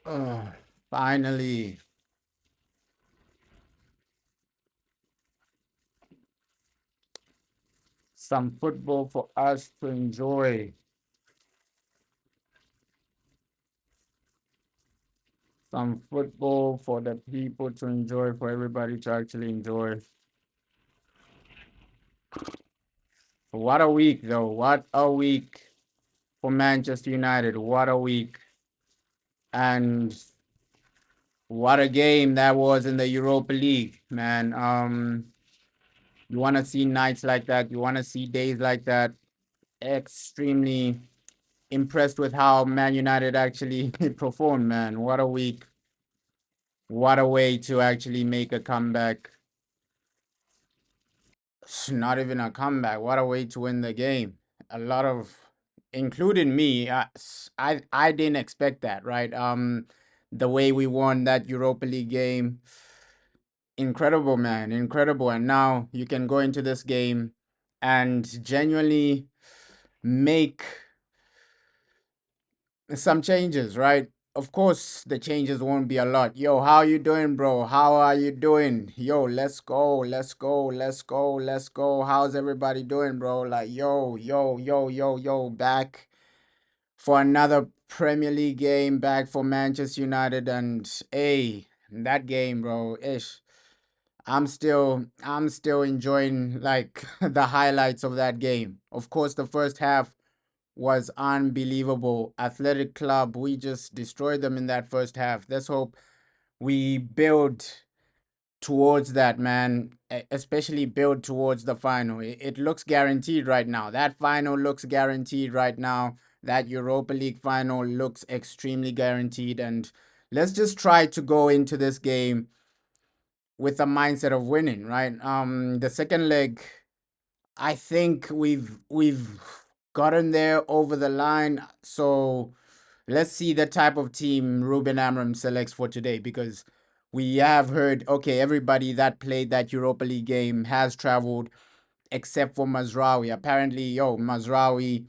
Uh, Finally, some football for us to enjoy. Some football for the people to enjoy, for everybody to actually enjoy. What a week, though. What a week for Manchester United. What a week. And what a game that was in the Europa League, man. You want to see nights like that. You want to see days like that. Extremely impressed with how Man United actually performed, man. What a week. What a way to actually make a comeback. Not even a comeback. What a way to win the game. A lot of, including me, I didn't expect that, right? The way we won that Europa League game, incredible, man, incredible. And now you can go into this game and genuinely make some changes, right? Of course, the changes won't be a lot. Yo, how you doing, bro? How are you doing? Yo, let's go, let's go, let's go, let's go. How's everybody doing, bro? Like, yo, back for another Premier League game, back for Manchester United, and hey, that game, bro, ish. I'm still enjoying like the highlights of that game. Of course, the first half was unbelievable. Athletic Club, we just destroyed them in that first half. Let's hope we build towards that, man. Especially build towards the final. It looks guaranteed right now. That final looks guaranteed right now. That Europa League final looks extremely guaranteed. And let's just try to go into this game with the mindset of winning, right? The second leg, I think we've gotten there over the line. So let's see the type of team Ruben Amorim selects for today, because we have heard, okay, everybody that played that Europa League game has traveled except for Mazraoui. Apparently, Mazraoui,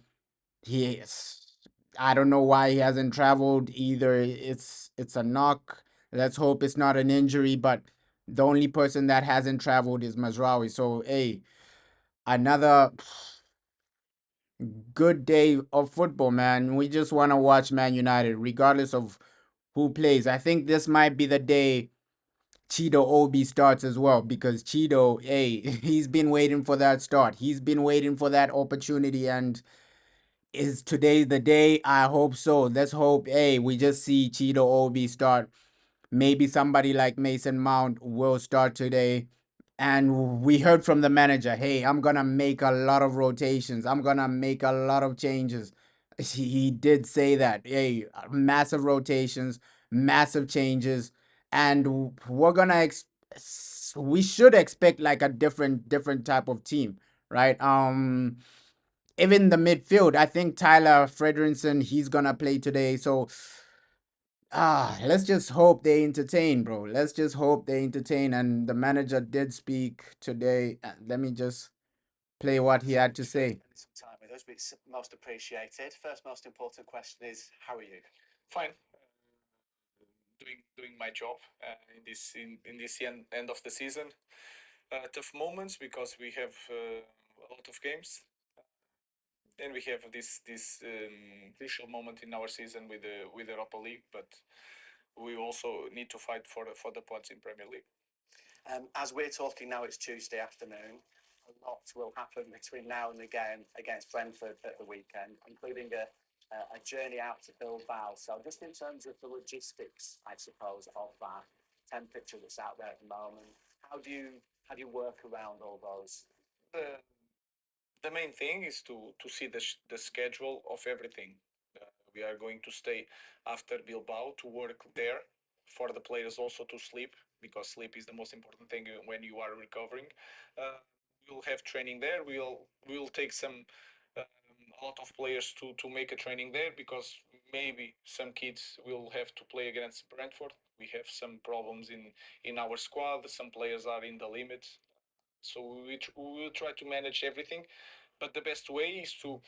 he is, I don't know why he hasn't traveled either. It's a knock. Let's hope it's not an injury, but the only person that hasn't traveled is Mazraoui. So, hey, another good day of football, man. We just want to watch Man United, regardless of who plays. I think this might be the day Cheeto Obi starts as well, because Cheeto, hey, he's been waiting for that start. He's been waiting for that opportunity, and is today the day? I hope so. Let's hope, hey, we just see Cheeto Obi start. Maybe somebody like Mason Mount will start today. And we heard from the manager, hey, I'm going to make a lot of rotations. I'm going to make a lot of changes. He did say that, hey, massive rotations, massive changes. And we're going to, we should expect like a different type of team, right? Even the midfield, I think Tyler Fredrinson, he's going to play today. So, let's just hope they entertain, bro. Let's just hope they entertain. And the manager did speak today. Let me just play what he had to say. Some time with us, but it's most appreciated. First, most important question is, how are you? Fine. Doing my job in this end of the season. Tough moments because we have a lot of games, and we have this crucial moment in our season with Europa League. But we also need to fight for the points in Premier League. As we're talking now, it's Tuesday afternoon. A lot will happen between now and the game against Brentford at the weekend, including a journey out to Bilbao. So, just in terms of the logistics, I suppose, of that temperature that's out there at the moment, how do you work around all those? The main thing is to see the schedule of everything. We are going to stay after Bilbao to work there, for the players also to sleep, because sleep is the most important thing when you are recovering. We'll have training there. We'll take a lot of players to make a training there, because maybe some kids will have to play against Brentford. We have some problems in our squad. Some players are in the limit, so we will try to manage everything. But the best way is to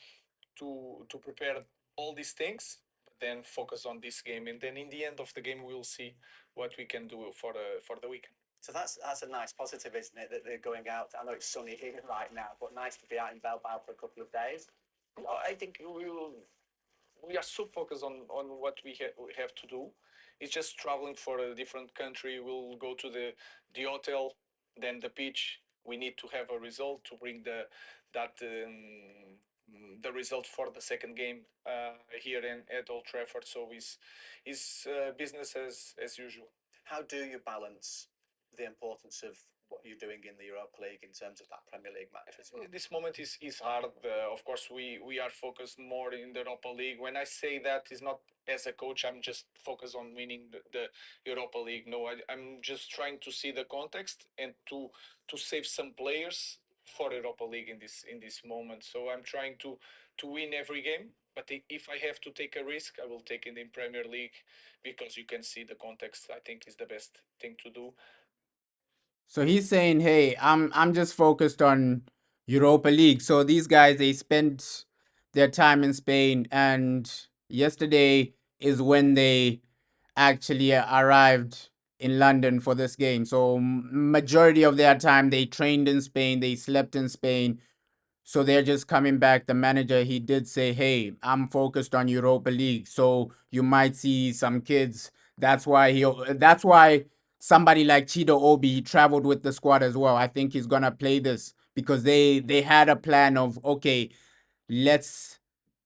prepare all these things, then focus on this game, and then in the end of the game we'll see what we can do for the weekend. So that's a nice positive, isn't it? That they're going out. I know it's sunny here right now, but nice to be out in Bilbao for a couple of days. Well, I think we are so focused on what we have to do. It's just traveling for a different country. We'll go to the hotel, then the beach. We need to have a result to bring that the result for the second game here at Old Trafford. So it's business as usual. How do you balance the importance of what you're doing in the Europa League in terms of that Premier League match as well? This moment is hard. Of course, we are focused more in the Europa League. When I say that, is not as a coach. I'm just focused on winning the Europa League. No, I'm just trying to see the context and to save some players for Europa League in this moment. So I'm trying to win every game. But if I have to take a risk, I will take it in Premier League because you can see the context. I think is the best thing to do. So he's saying, "Hey, I'm just focused on Europa League." So these guys, they spent their time in Spain, and yesterday is when they actually arrived in London for this game. So majority of their time they trained in Spain, they slept in Spain. So they're just coming back. The manager, he did say, "Hey, I'm focused on Europa League." So you might see some kids. That's why somebody like Chido Obi, he traveled with the squad as well. I think he's gonna play this because they had a plan of, okay, let's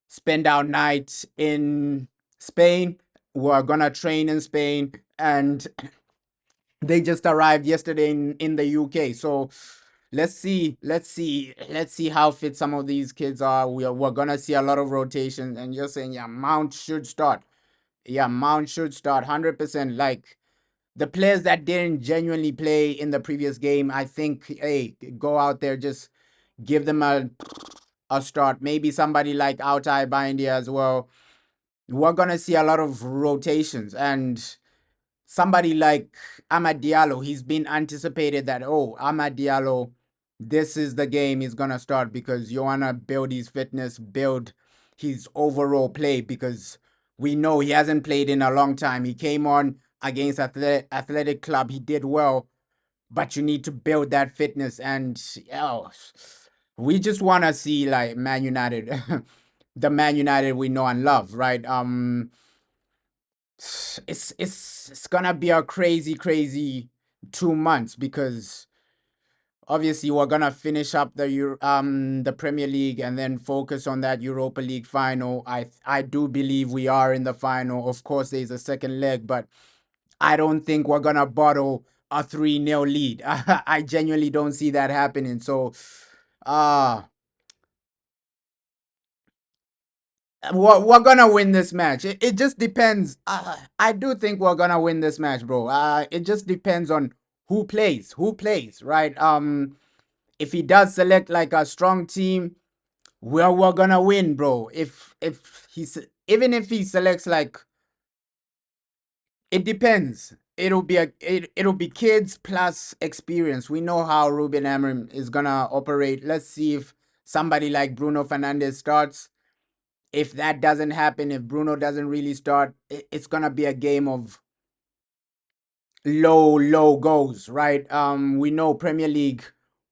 spend our night in Spain. We're gonna train in Spain, and they just arrived yesterday in the UK. So let's see how fit some of these kids are. We're gonna see a lot of rotation, and you're saying, yeah, Mount should start. Yeah, Mount should start 100%. Like the players that didn't genuinely play in the previous game, I think, hey, go out there, just give them a start. Maybe somebody like Autai Bindia as well. We're gonna see a lot of rotations, and somebody like Amad Diallo, he's been anticipated that, oh, Amad Diallo, this is the game he's gonna start because you wanna build his fitness, build his overall play, because we know he hasn't played in a long time. He came on against Athletic Club, he did well, but you need to build that fitness, and we just wanna see like Man United, the Man United we know and love, right? It's gonna be a crazy 2 months, because obviously we're gonna finish up the Premier League and then focus on that Europa League final. I do believe we are in the final. Of course, there's a second leg, but I don't think we're gonna bottle a 3-0 lead. I genuinely don't see that happening. So, uh we're gonna win this match. It just depends. I do think we're gonna win this match, bro. It just depends on who plays, right? If he does select like a strong team, we're gonna win, bro. If he's even if he selects like, it depends. It'll be kids plus experience. We know how Ruben Amorim is gonna operate. Let's see if somebody like Bruno Fernandes starts. If that doesn't happen, if Bruno doesn't really start, it's gonna be a game of low goals, right? We know Premier League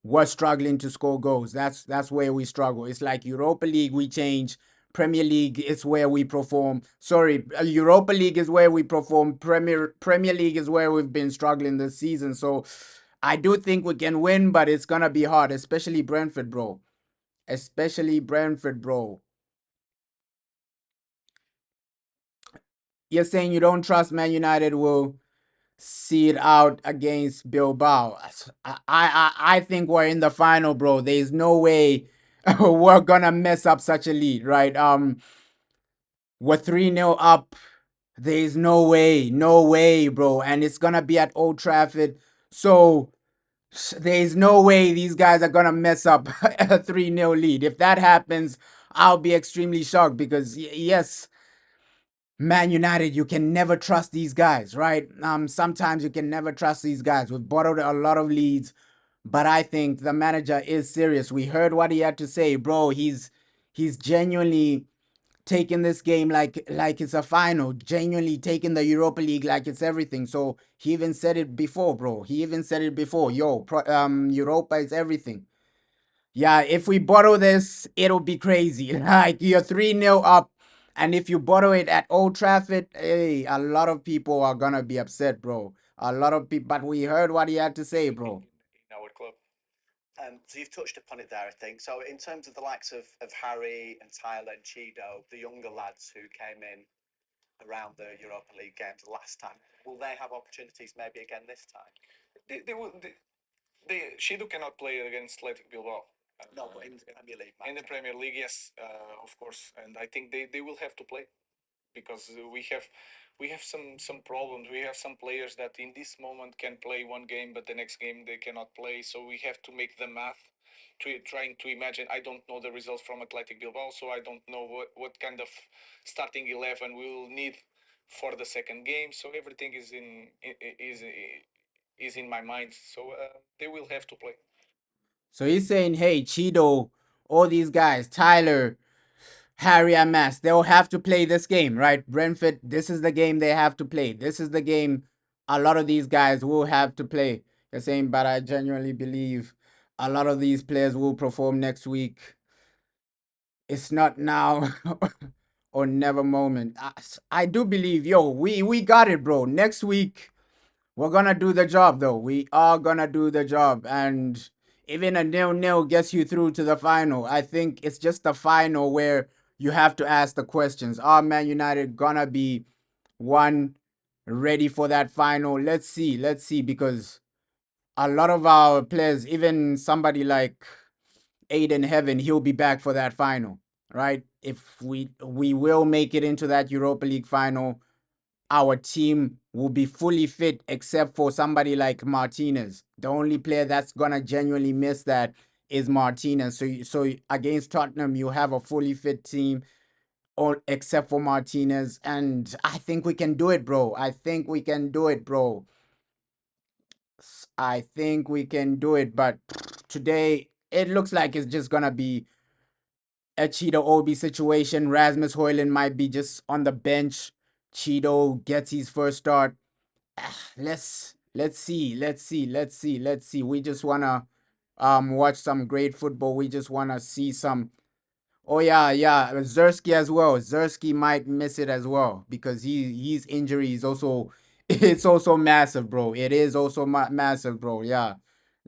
was struggling to score goals. That's where we struggle. It's like Europa League we change. Premier League is where we perform. Sorry, Europa League is where we perform. Premier League is where we've been struggling this season. So I do think we can win, but it's gonna be hard, especially Brentford, bro. Especially Brentford, bro. You're saying you don't trust Man United will see it out against Bilbao. I think we're in the final, bro. There's no way we're gonna mess up such a lead, right? We're 3-0 up. There's no way, bro. And it's gonna be at Old Trafford. So there's no way these guys are gonna mess up a 3-0 lead. If that happens, I'll be extremely shocked, because yes, Man United, you can never trust these guys, right? Sometimes you can never trust these guys. We've bottled a lot of leads, but I think the manager is serious. We heard what he had to say, bro. He's genuinely taking this game like it's a final, genuinely taking the Europa League like it's everything. So he even said it before, bro. He even said it before. Yo, Europa is everything. Yeah, if we bottle this, it'll be crazy. Like you're 3-0 up, and if you bottle it at Old Trafford, hey, a lot of people are gonna be upset, bro. A lot of people, but we heard what he had to say, bro. in our club. So you've touched upon it there, I think. So in terms of the likes of Harry and Tyler and Chido, the younger lads who came in around the Europa League games last time, will they have opportunities maybe again this time? They will. Shido cannot play against Athletic Bilbao. No, but in the Premier League match. In the Premier League, yes, of course, and I think they will have to play because we have some problems. We have some players that in this moment can play one game, but the next game they cannot play. So we have to make the math to trying to imagine. I don't know the results from Athletic Bilbao, so I don't know what kind of starting 11 we will need for the second game. So everything is in my mind. So they will have to play. So he's saying, hey, Cheeto, all these guys, Tyler, Harry, and Mass, they'll have to play this game, right? Brentford, this is the game they have to play. This is the game a lot of these guys will have to play. You're saying, but I genuinely believe a lot of these players will perform next week. It's not now or never moment. I do believe, yo, we got it, bro. Next week, we're gonna do the job, though. We are gonna do the job, and even a 0-0 gets you through to the final. I think it's just the final where you have to ask the questions. Are Man United gonna be one ready for that final? Let's see, because a lot of our players, even somebody like Aiden Heaven, he'll be back for that final, right? If we will make it into that Europa League final, our team will be fully fit except for somebody like Martinez. The only player that's gonna genuinely miss that is Martinez. So against Tottenham, you have a fully fit team, or except for Martinez, and I think we can do it, bro. I think we can do it, bro. I think we can do it, but today it looks like it's just gonna be a Cheeto Obi situation. Rasmus Hoyland might be just on the bench. Cheeto gets his first start. Let's see. We just wanna watch some great football. We just wanna see some. Oh yeah. Zersky as well. Zersky might miss it as well because his injury is also it's also massive, bro. It is also massive, bro. Yeah.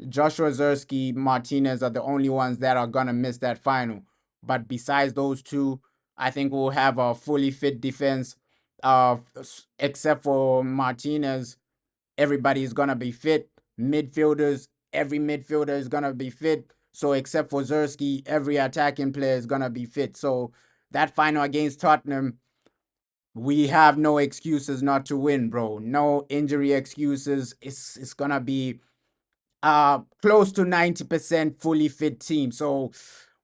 Joshua Zersky, Martinez are the only ones that are gonna miss that final. But besides those two, I think we'll have a fully fit defense. Except for Martinez, everybody is gonna be fit. Midfielders, every midfielder is gonna be fit. So except for Zersky, every attacking player is gonna be fit. So that final against Tottenham, we have no excuses not to win, bro. No injury excuses. It's gonna be close to 90% fully fit team. So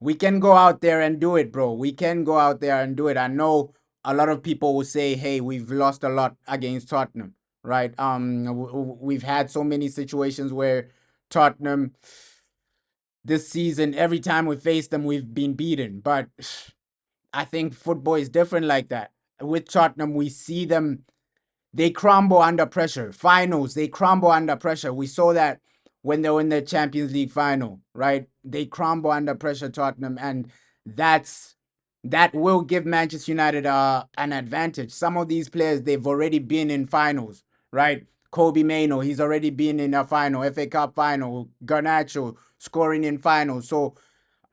we can go out there and do it, bro. We can go out there and do it. I know a lot of people will say, hey, we've lost a lot against Tottenham, right? We've had so many situations where Tottenham this season, every time we face them, we've been beaten. But I think football is different like that. With Tottenham, we see them, they crumble under pressure. Finals, they crumble under pressure. We saw that when they were in the Champions League final, right? They crumble under pressure, Tottenham, and that will give Manchester United an advantage. Some of these players, they've already been in finals, right? Kobe Mainoo, he's already been in a final, FA Cup final. Garnacho scoring in finals. So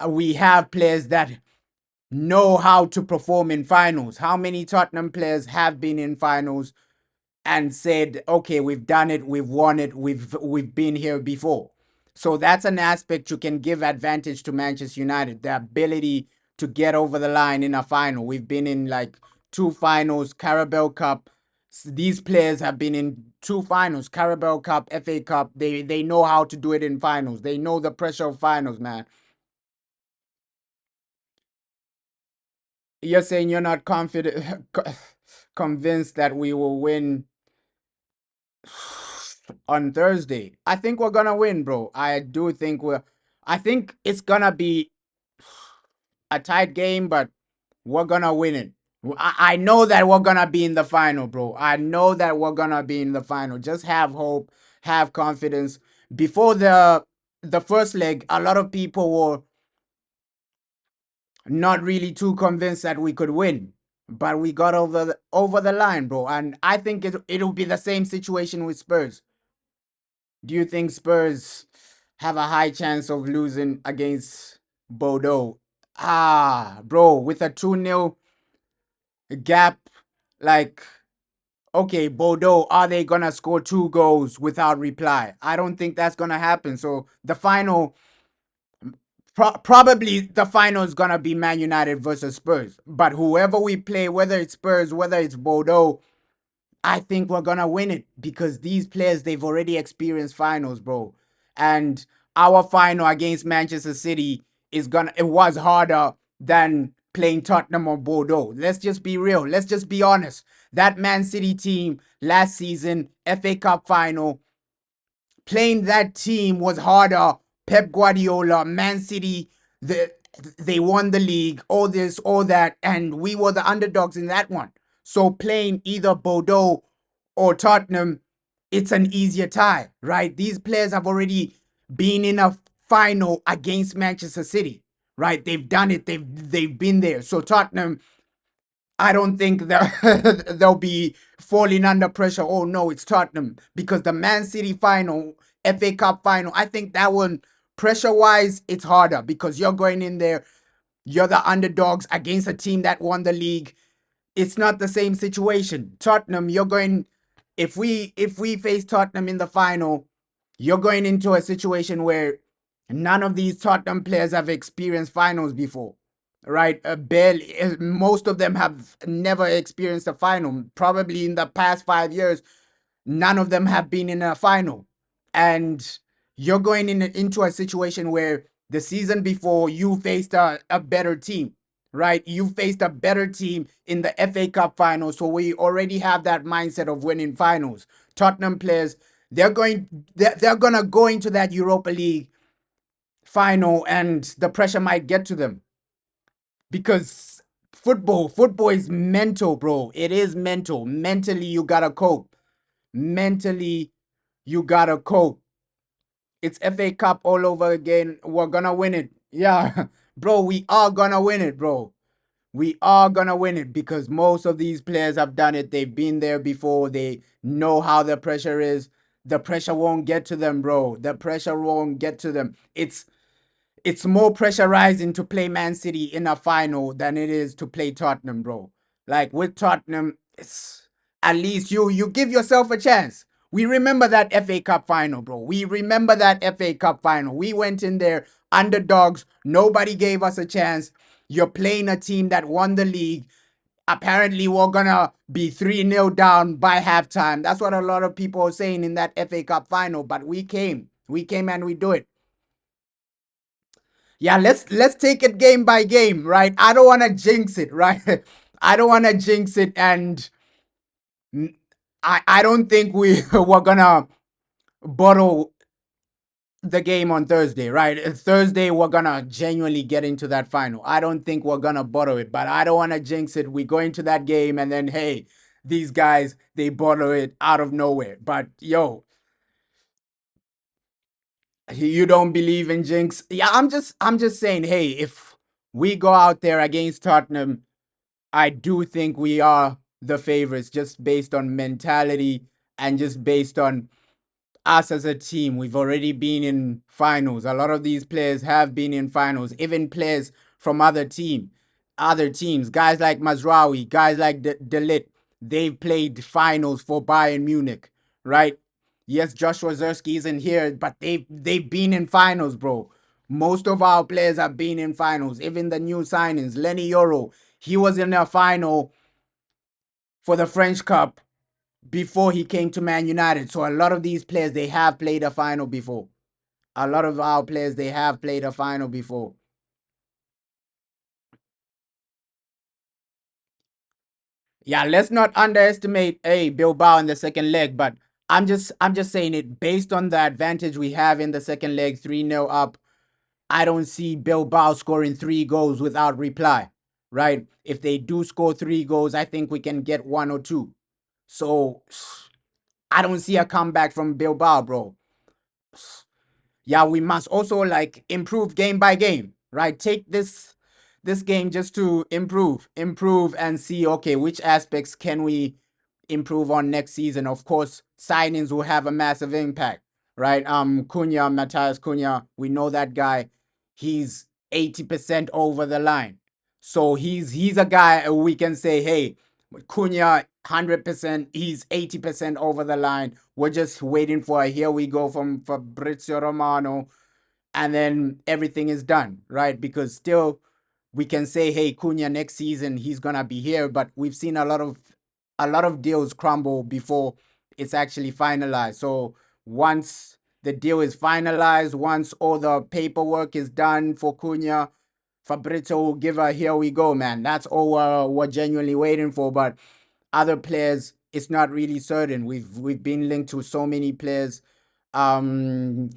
we have players that know how to perform in finals. How many Tottenham players have been in finals and said, okay, we've done it, we've won it, we've been here before? So that's an aspect you can give advantage to Manchester United, the ability to get over the line in a final. We've been in like 2 finals, Carabao Cup. These players have been in 2 finals, Carabao Cup, FA Cup. They know how to do it in finals. They know the pressure of finals, man. You're saying you're not confident, convinced that we will win on Thursday. I think we're gonna win, bro. I do think we're. I think it's gonna be a tight game, but we're gonna win it. I know that we're gonna be in the final, bro. I know that we're gonna be in the final. Just have hope, have confidence. Before the first leg, a lot of people were not really too convinced that we could win, but we got over the line, bro. And I think it'll be the same situation with Spurs. Do you think Spurs have a high chance of losing against Bordeaux? Bro, with a 2-0 gap, like, okay, Bordeaux, are they gonna score 2 goals without reply? I don't think that's gonna happen. So the final, probably the final is gonna be Man United versus Spurs. But whoever we play, whether it's Spurs, whether it's Bordeaux, I think we're gonna win it because these players, they've already experienced finals, bro. And our final against Manchester City it was harder than playing Tottenham or Bordeaux. Let's just be real. Let's just be honest. That Man City team last season, FA Cup final, playing that team was harder. Pep Guardiola, Man City, they won the league, all this, all that, and we were the underdogs in that one. So playing either Bordeaux or Tottenham, it's an easier tie, right? These players have already been in a final against Manchester City, right? They've done it. They've been there. So Tottenham, I don't think that they'll be falling under pressure. Oh no, it's Tottenham because the Man City final, FA Cup final. I think that one, pressure wise, it's harder because you're going in there, you're the underdogs against a team that won the league. It's not the same situation. Tottenham, you're going. If we face Tottenham in the final, you're going into a situation where none of these Tottenham players have experienced finals before, right? Barely. Most of them have never experienced a final. Probably in the past 5 years, none of them have been in a final. And you're going into a situation where the season before you faced a better team, right? You faced a better team in the FA Cup final. So we already have that mindset of winning finals. Tottenham players, they're gonna go into that Europa League final and the pressure might get to them because football is mental, bro. It is mental. Mentally you gotta cope. Mentally you gotta cope. It's FA Cup all over again. We're gonna win it. Yeah. Bro, we are gonna win it, bro. We are gonna win it because most of these players have done it. They've been there before. They know how the pressure is. The pressure won't get to them, bro. The pressure won't get to them. It's more pressurizing to play Man City in a final than it is to play Tottenham, bro. Like with Tottenham, it's at least you give yourself a chance. We remember that FA Cup final, bro. We remember that FA Cup final. We went in there underdogs. Nobody gave us a chance. You're playing a team that won the league. Apparently, we're gonna be 3-0 down by halftime. That's what a lot of people are saying in that FA Cup final. But we came. We came and we do it. Yeah, let's take it game by game, right? I don't want to jinx it, right? I don't want to jinx it, and I don't think we're gonna bottle the game on Thursday, right? Thursday we're gonna genuinely get into that final. I don't think we're gonna bottle it, but I don't want to jinx it. We go into that game and then hey, these guys they bottle it out of nowhere. But yo, you don't believe in jinx? Yeah, I'm just saying, hey, if we go out there against Tottenham, I do think we are the favorites just based on mentality and just based on us as a team. We've already been in finals. A lot of these players have been in finals, even players from other teams, guys like Mazraoui, guys like Delit, they've played finals for Bayern Munich, right? Yes, Joshua Zerski isn't here, but they've been in finals, bro. Most of our players have been in finals, even the new signings. Lenny Yoro, he was in a final for the French Cup before he came to Man United. So a lot of these players, they have played a final before. A lot of our players, they have played a final before. Yeah, let's not underestimate Bilbao in the second leg, but I'm just saying it based on the advantage we have in the second leg, 3-0 up. I don't see Bilbao scoring 3 goals without reply. right? If they do score 3 goals, I think we can get 1 or 2. So I don't see a comeback from Bilbao, bro. Yeah, we must also like improve game by game, right? Take this game just to improve and see, okay, which aspects can we improve on next season. Of course, signings will have a massive impact, right? Cunha, Matthias Cunha, we know that guy. He's 80% over the line. So he's a guy we can say, hey, Cunha 100%, he's 80% over the line. We're just waiting for a here we go from Fabrizio Romano, and then everything is done, right? Because still we can say, hey, Cunha next season he's gonna be here, but we've seen a lot of deals crumble before it's actually finalized. So once the deal is finalized, once all the paperwork is done for Cunha, Fabrizio will give a here we go, man. That's all we're genuinely waiting for. But other players, it's not really certain. We've been linked to so many players. Um,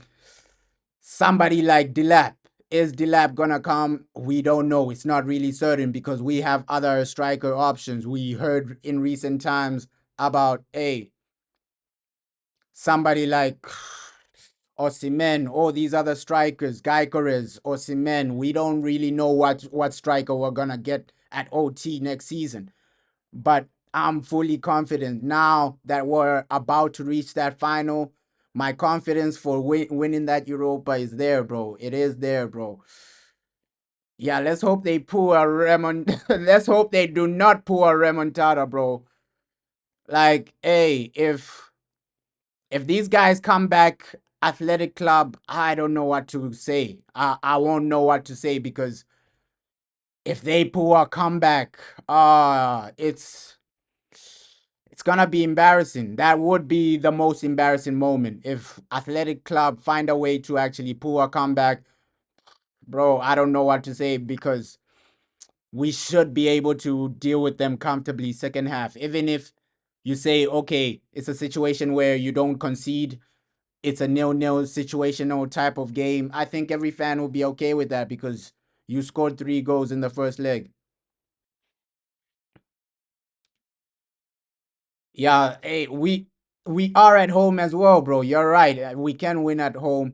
Somebody like Delap. Is Delap gonna come? We don't know. It's not really certain because we have other striker options. We heard in recent times about somebody like Osimhen, all these other strikers, Gyökeres, Osimhen. We don't really know what striker we're gonna get at OT next season. But I'm fully confident now that we're about to reach that final. My confidence for winning that Europa is there, bro. It is there, bro. Yeah, let's hope they pull a remont. Let's hope they do not pull a remontada, bro. Like, hey, if these guys come back, Athletic Club, I don't know what to say. I won't know what to say because if they pull a comeback, it's gonna be embarrassing. That would be the most embarrassing moment if Athletic Club find a way to actually pull a comeback. Bro, I don't know what to say because we should be able to deal with them comfortably second half. Even if you say, okay, it's a situation where you don't concede, it's a nil-nil situational type of game. I think every fan will be okay with that because you scored 3 goals in the first leg. Yeah, hey, we are at home as well, bro. You're right. We can win at home.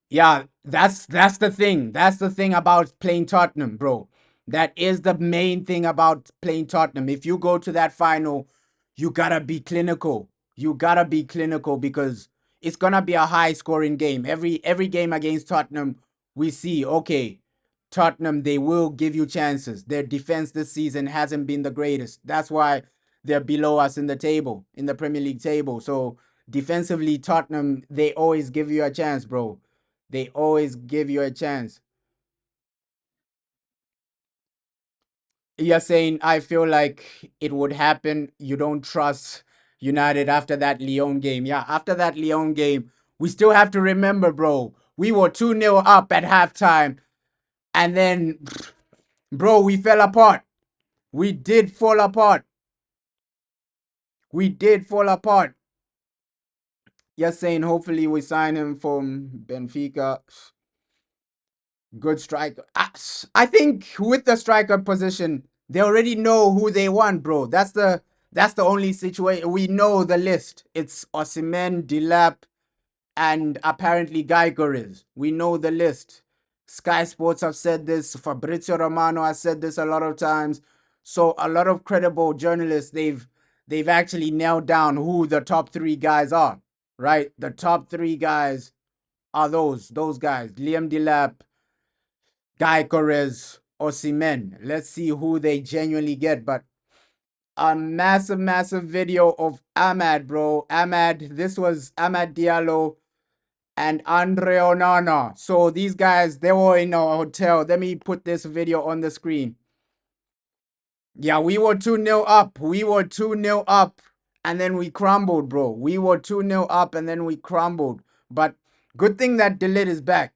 Yeah, that's the thing. That's the thing about playing Tottenham, bro. That is the main thing about playing Tottenham. If you go to that final, you gotta be clinical. You gotta be clinical because it's gonna be a high scoring game. Every game against Tottenham, we see, okay, Tottenham, they will give you chances. Their defense this season hasn't been the greatest. That's why they're below us in the table, in the Premier League table. So defensively, Tottenham, they always give you a chance, bro. They always give you a chance. You're saying I feel like it would happen. You don't trust United after that Lyon game. Yeah, after that Lyon game, we still have to remember, bro. We were 2-0 up at halftime. And then, bro, we fell apart. We did fall apart. We did fall apart. You're saying hopefully we sign him from Benfica. Good striker. I think with the striker position, they already know who they want, bro. That's the only situation. We know the list. It's Osimhen, Delap, and apparently Gyökeres. We know the list. Sky Sports have said this. Fabrizio Romano has said this a lot of times. So a lot of credible journalists, they've actually nailed down who the top 3 guys are. Right? The top 3 guys are those guys. Liam Delap, Gyökeres, Osimhen. Let's see who they genuinely get. But a massive video of Ahmad, bro. This was Ahmad Diallo and Andre Onana. So these guys, they were in a hotel. Let me put this video on the screen. Yeah, we were 2-0 up. We were 2-0 up. And then we crumbled, bro. We were 2-0 up and then we crumbled. But good thing that Delit is back.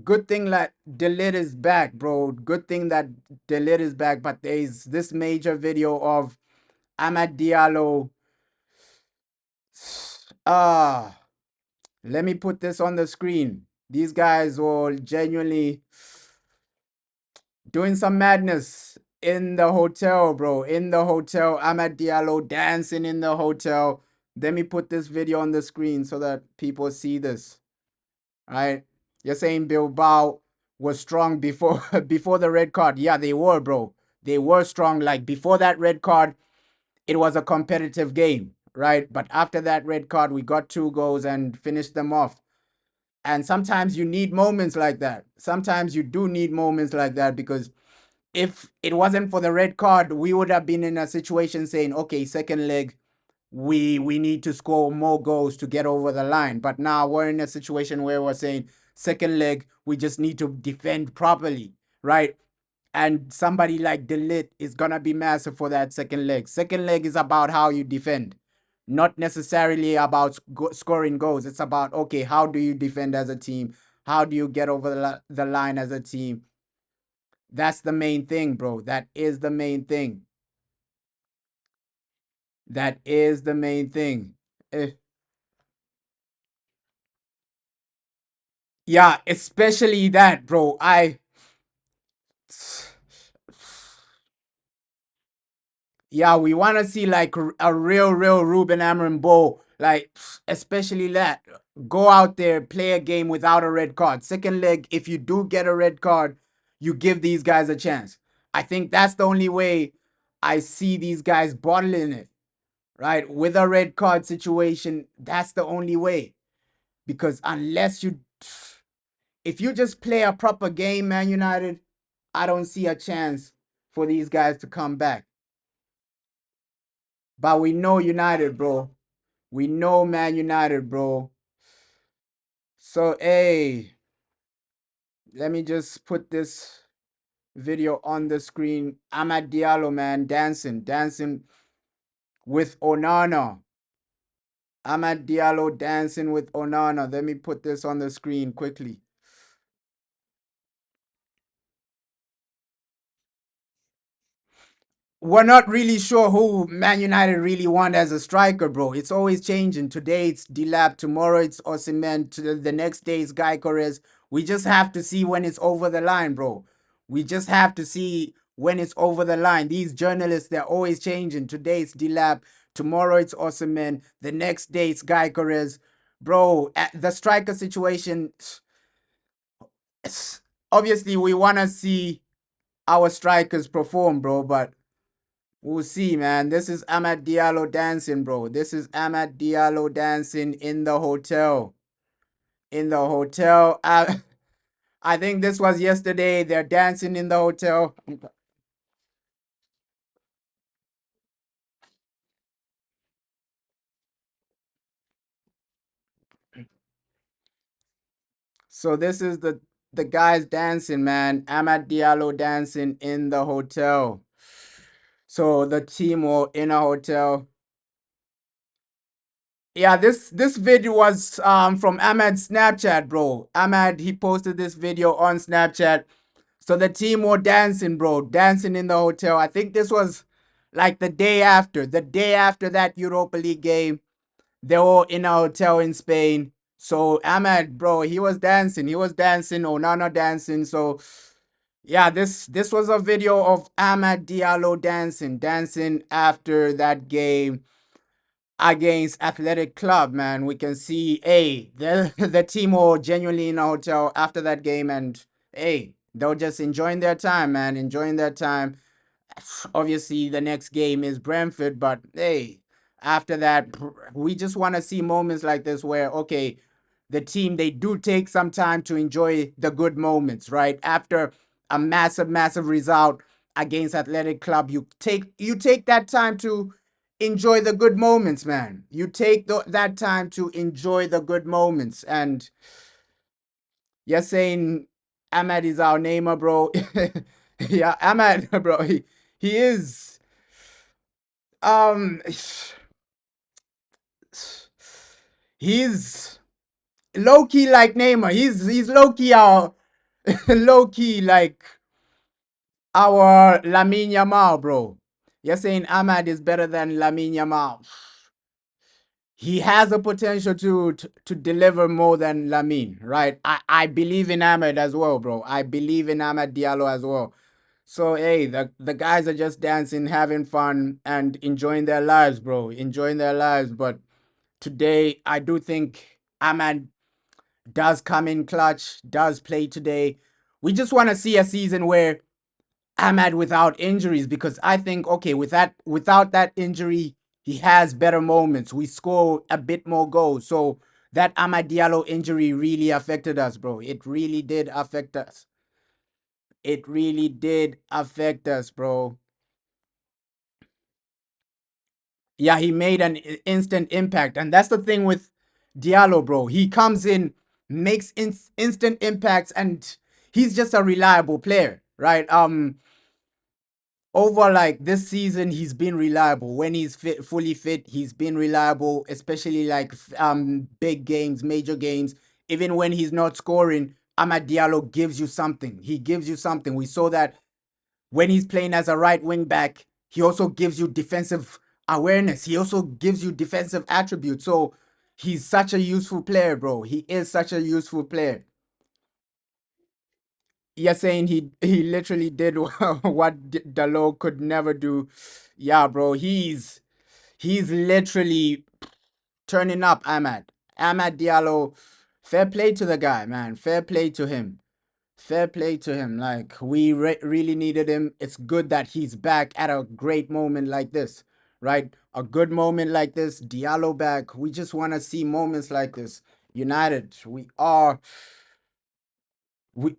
Good thing that Delit is back, bro. Good thing that Delit is back. But there's this major video of Amad Diallo. Let me put this on the screen. These guys were genuinely doing some madness in the hotel, bro. In the hotel. Amad Diallo dancing in the hotel. Let me put this video on the screen so that people see this. Right? You're saying Bilbao was strong before before the red card. Yeah, they were, bro. They were strong. Like before that red card, it was a competitive game, right? But after that red card, we got 2 goals and finished them off. And sometimes you need moments like that. Sometimes you do need moments like that because if it wasn't for the red card, we would have been in a situation saying, okay, second leg, we need to score more goals to get over the line. But now we're in a situation where we're saying second leg, we just need to defend properly, right? And somebody like Delit is gonna be massive for that second leg. Second leg is about how you defend, not necessarily about scoring goals. It's about, okay, how do you defend as a team? How do you get over the line as a team? That's the main thing, bro. That is the main thing. That is the main thing. Eh, yeah, especially that, bro. Yeah, we want to see like a real Ruben Amorim ball, like especially that. Go out there, play a game without a red card. Second leg, if you do get a red card, you give these guys a chance. I think that's the only way I see these guys bottling it, right? With a red card situation, that's the only way. Because unless you, if you just play a proper game, Man United, I don't see a chance for these guys to come back. But we know United, bro. We know Man United, bro. So, hey, let me just put this video on the screen. Amad Diallo, man, dancing with Onana. Amad Diallo dancing with Onana. Let me put this on the screen quickly. We're not really sure who Man United really want as a striker, bro. It's always changing. Today it's Dilap, tomorrow it's Osimhen, the next day it's Guy Correz. We just have to see when it's over the line, bro. We just have to see when it's over the line. These journalists, they're always changing. Today it's Dilap, tomorrow it's Osimhen, the next day it's Guy Correz. Bro, the striker situation, obviously we want to see our strikers perform, bro, but we'll see, man. This is Amad Diallo dancing, bro. This is Amad Diallo dancing in the hotel. In the hotel. I think this was yesterday. They're dancing in the hotel. So this is the guys dancing, man. Amad Diallo dancing in the hotel. So the team were in a hotel. Yeah, this video was from Ahmad's Snapchat, bro. Ahmad, he posted this video on Snapchat. So the team were dancing, bro, dancing in the hotel. I think this was like the day after that Europa League game. They were in a hotel in Spain. So Ahmad, bro, he was dancing, Onana dancing. So yeah, this was a video of Ahmad Diallo dancing after that game against Athletic Club, man. We can see, hey, the team were genuinely in a hotel after that game, and hey, they were just enjoying their time, man, enjoying their time. Obviously, the next game is Brentford, but hey, after that, we just want to see moments like this where, okay, the team, they do take some time to enjoy the good moments, right? After a massive result against Athletic Club, you take that time to enjoy the good moments, man. You take that time to enjoy the good moments. And you're saying Ahmad is our Neymar, bro. Yeah, Ahmad, bro. He is. Um, he's low key like Neymar. He's low key our low key like our Lamine Yamal, bro. You're saying Ahmad is better than Lamine Yamal. he has a potential to deliver more than Lamine, right? I believe in Ahmed as well, bro. I believe in Ahmed Diallo as well. So hey, the guys are just dancing, having fun, and enjoying their lives, bro. Enjoying their lives. But today, I do think Ahmed does come in clutch, does play today. We just want to see a season where Ahmad without injuries, because I think okay, without that injury, he has better moments. We score a bit more goals. So that Ahmad Diallo injury really affected us, bro. It really did affect us. It really did affect us, bro. Yeah, he made an instant impact, and that's the thing with Diallo, bro. He comes in, makes instant impacts, and he's just a reliable player, right? Over like this season, he's been reliable. When he's fit, fully fit, he's been reliable, especially like big games, major games. Even when he's not scoring, Amad Diallo gives you something. He gives you something. We saw that when he's playing as a right wing back, he also gives you defensive awareness. He also gives you defensive attributes. So he's such a useful player, bro. He is such a useful player. You're saying he literally did what Dalot could never do. Yeah, bro. He's literally turning up Ahmad. Ahmad Diallo. Fair play to the guy, man. Fair play to him. Fair play to him. Like we really needed him. It's good that he's back at a great moment like this, right? A good moment like this. Diallo back. We just want to see moments like this. United.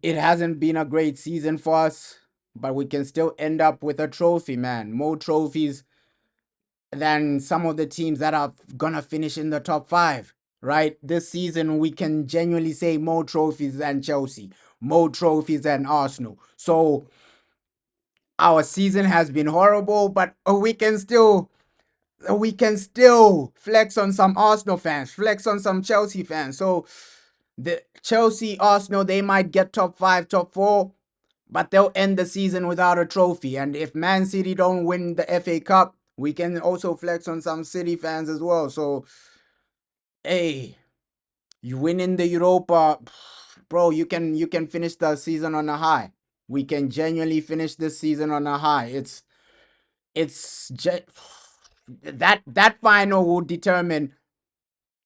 It hasn't been a great season for us, but we can still end up with a trophy, man. More trophies than some of the teams that are gonna finish in the top five, right? This season, we can genuinely say more trophies than Chelsea, more trophies than Arsenal. So our season has been horrible, but we can still flex on some Arsenal fans, flex on some Chelsea fans. So the Chelsea, Arsenal, they might get top five, top four, but they'll end the season without a trophy. And if Man City don't win the FA Cup, we can also flex on some City fans as well. So, hey, you win in the Europa, bro. You can finish the season on a high. We can genuinely finish this season on a high. It's that final will determine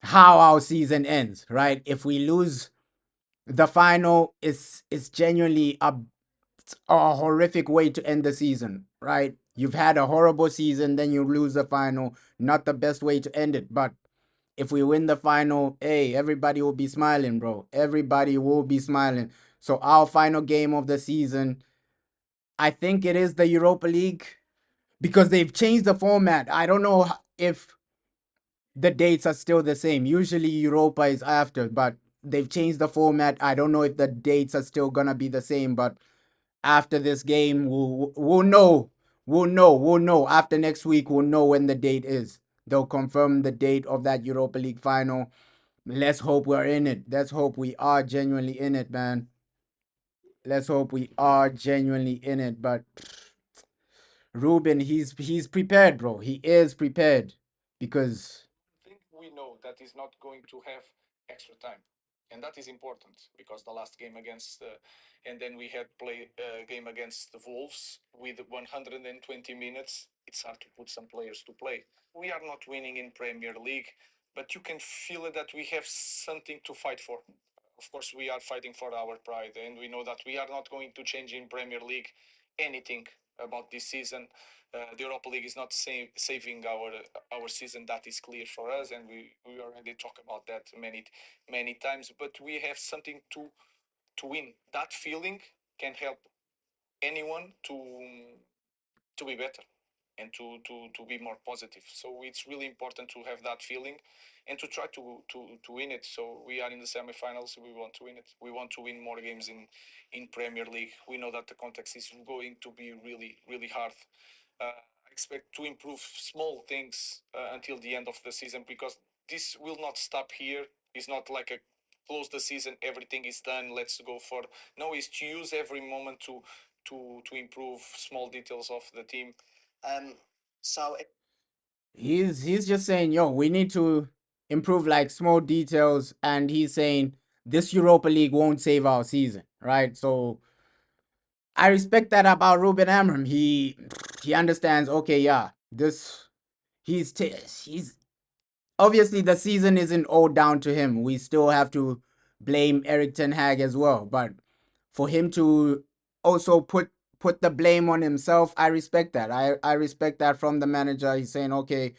how our season ends, right? If we lose the final, is genuinely a horrific way to end the season, right? You've had a horrible season, then you lose the final. Not the best way to end it. But if we win the final, hey, everybody will be smiling, bro. Everybody will be smiling. So our final game of the season, I think it is the Europa League because they've changed the format. I don't know if the dates are still the same. Usually Europa is after, but they've changed the format. I don't know if the dates are still gonna be the same, but after this game, we'll know. We'll know. After next week, we'll know when the date is. They'll confirm the date of that Europa League final. Let's hope we're in it. Let's hope we are genuinely in it, man. Let's hope we are genuinely in it. But Ruben, he's prepared, bro. He is prepared because Think we know that is not going to have extra time, and that is important because the last game against, and then we had play a game against the Wolves with 120 minutes. It's hard to put some players to play. We are not winning in Premier League, but you can feel it that we have something to fight for. Of course, we are fighting for our pride, and we know that we are not going to change in Premier League anything about this season. The Europa League is not saving our season. That is clear for us, and we already talk about that many times. But we have something to win. That feeling can help anyone to be better and to be more positive. So it's really important to have that feeling and to try to win it. So we are in the semifinals. We want to win it. We want to win more games in Premier League. We know that the context is going to be really hard. I expect to improve small things until the end of the season because this will not stop here. It's not like a close the season, everything is done. Let's go for no. It's to use every moment to improve small details of the team. Um, so he's just saying, yo, we need to. improve like small details, and he's saying this Europa League won't save our season, right? So I respect that about Ruben Amorim. He understands. Okay, yeah, this he's obviously the season isn't all down to him. We still have to blame Eric Ten Hag as well. But for him to also put the blame on himself, I respect that. I respect that from the manager. He's saying, okay,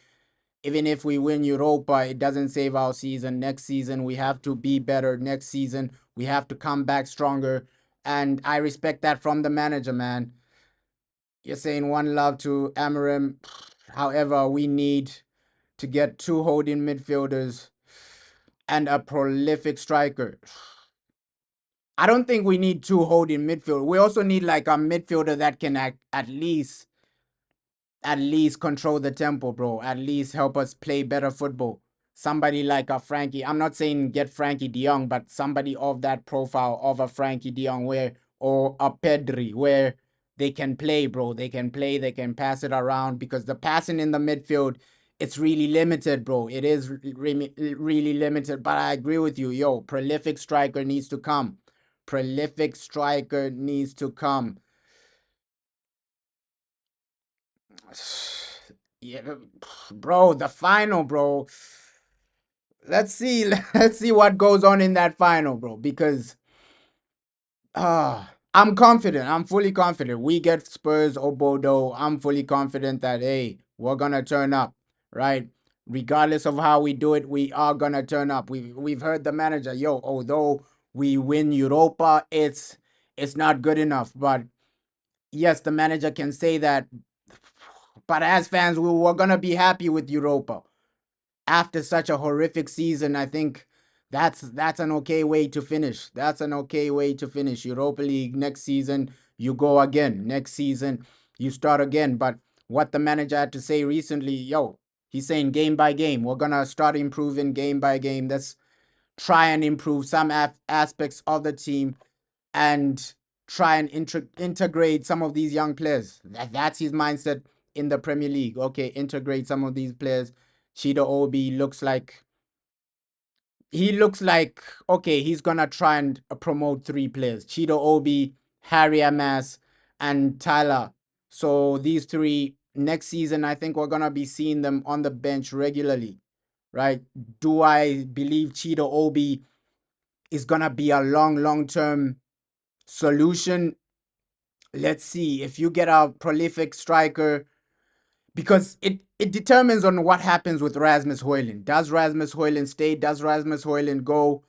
even if we win Europa, it doesn't save our season. Next season, we have to be better. Next season, we have to come back stronger. And I respect that from the manager, man. You're saying one love to Amorim. However, we need to get two holding midfielders and a prolific striker. I don't think we need two holding midfield. We also need like a midfielder that can at least control the tempo, bro. At least help us play better football. Somebody like a Frankie. I'm not saying get Frankie De Jong, but somebody of that profile of a Frankie De Jong or a Pedri where they can play, bro. They can play, they can pass it around because the passing in the midfield, it's really limited, bro. It is really limited, but I agree with you. Yo, prolific striker needs to come. Prolific striker needs to come. Yeah, bro, the final, bro. Let's see, let's see what goes on in that final, bro. Because I'm confident. I'm fully confident. We get Spurs or Bordeaux. I'm fully confident that hey, we're gonna turn up, right? Regardless of how we do it, we are gonna turn up. We've heard the manager, yo, although we win Europa, it's not good enough. But yes, the manager can say that. But as fans, we're gonna be happy with Europa after such a horrific season. I think that's an okay way to finish. That's an okay way to finish. Europa League next season, you go again. Next season, you start again. But what the manager had to say recently, yo, he's saying game by game, we're gonna start improving game by game. Let's try and improve some aspects of the team and try and integrate some of these young players. That's his mindset in the Premier League. Okay, integrate some of these players. Chido Obi looks like okay, he's gonna try and promote three players: Chido Obi, Harry Amas, and Tyler. So these three next season, I think we're gonna be seeing them on the bench regularly, right? Do I believe Chido Obi is gonna be a long term solution? Let's see. If you get a prolific striker, because it determines on what happens with Rasmus Højlund. Does Rasmus Højlund stay? Does Rasmus Højlund go?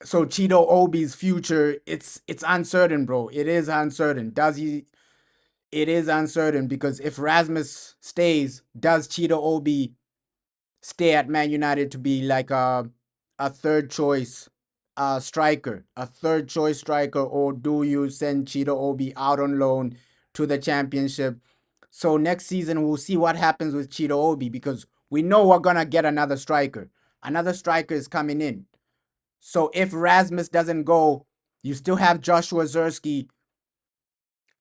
So Chido Obi's future, it's uncertain, bro. It is uncertain. Does he? It is uncertain because if Rasmus stays, does Chido Obi stay at Man United to be like a third choice striker, a third choice striker, or do you send Chido Obi out on loan to the championship? So next season we'll see what happens with Chido Obi because we know we're gonna get another striker. Another striker is coming in. So if Rasmus doesn't go, you still have Joshua Zerski.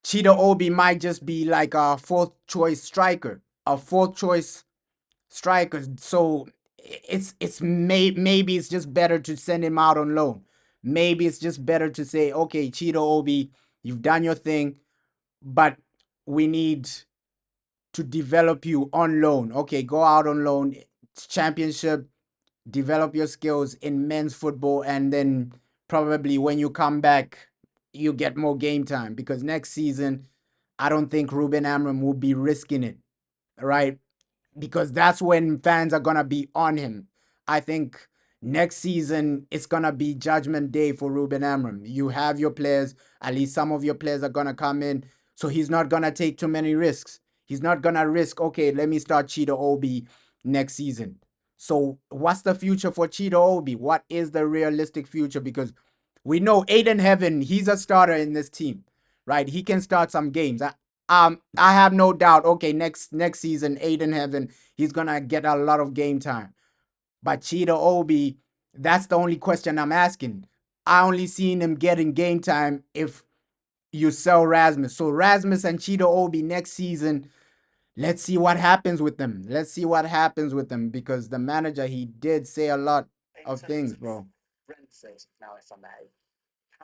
Chido Obi might just be like a fourth choice striker, a fourth choice striker. So maybe it's just better to send him out on loan. Maybe it's just better to say, okay, Chido Obi, you've done your thing, but we need to develop you on loan. Okay, go out on loan, championship, develop your skills in men's football, and then probably when you come back, you get more game time because next season, I don't think Ruben Amorim will be risking it, right? Because that's when fans are gonna be on him. I think next season it's gonna be judgment day for Ruben Amorim. You have your players, at least some of your players are gonna come in, so he's not gonna take too many risks. He's not gonna risk, okay, let me start Chido Obi next season. So what's the future for Chido Obi? What is the realistic future? Because we know Aiden Heaven, he's a starter in this team, right? He can start some games. I have no doubt. Okay, next season, Aiden Heaven, he's gonna get a lot of game time. But Cheetah Obi, that's the only question I'm asking. I only seen him getting game time if you sell Rasmus. So Rasmus and Cheetah Obi next season, let's see what happens with them. Let's see what happens with them because the manager, he did say a lot In of terms things, of bro. Brentford, now if I may,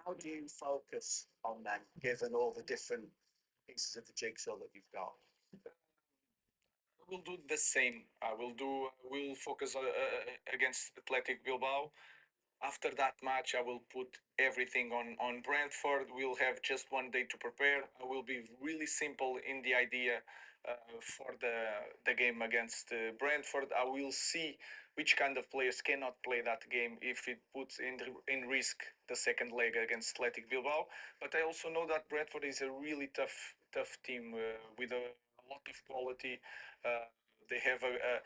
how do you focus on them given all the different pieces of the jigsaw that you've got? We'll do the same. I will do. We'll focus against Athletic Bilbao. After that match, I will put everything on Brentford. We'll have just one day to prepare. I will be really simple in the idea for the game against Brentford. I will see which kind of players cannot play that game if it puts in risk the second leg against Athletic Bilbao. But I also know that Brentford is a really tough team with a lot of quality. Uh, they have a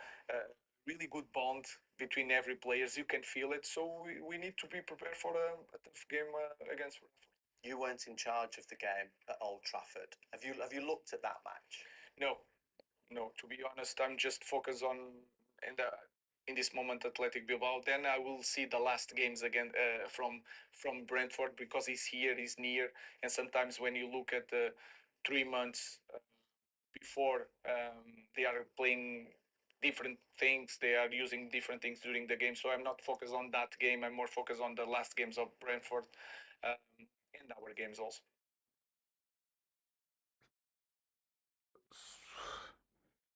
really good bond between every players. You can feel it. So we need to be prepared for a tough game against Brentford. You weren't in charge of the game at Old Trafford. Have you looked at that match? No, no. To be honest, I'm just focused on in the in this moment Athletic Bilbao. Then I will see the last games again from Brentford because he's here, he's near, and sometimes when you look at the 3 months before they are playing different things, they are using different things during the game, so I'm not focused on that game. I'm more focused on the last games of Brentford and our games also.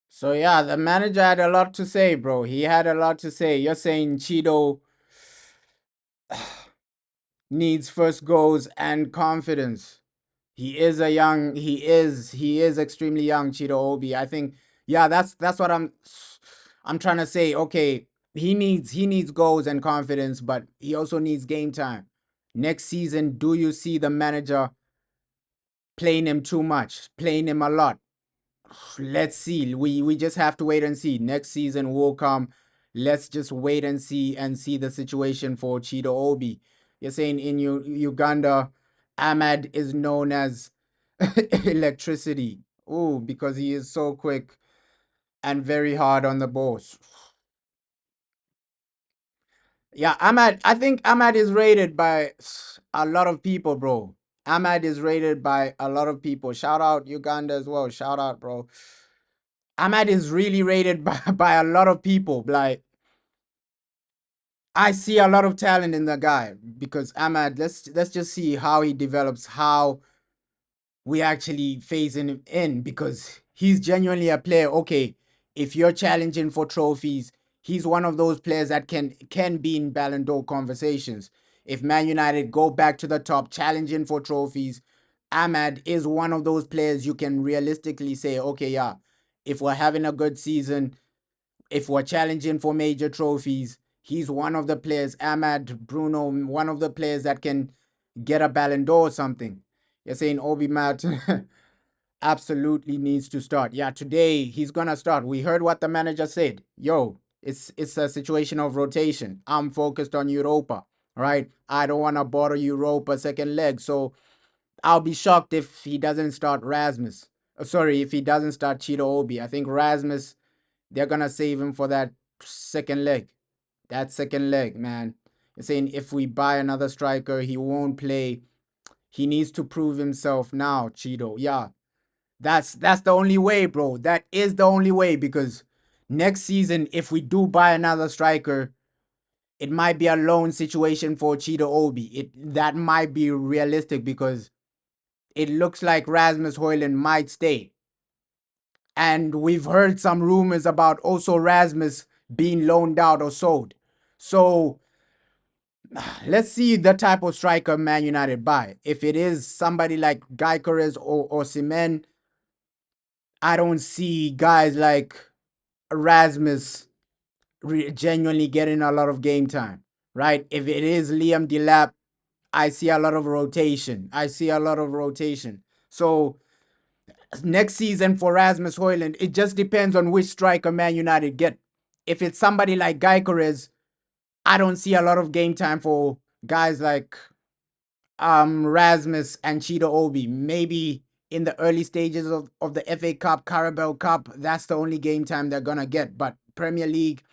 So yeah, the manager had a lot to say, bro. He had a lot to say. You're saying Cheeto needs first goals and confidence. He is extremely young, Cheeto Obi. I think yeah, that's what I'm trying to say. Okay, he needs goals and confidence, but he also needs game time. Next season, do you see the manager playing him too much, playing him a lot? Let's see. We just have to wait and see. Next season will come. Let's just wait and see the situation for Cheeto Obi. You're saying in Uganda, Ahmad is known as electricity. Oh, because he is so quick and very hard on the balls. Yeah, Ahmad. I think Ahmad is rated by a lot of people, bro. Ahmad is rated by a lot of people. Shout out Uganda as well. Shout out, bro. Ahmad is really rated by a lot of people. Like I see a lot of talent in the guy because Ahmad. Let's just see how he develops, how we actually phasing him in because he's genuinely a player. Okay, if you're challenging for trophies, he's one of those players that can be in Ballon d'Or conversations. If Man United go back to the top, challenging for trophies, Ahmad is one of those players you can realistically say, okay, yeah, if we're having a good season, if we're challenging for major trophies, he's one of the players, Ahmad, Bruno, one of the players that can get a Ballon d'Or or something. You're saying Obi Matt absolutely needs to start. Yeah, today he's gonna start. We heard what the manager said. Yo, it's a situation of rotation. I'm focused on Europa, right? I don't want to bother Europa second leg. So I'll be shocked if he doesn't start Rasmus. Sorry, if he doesn't start Cheeto Obi. I think Rasmus, they're gonna save him for that second leg. That second leg, man. You're saying if we buy another striker, he won't play. He needs to prove himself now, Cheeto. Yeah, that's the only way, bro. That is the only way because next season, if we do buy another striker, it might be a loan situation for Cheeto Obi. That might be realistic because it looks like Rasmus Højlund might stay. And we've heard some rumors about also Rasmus being loaned out or sold. So let's see the type of striker Man United buy. If it is somebody like Gyökeres or Semen, I don't see guys like Rasmus genuinely getting a lot of game time, right? If it is Liam Delap, I see a lot of rotation. I see a lot of rotation. So next season for Rasmus Højlund, it just depends on which striker Man United get. If it's somebody like Gyökeres, I don't see a lot of game time for guys like Rasmus and Cheetah Obi. Maybe in the early stages of the FA Cup, Carabao Cup, that's the only game time they're gonna get. But Premier League,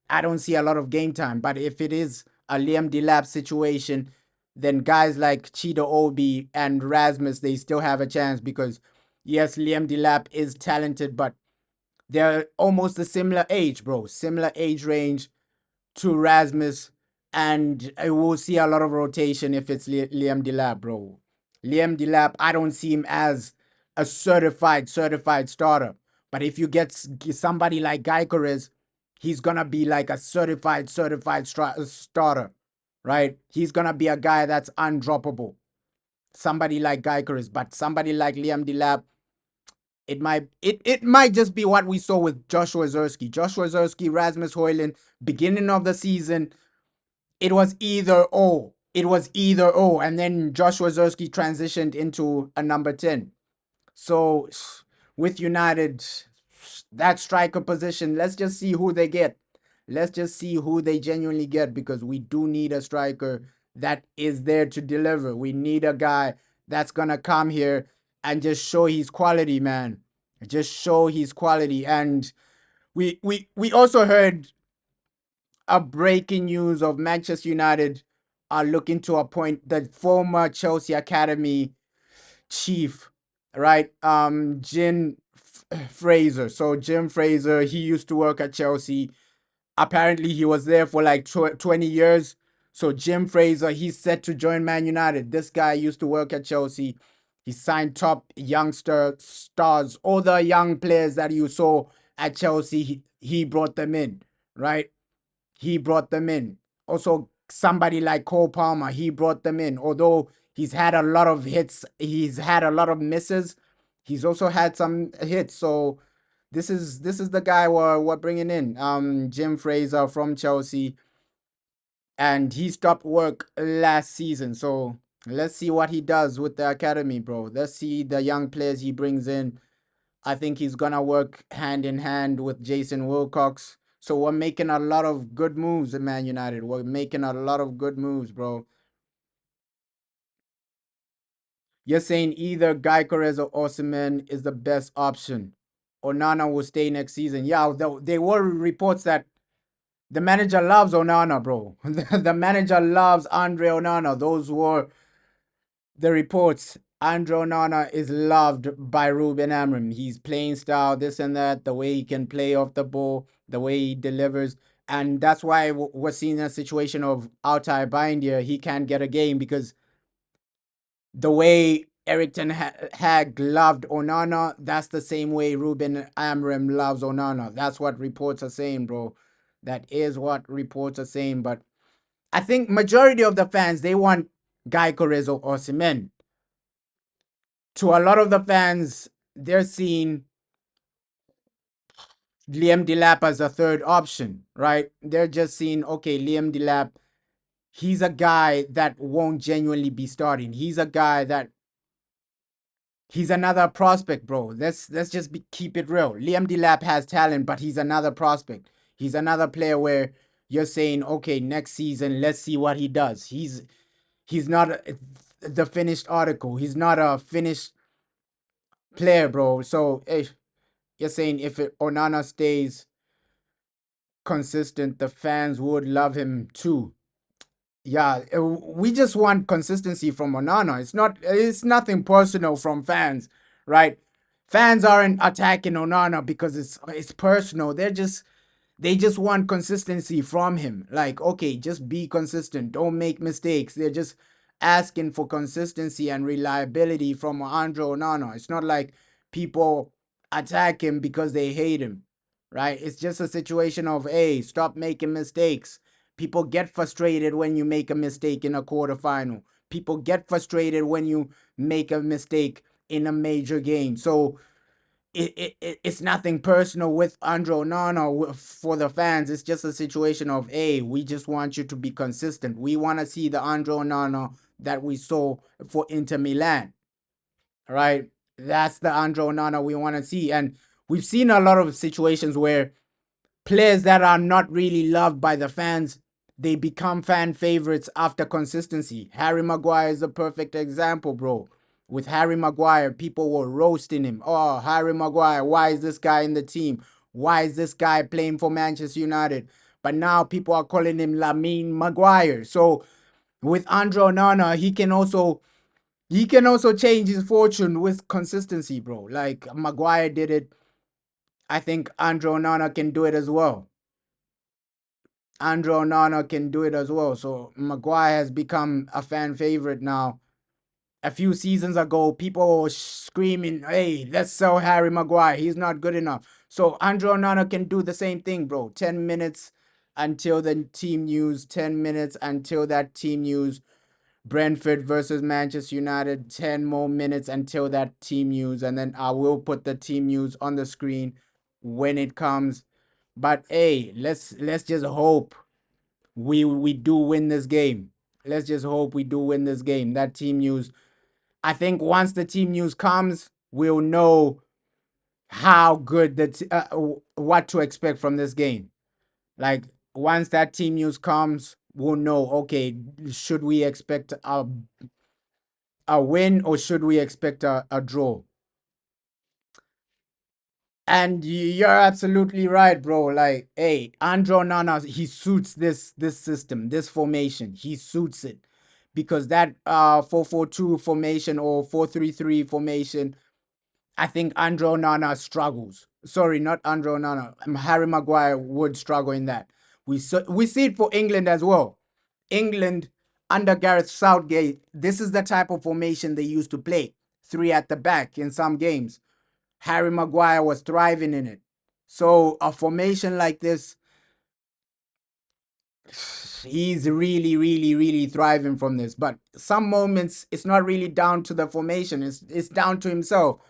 I don't see a lot of game time. But if it is a Liam Delap situation, then guys like Cheetah Obi and Rasmus, they still have a chance because yes, Liam Delap is talented, but They're almost a similar age, bro. Similar age range to Rasmus, and we'll see a lot of rotation if it's Liam Delap, bro. Liam Delap, I don't see him as a certified starter. But if you get somebody like Gyökeres, he's gonna be like a certified starter, right? He's gonna be a guy that's undroppable. Somebody like Gyökeres, but somebody like Liam Delap, it might just be what we saw with Joshua Zerski. Joshua Zerski, Rasmus Højlund, beginning of the season, it was either or. It was either or. And then Joshua Zerski transitioned into a number 10. So with United, that striker position, let's just see who they get. Let's just see who they genuinely get, because we do need a striker that is there to deliver. We need a guy that's going to come here and just show his quality, man. Just show his quality. And we also heard a breaking news of Manchester United are looking to appoint the former Chelsea Academy chief, right? Jim Fraser. So Jim Fraser, he used to work at Chelsea. Apparently, he was there for like 20 years. So Jim Fraser, he's set to join Man United. This guy used to work at Chelsea. He signed top youngster stars, all the young players that you saw at Chelsea. He brought them in, right? He brought them in. Also, somebody like Cole Palmer, he brought them in. Although he's had a lot of hits, he's had a lot of misses. He's also had some hits. So this is the guy we're bringing in. Jim Fraser from Chelsea, and he stopped work last season. So let's see what he does with the academy, bro. Let's see the young players he brings in. I think he's gonna work hand in hand with Jason Wilcox. So we're making a lot of good moves in Man United. We're making a lot of good moves, bro. You're saying either Gyökeres or Osimhen is the best option. Onana will stay next season. Yeah, there were reports that the manager loves Onana, bro. The manager loves Andre Onana. Those were the reports. Andre Onana is loved by Ruben Amorim. His playing style, this and that, the way he can play off the ball, the way he delivers. And that's why we're seeing a situation of Altay Bindia. He can't get a game because the way Eric Ten Hag loved Onana, that's the same way Ruben Amorim loves Onana. That's what reports are saying, bro. That is what reports are saying. But I think majority of the fans, they want Gyökeres or Osimhen. To a lot of the fans, they're seeing Liam Delap as a third option, right? They're just seeing, okay, Liam Delap, he's a guy that won't genuinely be starting. He's a guy that he's another prospect, bro. Let's just keep it real. Liam Delap has talent, but he's another prospect. He's another player where you're saying, okay, next season, let's see what he does. He's not the finished article. He's not a finished player, bro. So if you're saying if Onana stays consistent, the fans would love him too. Yeah, we just want consistency from Onana. It's nothing personal from fans, right? Fans aren't attacking Onana because it's personal. They just want consistency from him. Like, okay, just be consistent. Don't make mistakes. They're just asking for consistency and reliability from Andre Onana. It's not like people attack him because they hate him, right? It's just a situation of, hey, stop making mistakes. People get frustrated when you make a mistake in a quarterfinal. People get frustrated when you make a mistake in a major game. So it's nothing personal with Andre Onana for the fans. It's just a situation of, hey, we just want you to be consistent. We want to see the Andre Onana that we saw for Inter Milan, right? That's the Andre Onana we want to see. And we've seen a lot of situations where players that are not really loved by the fans, they become fan favorites after consistency. Harry Maguire is a perfect example, bro. With Harry Maguire, people were roasting him. Oh, Harry Maguire, why is this guy in the team? Why is this guy playing for Manchester United? But now people are calling him Lamine Maguire. So with Andre Onana, he can also change his fortune with consistency, bro. Like Maguire did it I think Andre Onana can do it as well. Andre Onana can do it as well. So Maguire has become a fan favorite now. A few seasons ago, people were screaming, "Hey, let's sell Harry Maguire. He's not good enough." So Andre Onana can do the same thing, bro. 10 minutes until the team news. 10 minutes until that team news. Brentford versus Manchester United. 10 more minutes until that team news, and then I will put the team news on the screen when it comes. But hey, let's just hope we do win this game. Let's just hope we do win this game. That team news. I think once the team news comes, we'll know how good what to expect from this game. Like once that team news comes, we'll know. Okay, should we expect a win or should we expect a draw? And you're absolutely right, bro. Like, hey, Andro Nana, he suits this system, this formation. He suits it because that 4-4-2 formation or 4-3-3 formation, I think Andro Nana struggles. Sorry, not Andro Nana. Harry Maguire would struggle in that. We see it for England as well. England under Gareth Southgate, this is the type of formation they used to play. Three at the back in some games. Harry Maguire was thriving in it. So a formation like this, he's really, really, really thriving from this. But some moments, it's not really down to the formation. It's down to himself.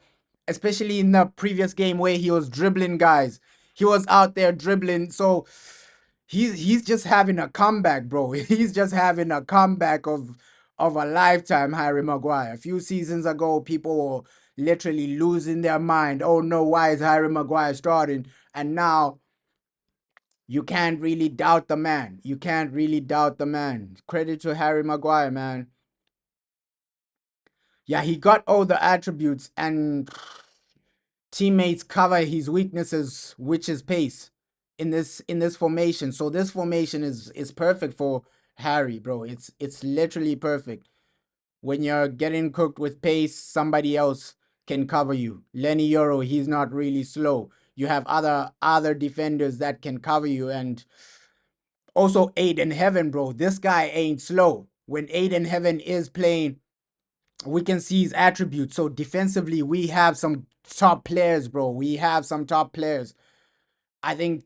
Especially in the previous game where he was dribbling guys. He was out there dribbling. So he's just having a comeback, bro. He's just having a comeback of a lifetime, Harry Maguire. A few seasons ago, people were literally losing their mind. Oh no, why is Harry Maguire starting? And now you can't really doubt the man. You can't really doubt the man. Credit to Harry Maguire, man. Yeah, he got all the attributes and teammates cover his weaknesses, which is pace in this formation. So this formation is perfect for Harry, bro. It's literally perfect. When you're getting cooked with pace, somebody else can cover you. Lenny Euro, he's not really slow. You have other defenders that can cover you, and also Aiden Heaven, bro. This guy ain't slow. When Aiden Heaven is playing, we can see his attributes. So defensively, we have some top players, bro. We have some top players. I think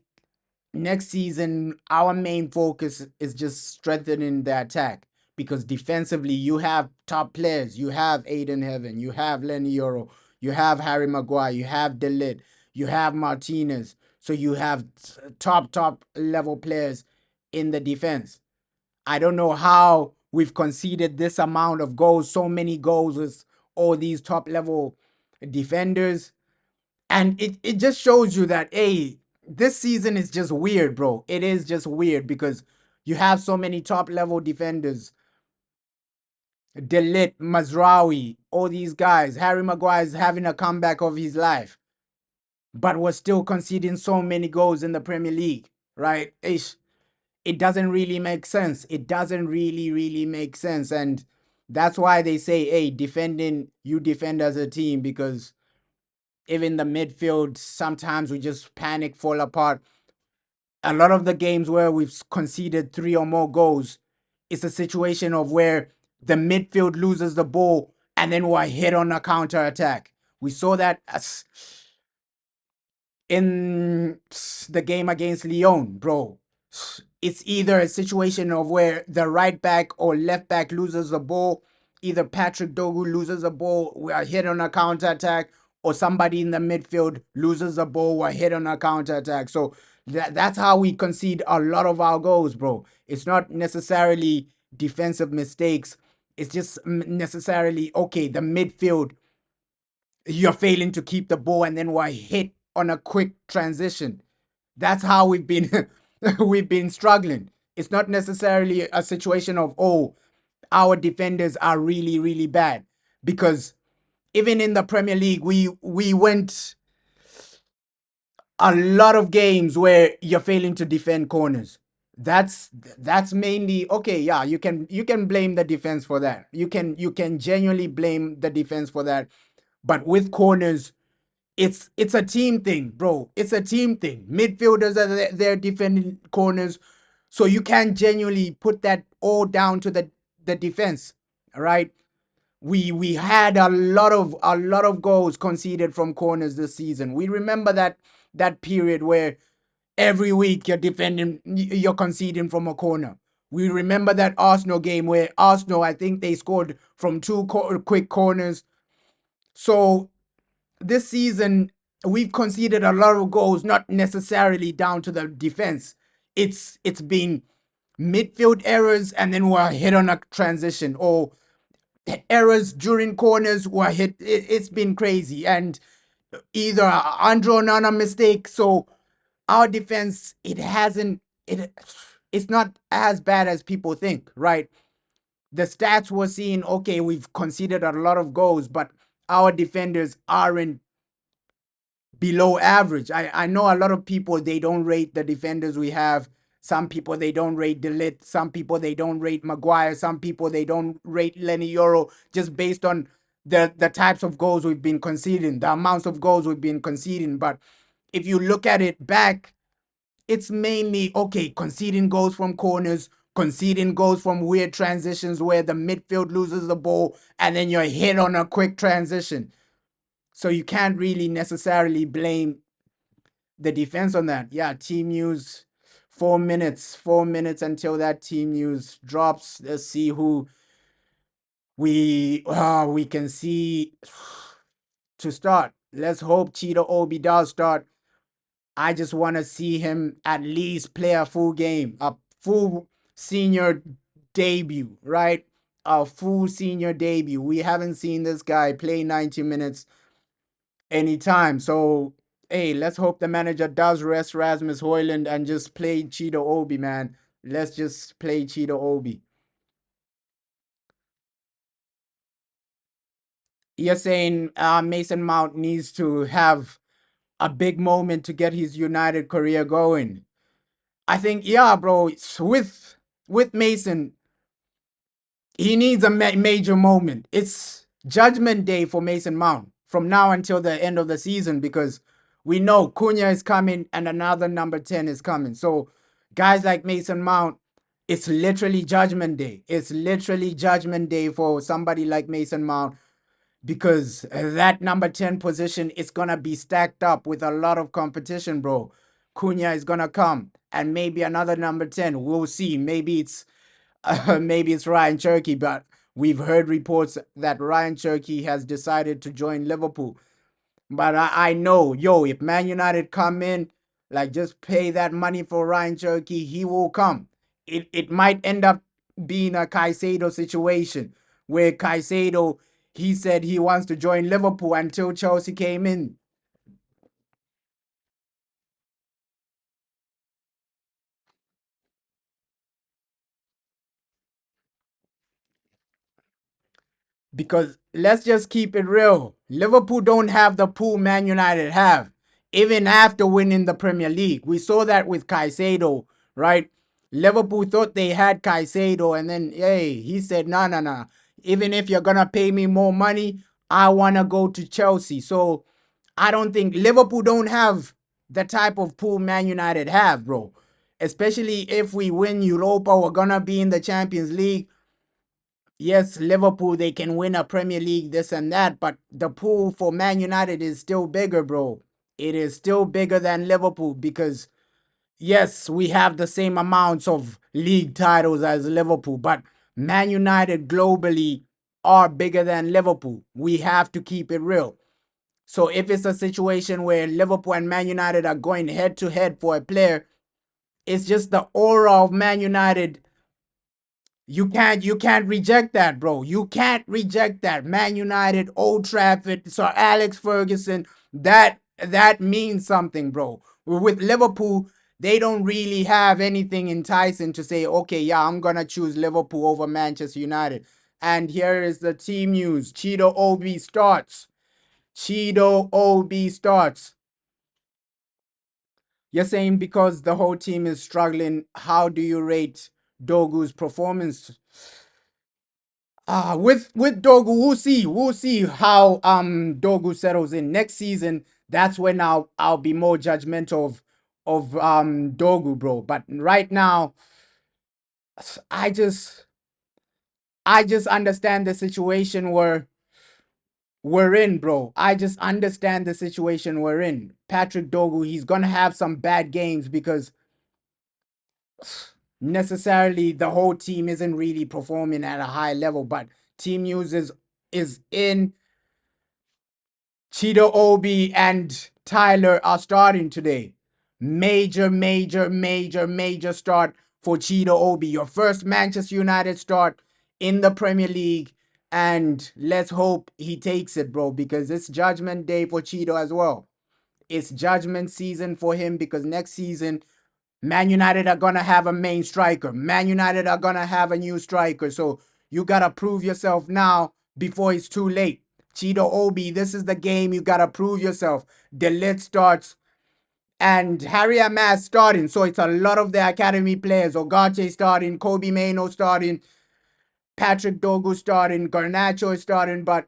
next season our main focus is just strengthening the attack because defensively you have top players. You have Aiden Heaven, you have Lenny Euro, you have Harry Maguire, you have Delit, you have Martinez. So you have top level players in the defense. I don't know how we've conceded this amount of goals, so many goals with all these top level defenders. And it just shows you that, hey, this season is just weird, bro. It is just weird because you have so many top level defenders. Delit, Mazraoui, all these guys. Harry Maguire is having a comeback of his life, but was still conceding so many goals in the Premier League, right? It doesn't really make sense. It doesn't really make sense. And that's why they say, hey, you defend as a team because even the midfield, sometimes we just panic, fall apart. A lot of the games where we've conceded three or more goals, it's a situation of where the midfield loses the ball and then we're hit on a counter attack. We saw that in the game against Lyon, bro. It's either a situation of where the right back or left back loses the ball, either Patrick Dogu loses the ball, we are hit on a counter attack, or somebody in the midfield loses the ball, we're hit on a counter attack. So that's how we concede a lot of our goals, bro. It's not necessarily defensive mistakes. It's just necessarily, okay, the midfield, you're failing to keep the ball and then we're hit on a quick transition. That's how we've been we've been struggling. It's not necessarily a situation of, oh, our defenders are really bad, because even in the Premier League we went a lot of games where you're failing to defend corners. That's mainly okay. Yeah, you can blame the defense for that. You can genuinely blame the defense for that. But with corners, It's a team thing, bro. It's a team thing. Midfielders are there defending corners, so you can't genuinely put that all down to the defense. All right. We had a lot of goals conceded from corners this season. We remember that period where every week you're conceding from a corner. We remember that Arsenal game where Arsenal, I think they scored from two quick corners. So this season we've conceded a lot of goals, not necessarily down to the defense. It's been midfield errors, and then we're hit on a transition, or errors during corners were hit. It's been crazy, and either undrawn on a mistake. So our defense, it's not as bad as people think, right? The stats were seeing, okay, we've conceded a lot of goals, but our defenders aren't below average. I know a lot of people, they don't rate the defenders we have. Some people, they don't rate Delit. Some people, they don't rate Maguire. Some people, they don't rate Lenny Euro, just based on the types of goals we've been conceding, the amounts of goals we've been conceding. But if you look at it back, it's mainly, okay, conceding goals from corners, conceding goals from weird transitions where the midfield loses the ball and then you're hit on a quick transition. So you can't really necessarily blame the defense on that. Yeah, team news. 4 minutes until that team news drops. Let's see who we can see to start. Let's hope Cheetah Obi does start. I just want to see him at least play a full game, a full senior debut, right? A full senior debut. We haven't seen this guy play 90 minutes anytime. So, hey, let's hope the manager does rest Rasmus Hoyland and just play Cheetah Obi, man. Let's just play Cheetah Obi. You're saying Mason Mount needs to have a big moment to get his United career going. I think, yeah, bro, with Mason, he needs a major moment. It's judgment day for Mason Mount from now until the end of the season, because we know Cunha is coming and another number 10 is coming. So guys like Mason Mount, it's literally judgment day. It's literally judgment day for somebody like Mason Mount, because that number 10 position is going to be stacked up with a lot of competition, bro. Cunha is going to come and maybe another number 10. We'll see. Maybe it's Ryan Cherky, but we've heard reports that Ryan Cherky has decided to join Liverpool. But I know, yo, if Man United come in, like, just pay that money for Ryan Cherky, he will come. It might end up being a Caicedo situation where Caicedo, he said he wants to join Liverpool until Chelsea came in. Because let's just keep it real. Liverpool don't have the pool Man United have, even after winning the Premier League. We saw that with Caicedo, right? Liverpool thought they had Caicedo, and then, hey, he said, no, no, no. Even if you're going to pay me more money, I want to go to Chelsea. So I don't think Liverpool don't have the type of pool Man United have, bro. Especially if we win Europa, we're going to be in the Champions League. Yes, Liverpool, they can win a Premier League, this and that, but the pool for Man United is still bigger, bro. It is still bigger than Liverpool, because, yes, we have the same amounts of league titles as Liverpool, but Man United globally are bigger than Liverpool. We have to keep it real. So if it's a situation where Liverpool and Man United are going head to head for a player, it's just the aura of Man United. You can't reject that, bro. You can't reject that. Man United, Old Trafford, Sir Alex Ferguson, that means something, bro. With Liverpool, they don't really have anything enticing to say, okay, yeah, I'm gonna choose Liverpool over Manchester United. And here is the team news. Cheeto OB starts. Cheeto OB starts. You're saying because the whole team is struggling, how do you rate Dogu's performance? With Dogu, we'll see how Dogu settles in next season. That's when I'll be more judgmental of Dogu, bro. But right now, I just I just understand the situation we're in, bro. I just understand the situation we're in. Patrick Dogu, he's gonna have some bad games because necessarily the whole team isn't really performing at a high level. But team news is in. Cheeto Obi and Tyler are starting today. Major, major, major, major start for Cheeto Obi. Your first Manchester United start in the Premier League. And let's hope he takes it, bro, because it's judgment day for Cheeto as well. It's judgment season for him because next season Man United are going to have a main striker. Man United are going to have a new striker. So you got to prove yourself now before it's too late. Cheeto Obi, this is the game. You got to prove yourself. The Lit starts and Harry Amas starting. So it's a lot of the academy players. Ogate starting, Kobe Maino starting, Patrick Dogu starting, Garnacho is starting, but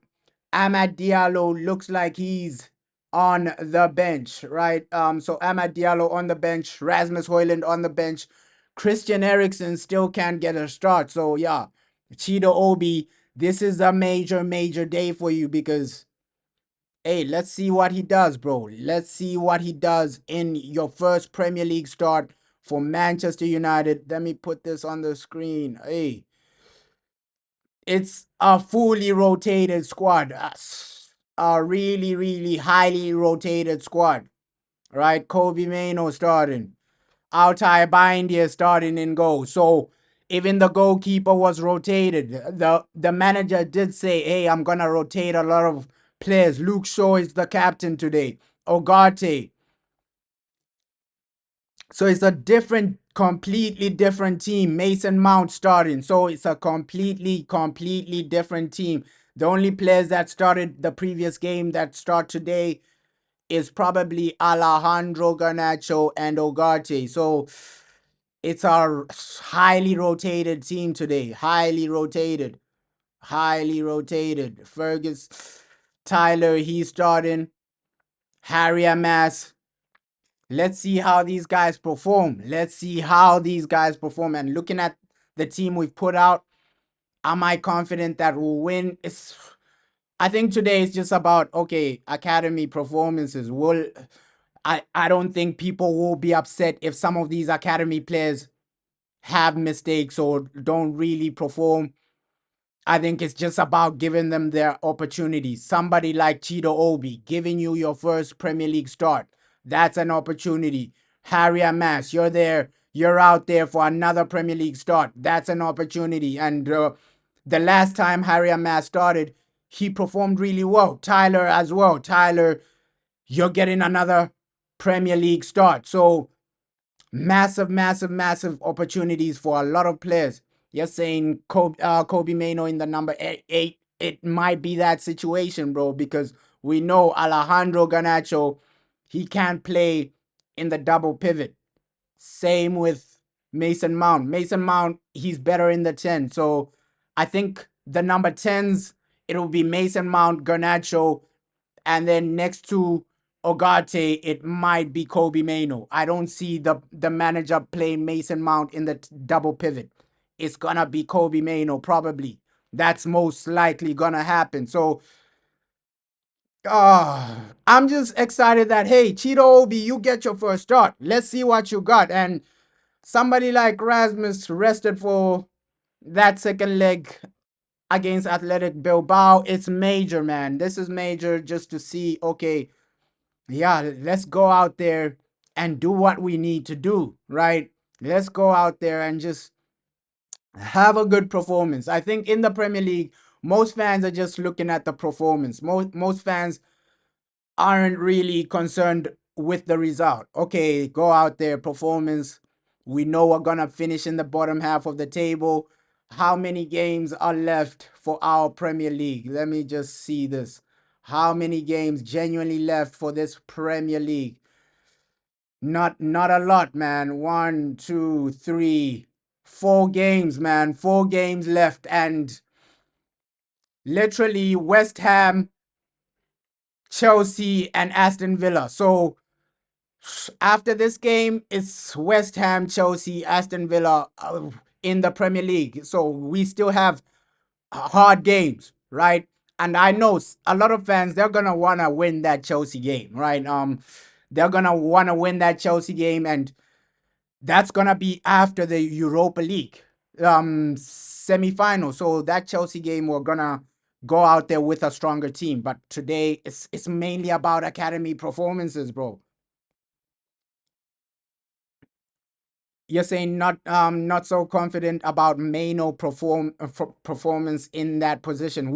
Amad Diallo looks like he's on the bench, right? So Amad Diallo on the bench, Rasmus Højlund on the bench, Christian Eriksen still can't get a start. So yeah, Cheeto Obi, this is a major, major day for you because hey, let's see what he does, bro. Let's see what he does in your first Premier League start for Manchester United. Let me put this on the screen. Hey, it's a fully rotated squad. A really, really highly rotated squad. Right? Kobe Maino starting. Altai Bindia starting in goal. So even the goalkeeper was rotated. The manager did say, hey, I'm gonna rotate a lot of players. Luke Shaw is the captain today. Ogate. So it's a different, completely different team. Mason Mount starting. So it's a completely, completely different team. The only players that started the previous game that start today is probably Alejandro Garnacho and Ogate. So it's a highly rotated team today. Highly rotated. Highly rotated. Fergus, Tyler, he's starting. Harry Amas, let's see how these guys perform. Let's see how these guys perform. And looking at the team we've put out, am I confident that we'll win? I think today is just about okay, academy performances. I don't think people will be upset if some of these academy players have mistakes or don't really perform. I think it's just about giving them their opportunities. Somebody like Cheeto Obi giving you your first Premier League start. That's an opportunity. Harry Amas, you're there. You're out there for another Premier League start. That's an opportunity. And the last time Harry Amas started, he performed really well. Tyler as well. Tyler, you're getting another Premier League start. So massive, massive, massive opportunities for a lot of players. You're saying Kobe Maino in the number eight. It might be that situation, bro, because we know Alejandro Garnacho, he can't play in the double pivot. Same with Mason Mount. Mason Mount, he's better in the 10. So I think the number 10s, it'll be Mason Mount, Garnacho, and then next to Ogate, it might be Kobe Maino. I don't see the manager playing Mason Mount in the double pivot. It's gonna be Kobe Maino, probably. That's most likely gonna happen. So I'm just excited that hey, Cheeto Obi, you get your first start. Let's see what you got. And somebody like Rasmus rested for that second leg against Athletic Bilbao. It's major, man. This is major just to see, okay, yeah, let's go out there and do what we need to do, right? Let's go out there and just have a good performance. I think in the Premier League, most fans are just looking at the performance. Most fans aren't really concerned with the result. Okay, go out there, performance. We know we're gonna finish in the bottom half of the table. How many games are left for our Premier League? Let me just see this. How many games genuinely left for this Premier League? Not a lot, man. One, two, three, 4 games, man. 4 games left, and literally West Ham Chelsea, and Aston Villa. So after this game, it's West Ham, Chelsea, Aston Villa in the Premier League. So we still have hard games, right? And I know a lot of fans, they're gonna wanna win that Chelsea game, right? They're gonna wanna win that Chelsea game, and that's gonna be after the Europa League semi-final. So that Chelsea game, we're gonna go out there with a stronger team. But today, it's mainly about academy performances, bro. You're saying not so confident about Maino performance in that position.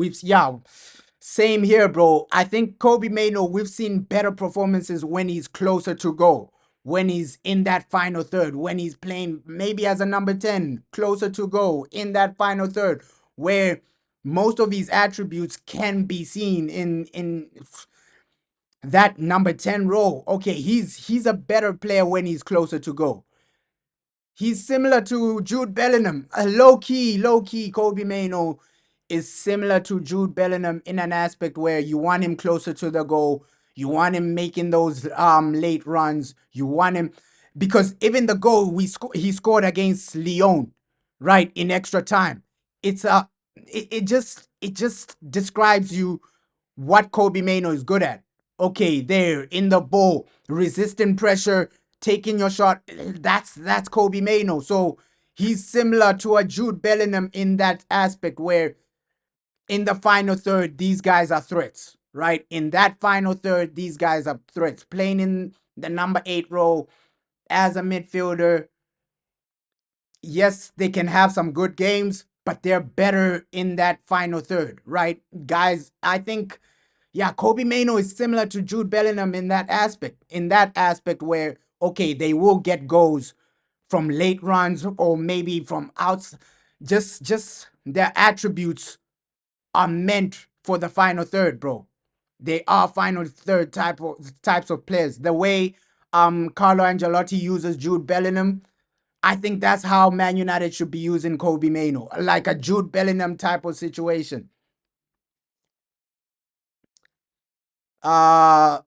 Same here, bro. I think Kobe Maino, we've seen better performances when he's closer to goal, when he's in that final third, when he's playing maybe as a number 10, closer to goal in that final third, where most of his attributes can be seen in that number 10 role. Okay, he's a better player when he's closer to goal. He's similar to Jude Bellingham. Low key, Kobe Maino is similar to Jude Bellingham in an aspect where you want him closer to the goal. You want him making those late runs. You want him because even the goal he scored against Lyon, right, in extra time. It's a it just describes you what Kobe Maino is good at. Okay, there in the bowl, resisting pressure, taking your shot. That's Kobe Maino. So he's similar to a Jude Bellingham in that aspect where in the final third, these guys are threats, right? In that final third, these guys are threats. Playing in the number 8 role as a midfielder, yes, they can have some good games, but they're better in that final third, right? Guys, I think, yeah, Kobe Maino is similar to Jude Bellingham in that aspect where, okay, they will get goals from late runs or maybe from outs. Just their attributes are meant for the final third, bro. They are final third types of players. The way Carlo Ancelotti uses Jude Bellingham, I think that's how Man United should be using Kobe Maino, like a Jude Bellingham type of situation. Uh,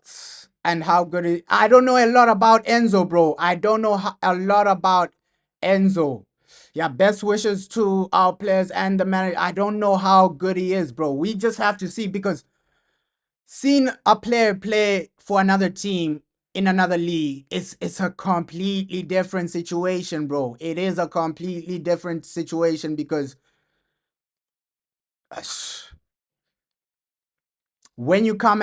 and how good I don't know a lot about Enzo, bro. I don't know a lot about Enzo. Yeah, best wishes to our players and the manager. I don't know how good he is, bro. We just have to see because seeing a player play for another team in another league, it's a completely different situation, bro. It is a completely different situation because when you come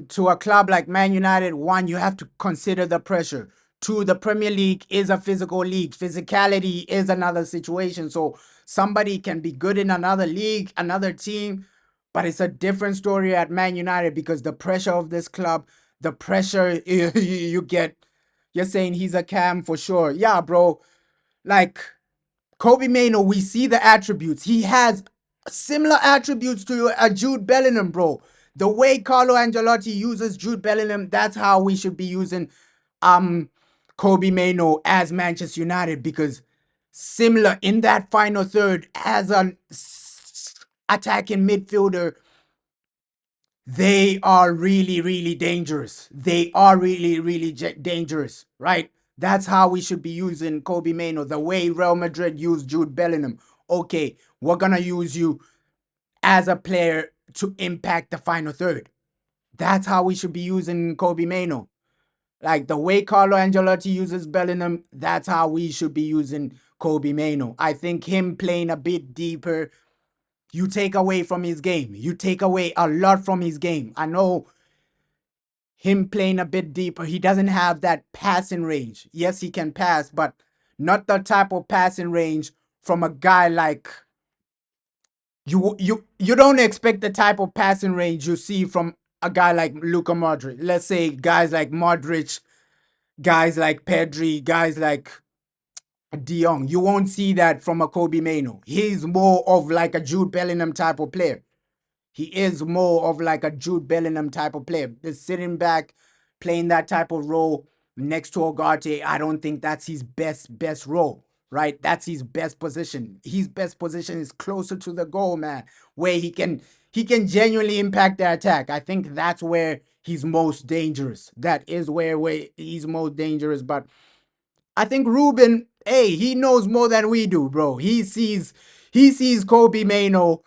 to a club like Man United, one, you have to consider the pressure. Two, the Premier League is a physical league. Physicality is another situation. So somebody can be good in another league, another team, but it's a different story at Man United because the pressure of this club, the pressure you get, you're saying he's a cam for sure. Yeah, bro. Like Kobe Maino, we see the attributes. He has similar attributes to Jude Bellingham, bro. The way Carlo Ancelotti uses Jude Bellingham, that's how we should be using um Kobe Maino as Manchester United because similar in that final third as an attacking midfielder, they are really, really dangerous. They are really, really dangerous, right? That's how we should be using Kobe Maino, the way Real Madrid used Jude Bellingham. Okay, we're going to use you as a player to impact the final third. That's how we should be using Kobe Maino. Like the way Carlo Ancelotti uses Bellingham, that's how we should be using Kobe Maino. I think him playing a bit deeper, you take away from his game. You take away a lot from his game. I know him playing a bit deeper, he doesn't have that passing range. Yes, he can pass, but not the type of passing range from a guy like you don't expect the type of passing range you see from a guy like Luka Modric. Let's say guys like Modric, guys like Pedri, guys like De Jong. You won't see that from a Kobe Maino. He's more of like a Jude Bellingham type of player. He is more of like a Jude Bellingham type of player. Just sitting back, playing that type of role next to Ugarte, I don't think that's his best role, right? That's his best position. His best position is closer to the goal, man, where he can genuinely impact the attack. I think that's where he's most dangerous. That is where he's most dangerous. But I think Ruben, hey, he knows more than we do, bro. He sees Kobe Mano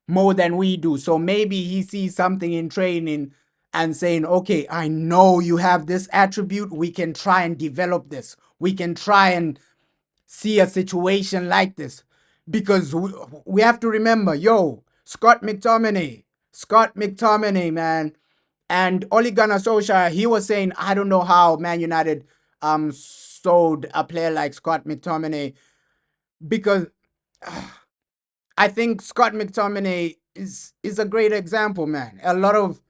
more than we do. So maybe he sees something in training and saying, okay, I know you have this attribute. We can try and develop this. We can try and see a situation like this. Because we have to remember, yo, Scott McTominay, man, and Ole Gunnar Solskjaer, he was saying, I don't know how Man United sold a player like Scott McTominay because I think Scott McTominay is a great example, man. A lot of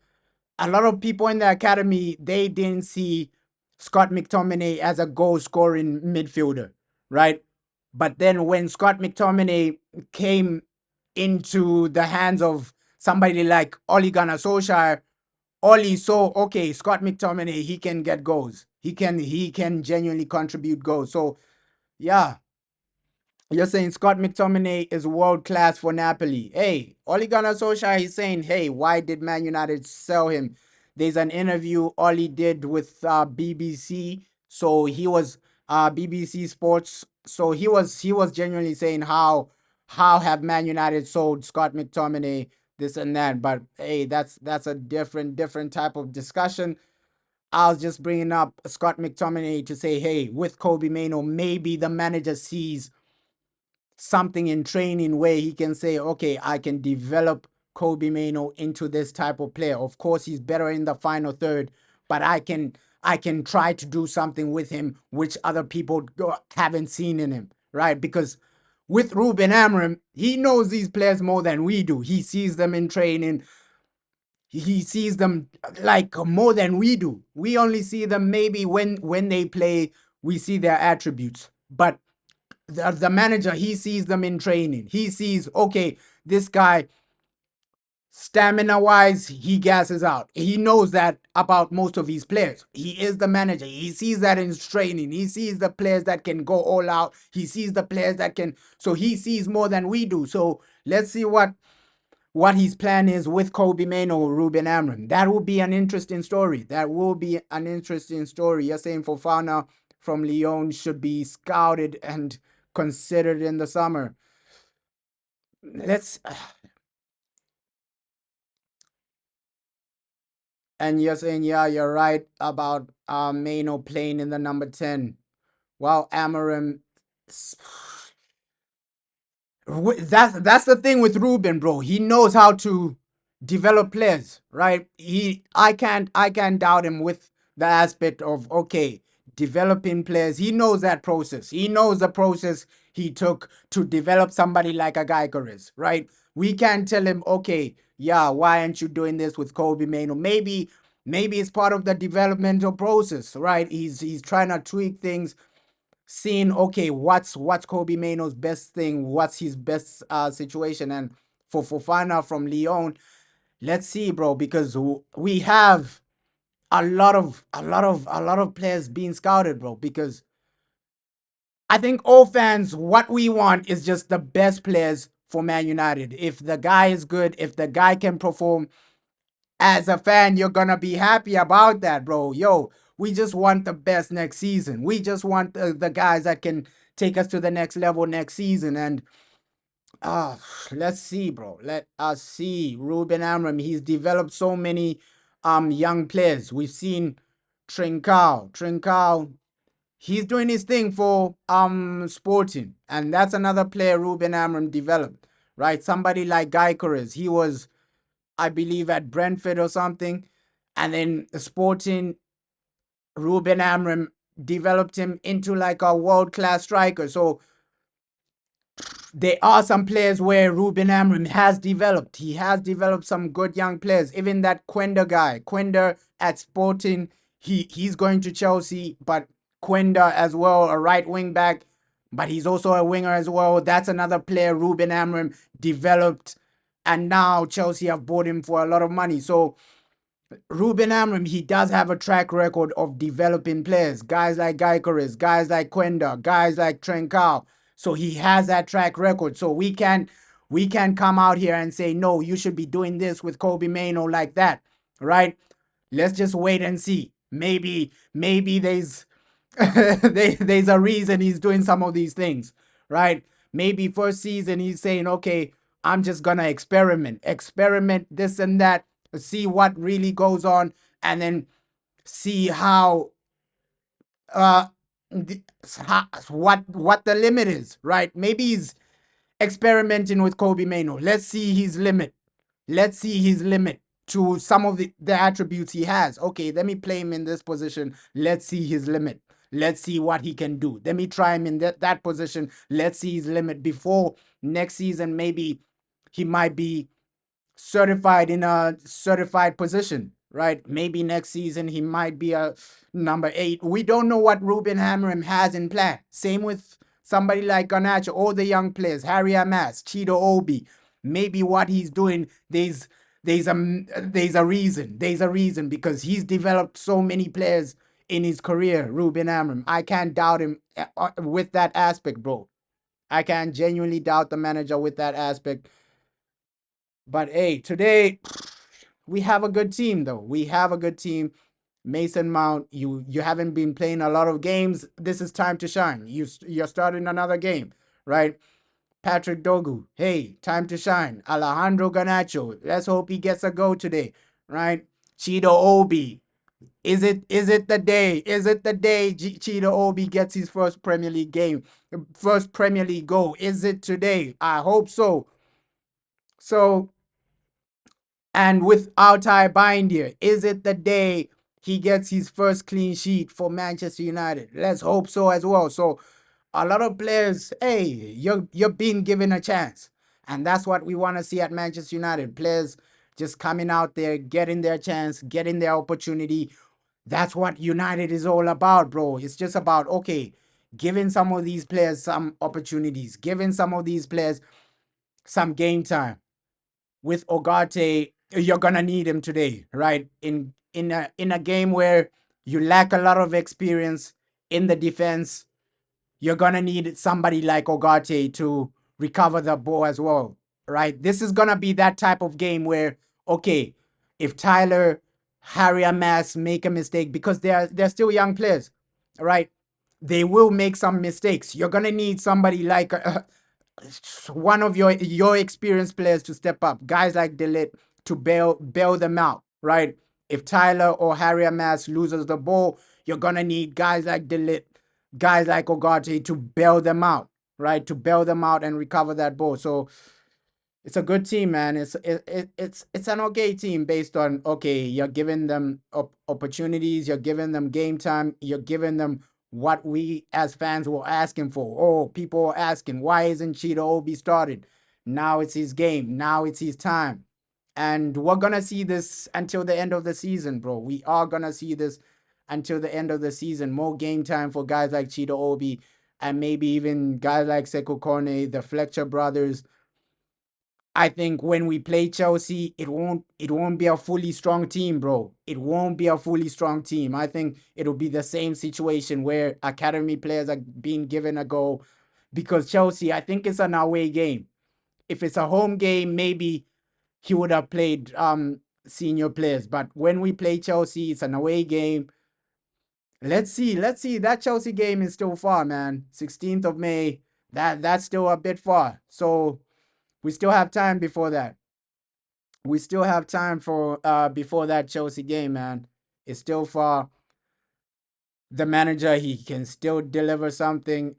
people in the academy, they didn't see Scott McTominay as a goal scoring midfielder, right? But then when Scott McTominay came into the hands of somebody like Ole Gunnar Solskjaer, Oli saw, okay, Scott McTominay, he can get goals. He can genuinely contribute goals. So yeah, you're saying Scott McTominay is world class for Napoli. Hey, Ole Gunnar Solskjaer, he's saying, hey, why did Man United sell him? There's an interview Oli did with BBC. So he was BBC Sports. So he was genuinely saying how have Man United sold Scott McTominay, this and that. But hey, that's a different type of discussion. I was just bringing up Scott McTominay to say, hey, with Kobe Mano, maybe the manager sees something in training where he can say, okay, I can develop Kobe Mano into this type of player. Of course, he's better in the final third, but I can try to do something with him which other people haven't seen in him, right? Because with Ruben Amorim, he knows these players more than we do. He sees them in training. He sees them like more than we do. We only see them maybe when they play, we see their attributes. But the manager, he sees them in training. He sees, okay, this guy, stamina wise, he gasses out. He knows that about most of his players. He is the manager. He sees that in training. He sees the players that can go all out. He sees the players that can. So he sees more than we do. So let's see what his plan is with Kobe Mano or Ruben Amorim. That will be an interesting story. That will be an interesting story. You're saying Fofana from Lyon should be scouted and considered in the summer. Let's and you're saying, yeah, you're right about Mano playing in the number 10. While Amorim, that's the thing with Ruben, bro. He knows how to develop players, right? I can't doubt him with the aspect of, okay, developing players. He knows that process. He knows the process he took to develop somebody like a Gyökeres, right? We can't tell him, okay, yeah, why aren't you doing this with Kobe Mano? Maybe it's part of the developmental process, right? He's trying to tweak things, seeing, okay, what's Kobe Mano's best thing, what's his best situation. And for Fofana from Lyon, let's see, bro, because we have a lot of players being scouted, bro. Because I think all fans, what we want is just the best players for Man United. If the guy is good, if the guy can perform, as a fan, you're gonna be happy about that, bro. Yo, we just want the best next season. We just want the guys that can take us to the next level next season. And uh let's see, bro. Let us see. Ruben Amram, he's developed so many young players. We've seen Trincao. He's doing his thing for Sporting, and that's another player Ruben Amram developed, right? Somebody like Gyökeres, he was, I believe, at Brentford or something. And then Sporting, Ruben Amram developed him into like a world class striker. So there are some players where Ruben Amram has developed. He has developed some good young players. Even that Quenda guy, Quenda at Sporting, he's going to Chelsea, but Quenda as well, a right wing back, but he's also a winger as well. That's another player Ruben Amram developed, and now Chelsea have bought him for a lot of money. So Ruben Amram, he does have a track record of developing players, guys like Gyökeres, guys like Quenda, guys like Trincao. So he has that track record. So We can't come out here and say, no, you should be doing this with Kobe Mano like that, right? Let's just wait and see. Maybe there's a reason he's doing some of these things, right? Maybe first season he's saying, okay, I'm just gonna experiment this and that, see what really goes on, and then see how uh what the limit is, right? Maybe he's experimenting with Kobe Mano. Let's see his limit. Let's see his limit to some of the attributes he has. Okay, let me play him in this position. Let's see his limit. Let's see what he can do. Let me try him in that position. Let's see his limit before next season. Maybe he might be certified in a certified position, right? Maybe next season he might be a number 8. We don't know what Ruben Amorim has in plan. Same with somebody like Garnacho, all the young players, Harry Amas, Chido Obi. Maybe what he's doing, there's a reason. There's a reason because he's developed so many players in his career, Ruben Amorim. I can't doubt him with that aspect, bro. I can't genuinely doubt the manager with that aspect. But hey, today we have a good team though. We have a good team. Mason Mount, you haven't been playing a lot of games. This is time to shine. You're starting another game, right? Patrick Dogu, hey, time to shine. Alejandro Garnacho, let's hope he gets a go today, right? Chido Obi, is it the day? Is it the day Chido Obi gets his first Premier League game, first Premier League goal? Is it today? I hope so. So and with Altai Bindia, is it the day he gets his first clean sheet for Manchester United? Let's hope so as well. So a lot of players, hey, you're being given a chance. And that's what we want to see at Manchester United. Players just coming out there, getting their chance, getting their opportunity. That's what United is all about, bro. It's just about, okay, giving some of these players some opportunities, giving some of these players some game time. With Ogate, you're gonna need him today, right? In a game where you lack a lot of experience in the defense, you're gonna need somebody like Ogate to recover the ball as well, right? This is gonna be that type of game where, okay, if Tyler, Harry, and Mass make a mistake because they're still young players, right? They will make some mistakes. You're gonna need somebody like one of your experienced players to step up, guys like Delit to bail them out, right? If Tyler or Harry Mass loses the ball, you're gonna need guys like Delit, guys like Ogate to bail them out, right? To bail them out and recover that ball. So it's a good team, man. It's an okay team based on, okay, you're giving them opportunities, you're giving them game time, you're giving them what we as fans were asking for. Oh, people were asking, why isn't Cheetah Obi started? Now it's his game. Now it's his time. And we're gonna see this until the end of the season, bro. We are gonna see this until the end of the season. More game time for guys like Cheetah Obi and maybe even guys like Sekou Kone, the Fletcher brothers. I think when we play Chelsea, it won't be a fully strong team, bro. It won't be a fully strong team. I think it'll be the same situation where academy players are being given a go because Chelsea, I think it's an away game. If it's a home game, maybe he would have played senior players. But when we play Chelsea, it's an away game. Let's see. Let's see. That Chelsea game is still far, man. 16th of May. That's still a bit far. So we still have time before that. We still have time for before that Chelsea game, man. It's still far. The manager, he can still deliver something.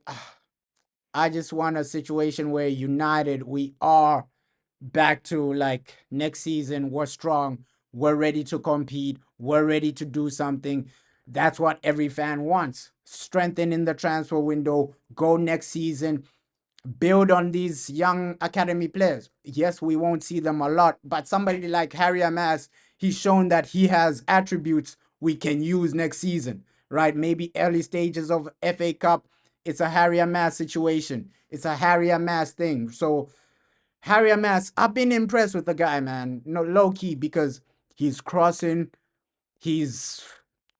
I just want a situation where United, we are back to like next season. We're strong. We're ready to compete. We're ready to do something. That's what every fan wants. Strengthen in the transfer window. Go next season, build on these young academy players. Yes, we won't see them a lot, but somebody like Harry Amas, he's shown that he has attributes we can use next season, right? Maybe early stages of FA Cup, it's a Harry Amas situation. It's a Harry Amas thing. So Harry Amas, I've been impressed with the guy, man. No, low key, because he's crossing, he's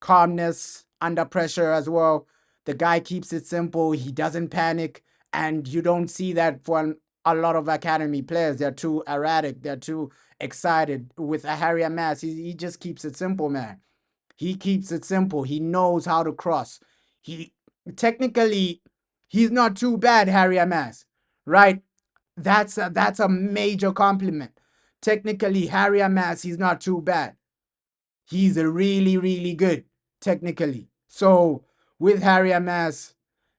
calmness under pressure as well. The guy keeps it simple. He doesn't panic, and you don't see that for a lot of academy players. They're too erratic. They're too excited. With a Harry Amass, he just keeps it simple, man. He keeps it simple. He knows how to cross. He technically he's not too bad, Harry Amass, right? That's a major compliment. Technically, Harry Amass, he's not too bad. He's a really good technically. So with Harry Amass,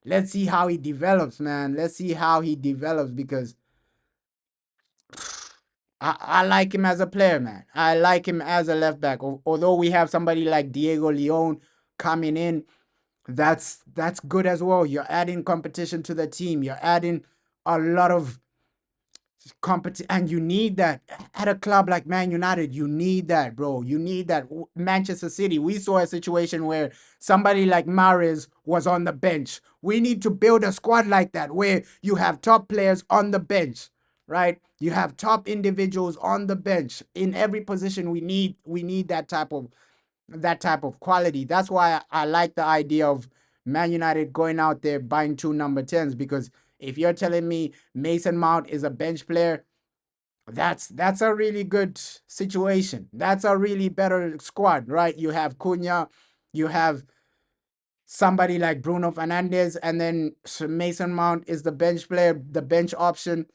let's see how he develops, man. Let's see how he develops because I like him as a player, man. I like him as a left back. Although we have somebody like Diego Leon coming in, that's good as well. You're adding competition to the team. You're adding a lot of competition, and you need that at a club like Man United. You need that, bro. You need that. Manchester City, we saw a situation where somebody like Mahrez was on the bench. We need to build a squad like that where you have top players on the bench, right? You have top individuals on the bench in every position. We need that type of quality. That's why I like the idea of Man United going out there buying 2 number 10s, because if you're telling me Mason Mount is a bench player, that's a really good situation. That's a really better squad, right? You have Cunha, you have somebody like Bruno Fernandes, and then Mason Mount is the bench player, the bench option.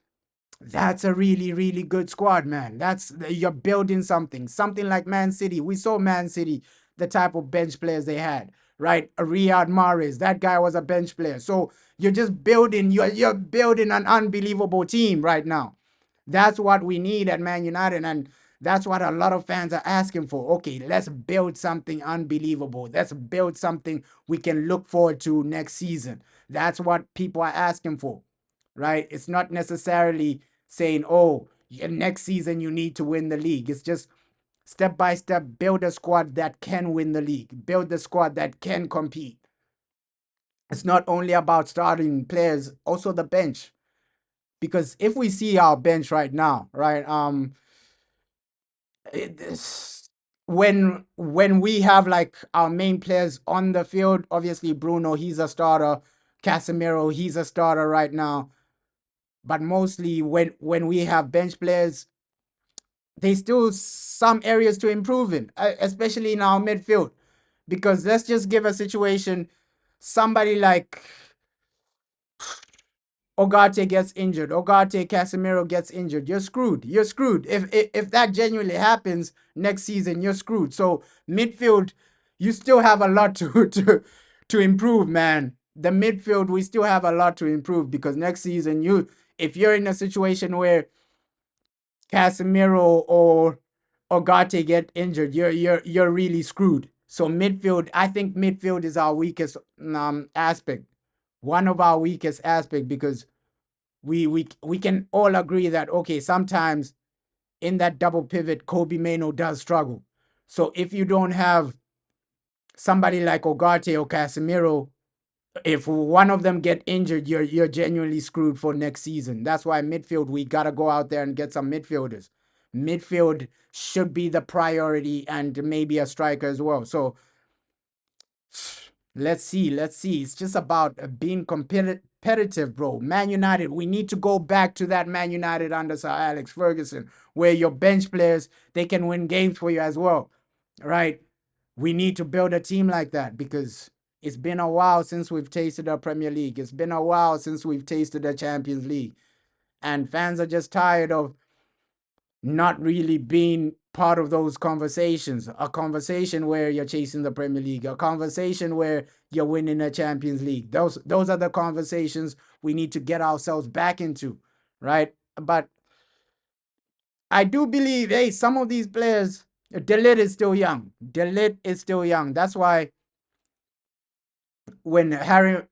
That's a really good squad, man. You're building something like Man City. We saw Man City, the type of bench players they had, right? Riyad Mahrez, that guy was a bench player. So you're just building, you're building an unbelievable team right now. That's what we need at Man United, and that's what a lot of fans are asking for. Okay, let's build something unbelievable. Let's build something we can look forward to next season. That's what people are asking for, right? It's not necessarily saying, oh, next season you need to win the league. It's just step by step, build a squad that can win the league, build a squad that can compete. It's not only about starting players, also the bench. Because if we see our bench right now, right, when we have like our main players on the field, obviously Bruno, he's a starter. Casemiro, he's a starter right now. But mostly when we have bench players, there's still some areas to improve in, especially in our midfield. Because let's just give a situation, somebody like Ogate gets injured, Ogate Casemiro gets injured, you're screwed. You're screwed. If that genuinely happens next season, you're screwed. So midfield, you still have a lot to improve, man. The midfield, we still have a lot to improve, because next season, if you're in a situation where Casemiro or Ogate get injured, you're really screwed. So midfield, I think midfield is our weakest aspect. One of our weakest aspect, because we can all agree that, okay, sometimes in that double pivot, Kobe Mano does struggle. So if you don't have somebody like Ogate or Casemiro, if one of them get injured, you're genuinely screwed for next season. That's why midfield, we gotta go out there and get some midfielders. Midfield should be the priority, and maybe a striker as well. So let's see. It's just about being competitive, bro. Man United, we need to go back to that Man United under Sir Alex Ferguson, where your bench players, they can win games for you as well, right? We need to build a team like that, because it's been a while since we've tasted a Premier League. It's been a while since we've tasted a Champions League. And fans are just tired of not really being part of those conversations. A conversation where you're chasing the Premier League, a conversation where you're winning a Champions League. Those are the conversations we need to get ourselves back into, right? But I do believe, hey, some of these players, Delit is still young. Delit is still young. That's why when Harry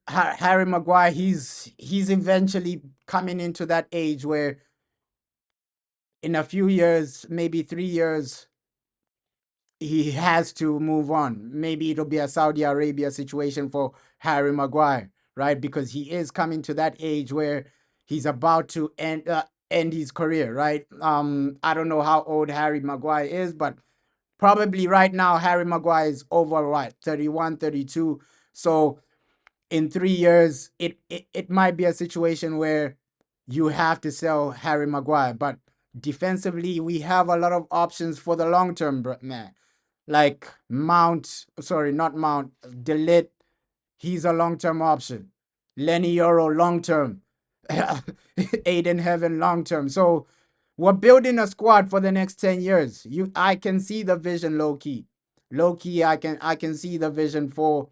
Maguire, he's eventually coming into that age where in a few years, maybe 3 years, he has to move on. Maybe it'll be a Saudi Arabia situation for Harry Maguire, right? Because he is coming to that age where he's about to end his career, right? I don't know how old Harry Maguire is, but probably right now Harry Maguire is over what, 31, 32. So in 3 years, it might be a situation where you have to sell Harry Maguire. But defensively, we have a lot of options for the long term, man. Like Mount, sorry, not Mount, Delit, he's a long term option. Lenny Euro, long term. Aiden Heaven, long term. So we're building a squad for the next 10 years. I can see the vision low key. Low key, I can see the vision for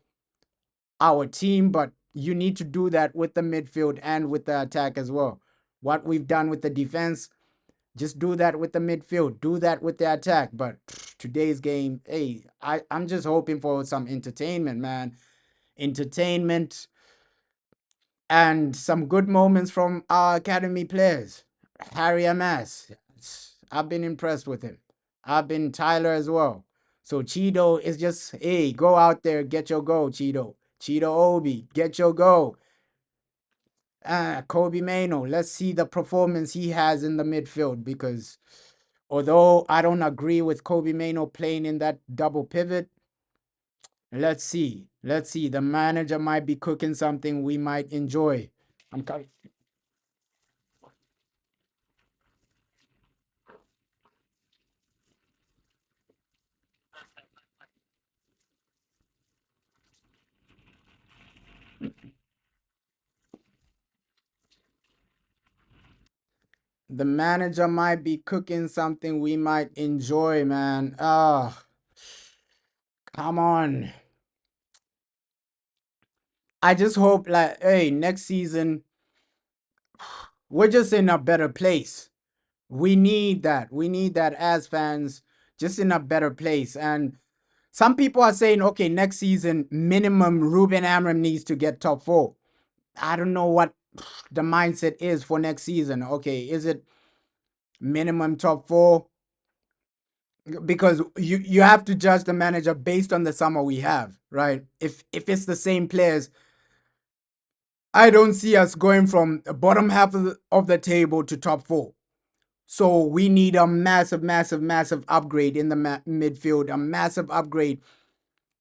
our team, but you need to do that with the midfield and with the attack as well. What we've done with the defense, just do that with the midfield, do that with the attack. But today's game, hey, I'm just hoping for some entertainment, man. Entertainment and some good moments from our academy players. Harry Amas, I've been impressed with him. I've been Tyler as well. So Cheeto is just, hey, go out there, get your goal, Cheeto. Cheeto Obi, get your goal. Kobe Mano, let's see the performance he has in the midfield because although I don't agree with Kobe Mano playing in that double pivot, let's see. Let's see. The manager might be cooking something we might enjoy. I'm coming. The manager might be cooking something we might enjoy, man. Come on. I just hope, like, hey, next season, we're just in a better place. We need that. We need that as fans, just in a better place. And some people are saying, okay, next season, minimum Ruben Amram needs to get top four. I don't know what the mindset is for next season. Okay, is it minimum top four? Because you have to judge the manager based on the summer we have, right? If it's the same players, I don't see us going from the bottom half of the table to top four. So we need a massive, massive, massive upgrade in the midfield, a massive upgrade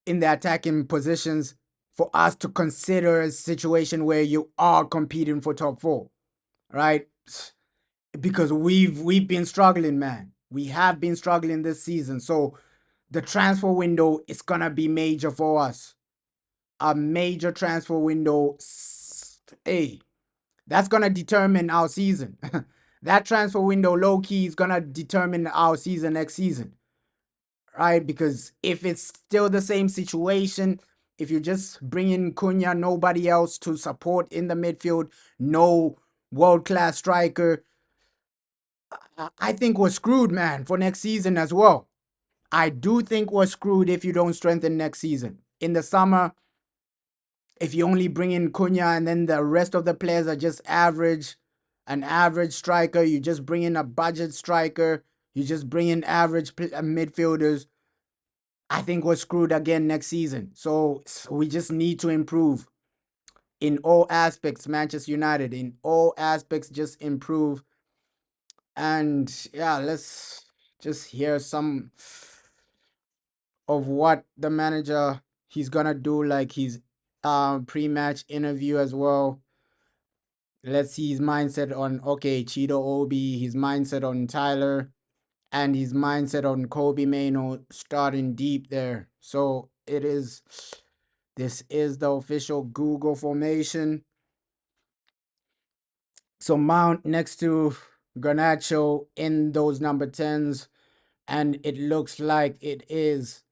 in the attacking positions for us to consider a situation where you are competing for top four, right? Because we've been struggling, man. We have been struggling this season. So the transfer window is gonna be major for us. A major transfer window. Hey, that's gonna determine our season. That transfer window, low key, is gonna determine our season next season, right? Because if it's still the same situation, if you just bring in Cunha, nobody else to support in the midfield, no world class striker, I think we're screwed, man, for next season as well. I do think we're screwed if you don't strengthen next season. In the summer, if you only bring in Cunha and then the rest of the players are just average, an average striker, you just bring in a budget striker, you just bring in average midfielders, I think we're screwed again next season. So we just need to improve in all aspects, Manchester United, in all aspects, just improve. And yeah, let's just hear some of what the manager he's gonna do, like his pre-match interview as well. Let's see his mindset on okay, Cheeto Obi, his mindset on Tyler, and his mindset on Kobe Mano starting deep there. So this is the official Google formation. So Mount next to Garnacho in those number 10s, and it looks like it is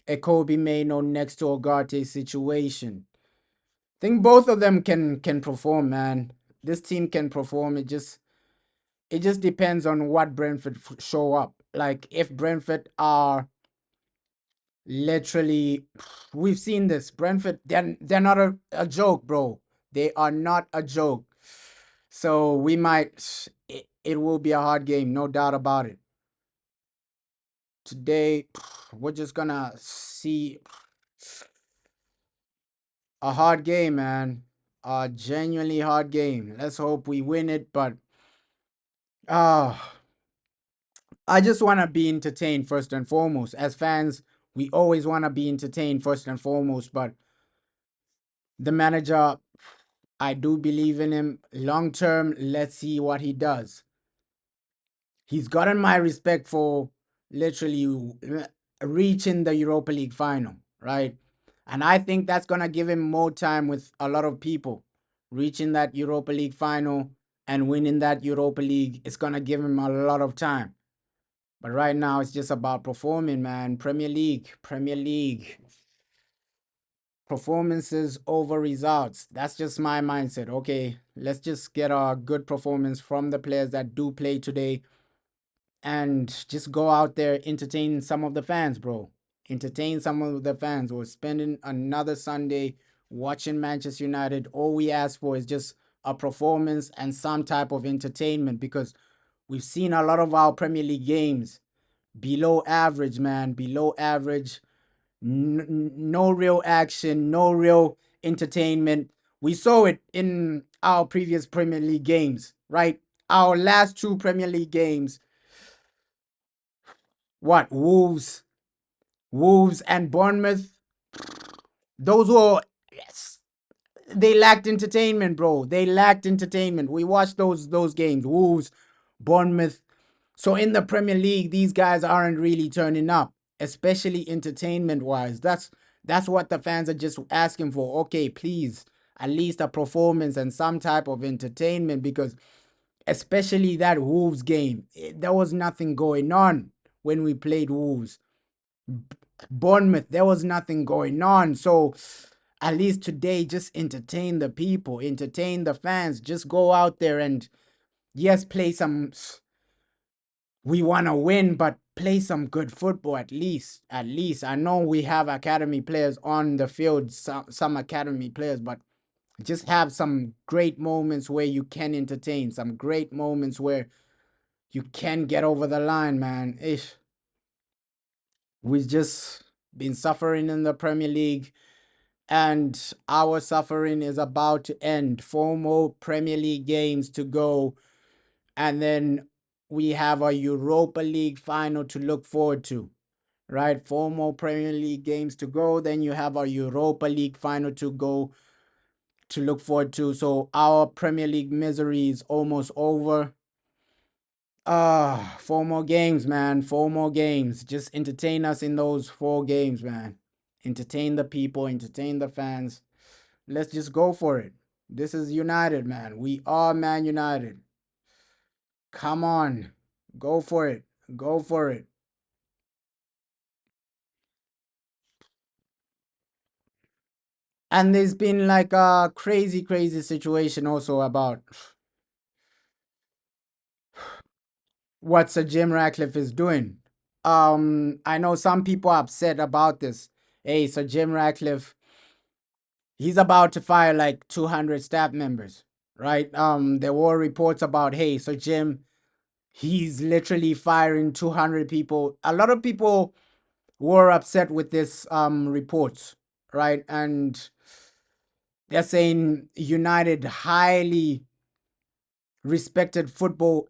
a Kobe Mano next to Ogarte situation. I think both of them can perform, man. This team can perform. It just depends on what Brentford show up. Like if Brentford are literally, we've seen this. Brentford, they're not a joke, bro. They are not a joke. So we might. It will be a hard game, no doubt about it. Today, we're just gonna see a hard game, man. A genuinely hard game. Let's hope we win it, but uh I just want to be entertained first and foremost. As fans, we always want to be entertained first and foremost, but the manager, I do believe in him long term. Let's see what he does. He's gotten my respect for literally reaching the Europa League final, right? And I think that's going to give him more time with a lot of people. Reaching that Europa League final and winning that Europa League is going to give him a lot of time. But right now, it's just about performing, man. Premier League. Performances over results. That's just my mindset. Okay, let's just get a good performance from the players that do play today and just go out there, entertain some of the fans, bro. Entertain some of the fans. We're spending another Sunday watching Manchester United. All we ask for is just a performance and some type of entertainment because we've seen a lot of our Premier League games below average, man, below average. No real action, no real entertainment. We saw it in our previous Premier League games, right? Our last two Premier League games, what Wolves and Bournemouth, those were, yes, they lacked entertainment, bro. They lacked entertainment. We watched those games, Wolves, Bournemouth. So in the Premier League, these guys aren't really turning up, especially entertainment wise. That's what the fans are just asking for. Okay, please, at least a performance and some type of entertainment because especially that Wolves game, there was nothing going on when we played Wolves. Bournemouth, there was nothing going on. So at least today, just entertain the people, entertain the fans. Just go out there and yes, play some. We want to win, but play some good football at least. At least I know we have academy players on the field, some academy players, but just have some great moments where you can entertain, some great moments where you can get over the line, man. Ish. We've just been suffering in the Premier League, and our suffering is about to end. 4 more Premier League games to go, and then we have a Europa League final to look forward to. Right, 4 more Premier League games to go. Then you have a Europa League final to go to look forward to. So our Premier League misery is almost over. 4 more games, man. 4 more games. Just entertain us in those 4 games, man. Entertain the people, entertain the fans. Let's just go for it. This is United, man. We are Man United. Come on. Go for it. Go for it. And there's been like a crazy situation also about what Sir Jim Ratcliffe is doing. I know some people are upset about this. Hey, Sir Jim Ratcliffe, he's about to fire like 200 staff members, right? There were reports about, hey, Sir Jim, he's literally firing 200 people. A lot of people were upset with this reports, right? And they're saying United highly respected football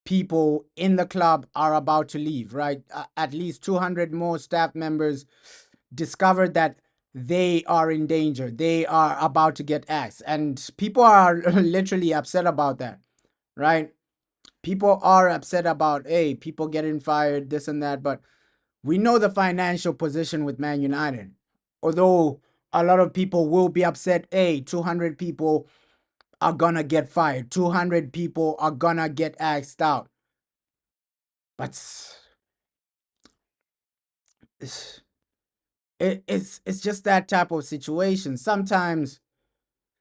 people in the club are about to leave, right? At least 200 more staff members discovered that they are in danger. They are about to get axed. And people are literally upset about that, right? People are upset about, hey, people getting fired, this and that. But we know the financial position with Man United. Although a lot of people will be upset, hey, 200 people are gonna get fired. 200 people are gonna get axed out. But it's, it's just that type of situation. Sometimes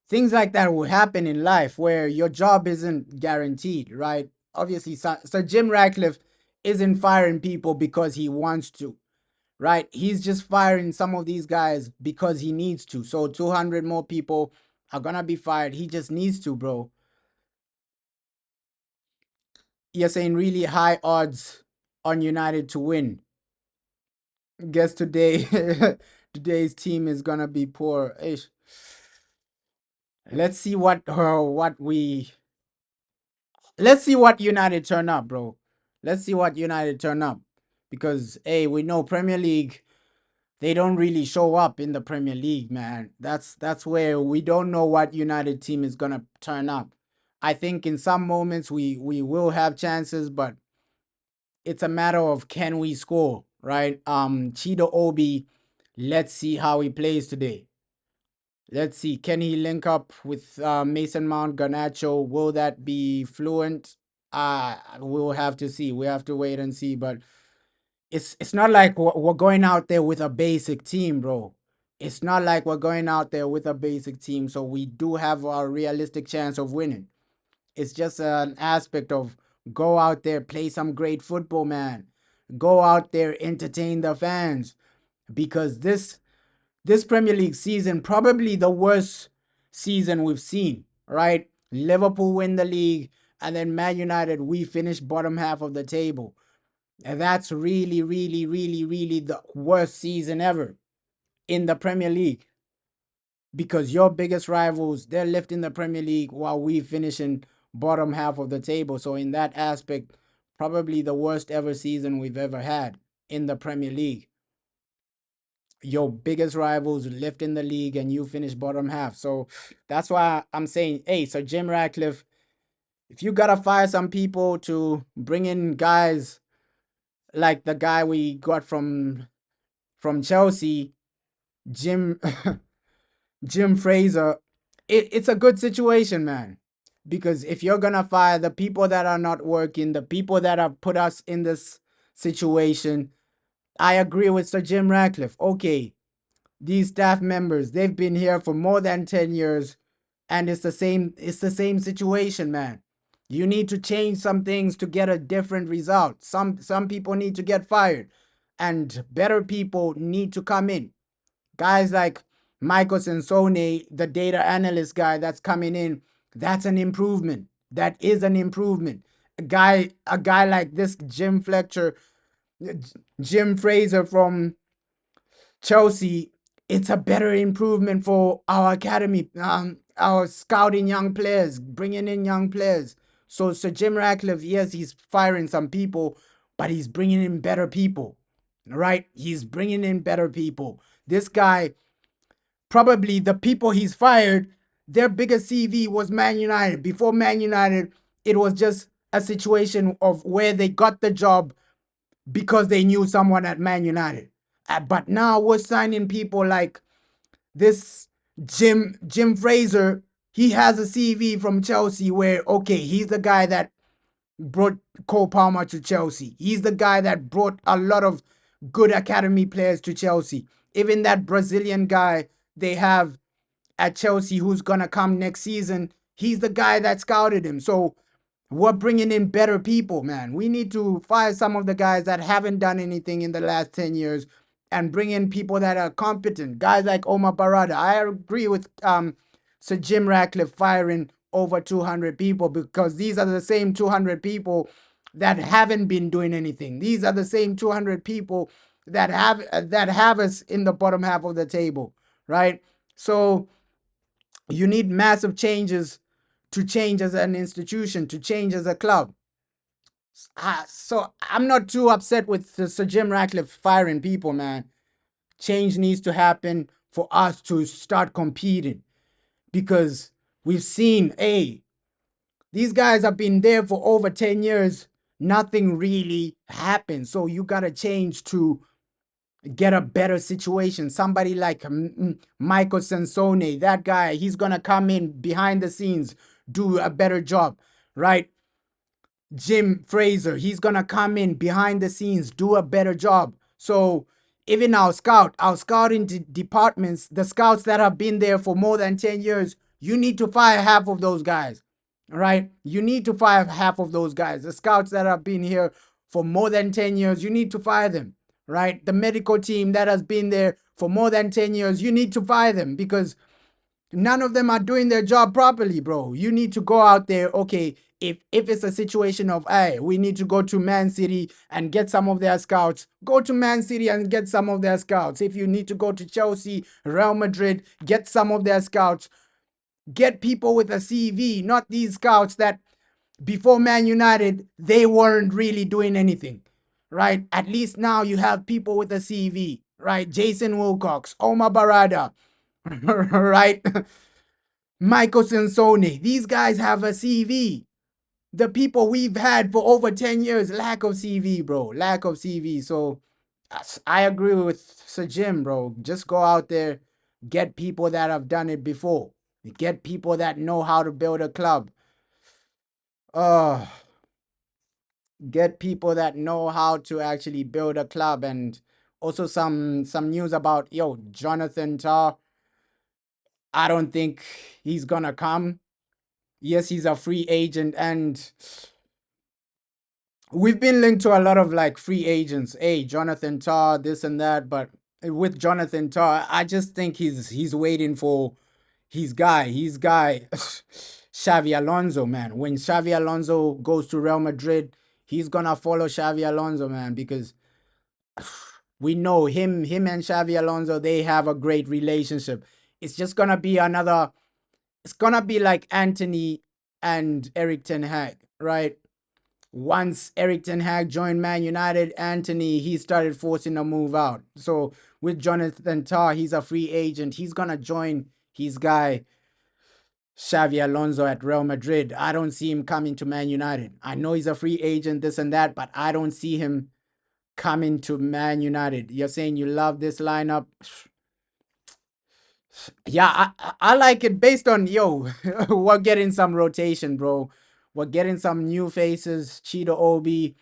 things like that will happen in life where your job isn't guaranteed, right? Obviously, so Jim Ratcliffe isn't firing people because he wants to, right? He's just firing some of these guys because he needs to. So 200 more people are gonna be fired. He just needs to, bro. You're saying really high odds on United to win. Guess today, today's team is gonna be poor. Ish. Let's see let's see what United turn up, bro. Let's see what United turn up, because hey, we know Premier League they don't really show up in the Premier League, man. That's where we don't know what United team is gonna turn up. I think in some moments we will have chances, but it's a matter of can we score, right? Chido Obi, let's see how he plays today. Let's see, can he link up with Mason Mount, Garnacho? Will that be fluent? We'll have to see. We have to wait and see. But it's not like we're going out there with a basic team, bro. It's not like we're going out there with a basic team, so we do have a realistic chance of winning. It's just an aspect of go out there, play some great football, man. Go out there, entertain the fans, because this Premier League season probably the worst season we've seen. Right? Liverpool win the league, and then Man United we finish bottom half of the table. And that's really, really, really, really the worst season ever in the Premier League because your biggest rivals, they're left in the Premier League while we finish in bottom half of the table. So in that aspect, probably the worst ever season we've ever had in the Premier League. Your biggest rivals left in the league and you finish bottom half. So that's why I'm saying, hey, so Jim Ratcliffe, if you gotta fire some people to bring in guys like the guy we got from Chelsea, Jim Jim Fraser, it's a good situation, man. Because if you're gonna fire the people that are not working, the people that have put us in this situation, I agree with Sir Jim Ratcliffe. Okay, these staff members, they've been here for more than 10 years, and it's the same situation, man. You need to change some things to get a different result. Some people need to get fired, and better people need to come in. Guys like Michael Sensone, the data analyst guy that's coming in, that's an improvement. That is an improvement. A guy like this Jim Fraser from Chelsea, it's a better improvement for our academy, our scouting young players, bringing in young players. So Sir Jim Ratcliffe, yes, he's firing some people, but he's bringing in better people, right? He's bringing in better people. This guy, probably the people he's fired, their biggest CV was Man United. Before Man United, it was just a situation of where they got the job because they knew someone at Man United. But now we're signing people like this Jim Fraser. He has a CV from Chelsea where okay, he's the guy that brought Cole Palmer to Chelsea. He's the guy that brought a lot of good academy players to Chelsea. Even that Brazilian guy they have at Chelsea who's gonna come next season, he's the guy that scouted him. So we're bringing in better people, man. We need to fire some of the guys that haven't done anything in the last 10 years and bring in people that are competent. Guys like Omar Barada. I agree with Sir Jim Ratcliffe firing over 200 people because these are the same 200 people that haven't been doing anything. These are the same 200 people that have us in the bottom half of the table, right? So you need massive changes to change as an institution, to change as a club. So I'm not too upset with Sir Jim Ratcliffe firing people, man. Change needs to happen for us to start competing because we've seen, hey, these guys have been there for over 10 years. Nothing really happened. So you got to change to get a better situation. Somebody like Michael Sansone, that guy, he's going to come in behind the scenes, do a better job, right? Jim Fraser, he's going to come in behind the scenes, do a better job. So even our scouting departments, the scouts that have been there for more than 10 years, you need to fire half of those guys, right? You need to fire half of those guys. The scouts that have been here for more than 10 years, you need to fire them, right? The medical team that has been there for more than 10 years, you need to fire them because none of them are doing their job properly, bro. You need to go out there, okay, if it's a situation of, hey, we need to go to Man City and get some of their scouts, go to Man City and get some of their scouts. If you need to go to Chelsea, Real Madrid, get some of their scouts. Get people with a CV, not these scouts that before Man United, they weren't really doing anything, right? At least now you have people with a CV, right? Jason Wilcox, Omar Barada, right? Michael Sansone. These guys have a CV. The people we've had for over 10 years, lack of CV, bro. Lack of CV. So I agree with Sir Jim, bro. Just go out there, get people that have done it before. Get people that know how to build a club. Uh, get people that know how to actually build a club. And also some news about Jonathan Tah. I don't think he's gonna come. Yes, he's a free agent, and we've been linked to a lot of like free agents. Hey, Jonathan Tah, this and that. But with Jonathan Tah, I just think he's waiting for his guy. His guy, Xavi Alonso, man. When Xavi Alonso goes to Real Madrid, he's gonna follow Xavi Alonso, man, because we know him and Xavi Alonso, they have a great relationship. It's just gonna be another. It's gonna be like Anthony and Eric Ten Hag, right? Once Eric Ten Hag joined Man United, Anthony, he started forcing a move out. So with Jonathan Tah, he's a free agent. He's gonna join his guy Xavi Alonso at Real Madrid. I don't see him coming to Man United. I know he's a free agent, this and that, but I don't see him coming to Man United. You're saying you love this lineup. Yeah, I like it based on we're getting some rotation, bro. We're getting some new faces. Cheetah Obi,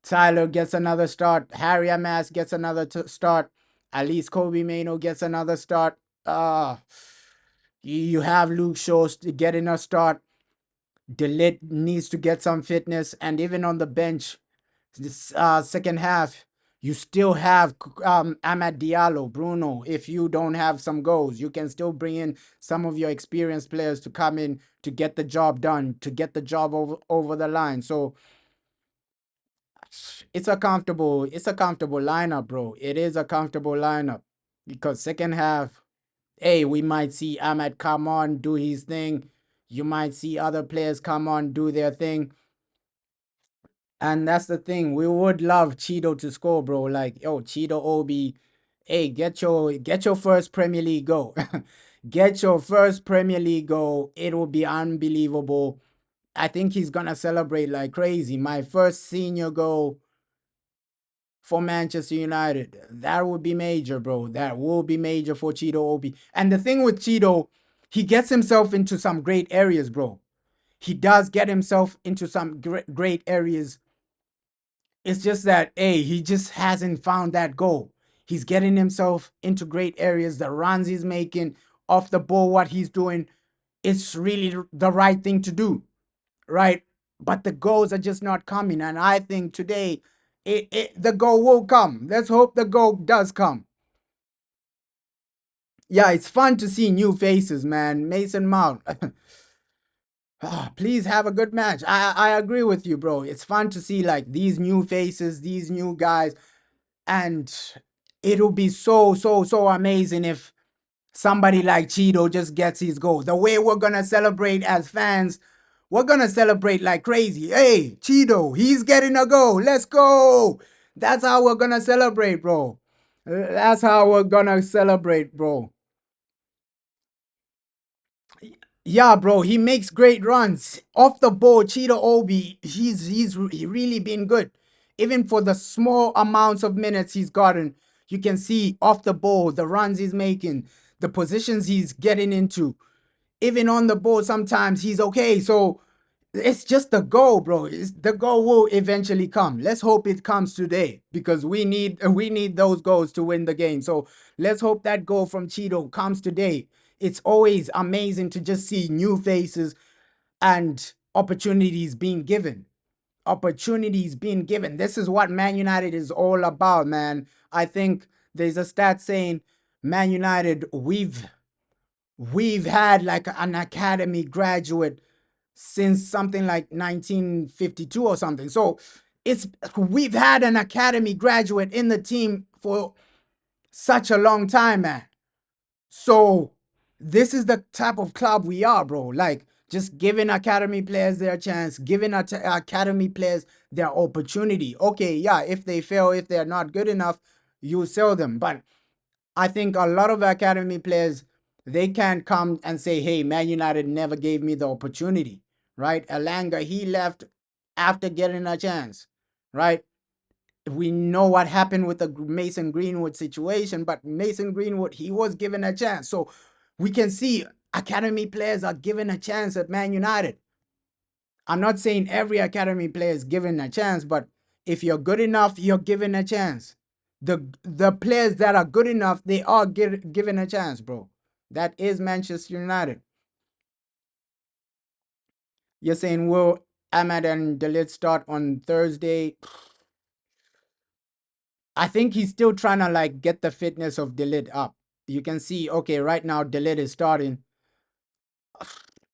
Tyler gets another start. Harry Amas gets another start. At least Kobe Mano gets another start. You have Luke Shaw getting a start. Delit needs to get some fitness, and even on the bench, this second half, you still have Amad Diallo, Bruno. If you don't have some goals, you can still bring in some of your experienced players to come in to get the job done, to get the job over the line. So it's a comfortable lineup, bro. It is a comfortable lineup because second half, hey, we might see Ahmed come on, do his thing. You might see other players come on, do their thing. And that's the thing. We would love Cheeto to score, bro. Like, Cheeto Obi, hey, get your first Premier League goal. Get your first Premier League goal. It will be unbelievable. I think he's gonna celebrate like crazy. My first senior goal for Manchester United. That would be major, bro. That will be major for Cheeto Obi. And the thing with Cheeto, he gets himself into some great areas, bro. He does get himself into some great areas. It's just that, hey, he just hasn't found that goal. He's getting himself into great areas. The runs he's making off the ball, what he's doing, it's really the right thing to do, right? But the goals are just not coming. And I think today, the goal will come. Let's hope the goal does come. Yeah, it's fun to see new faces, man. Mason Mount. Please have a good match. I agree with you, bro. It's fun to see like these new faces, these new guys, and it'll be so amazing if somebody like Cheeto just gets his goal. The way we're gonna celebrate as fans, we're gonna celebrate like crazy. Hey, Cheeto, he's getting a goal. Let's go. That's how we're gonna celebrate, bro. That's how we're gonna celebrate, bro. Yeah, bro, he makes great runs off the ball. Cheetah Obi, he's really been good. Even for the small amounts of minutes he's gotten, you can see off the ball the runs he's making, the positions he's getting into. Even on the ball, sometimes he's okay. So it's just the goal, bro. The goal will eventually come. Let's hope it comes today because we need those goals to win the game. So let's hope that goal from Cheeto comes today. It's always amazing to just see new faces and opportunities being given. Opportunities being given. This is what Man United is all about, man. I think there's a stat saying Man United, we've had like an academy graduate since something like 1952 or something. So we've had an academy graduate in the team for such a long time, man. So this is the type of club we are, bro. Like just giving academy players their chance, giving academy players their opportunity. Okay, yeah, if they fail, if they're not good enough, you sell them. But I think a lot of academy players, they can't come and say, hey, Man United never gave me the opportunity, right? Alanga, he left after getting a chance, right? We know what happened with the Mason Greenwood situation, but Mason Greenwood, he was given a chance. So we can see academy players are given a chance at Man United. I'm not saying every academy player is given a chance, but if you're good enough, you're given a chance. The players that are good enough, they are given a chance, bro. That is Manchester United. You're saying will Ahmad and Dalit start on Thursday? I think he's still trying to like get the fitness of Dalit up. You can see, okay, right now Dalit is starting.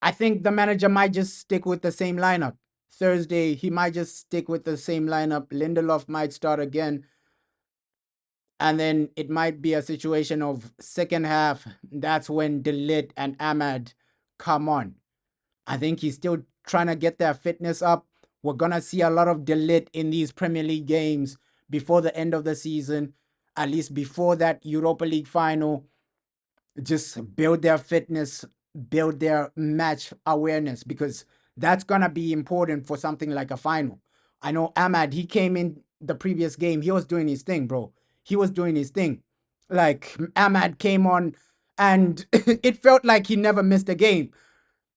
I think the manager might just stick with the same lineup. Thursday, he might just stick with the same lineup. Lindelof might start again. And then it might be a situation of second half. That's when Delit and Ahmad come on. I think he's still trying to get their fitness up. We're going to see a lot of Delit in these Premier League games before the end of the season, at least before that Europa League final. Just build their fitness, build their match awareness, because that's going to be important for something like a final. I know Ahmad, he came in the previous game, he was doing his thing, bro. He was doing his thing. Like Ahmad came on and it felt like he never missed a game.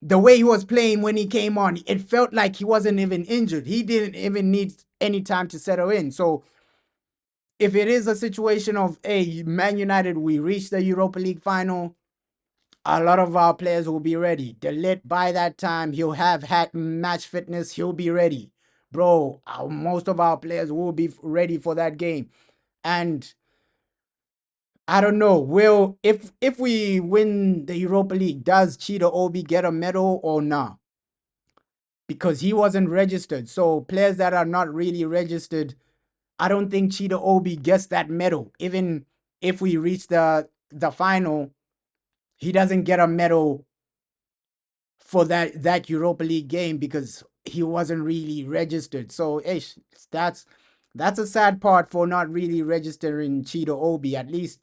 The way he was playing when he came on, it felt like he wasn't even injured. He didn't even need any time to settle in. So if it is a situation of, hey, Man United, we reached the Europa League final, a lot of our players will be ready. Delit, by that time, he'll have had match fitness. He'll be ready. Bro, most of our players will be ready for that game. And I don't know, will if we win the Europa League, does Cheetah Obi get a medal or not? Because he wasn't registered. So players that are not really registered, I don't think Cheetah Obi gets that medal. Even if we reach the final, he doesn't get a medal for that Europa League game because he wasn't really registered. So ish, that's a sad part for not really registering Cheetah Obi. At least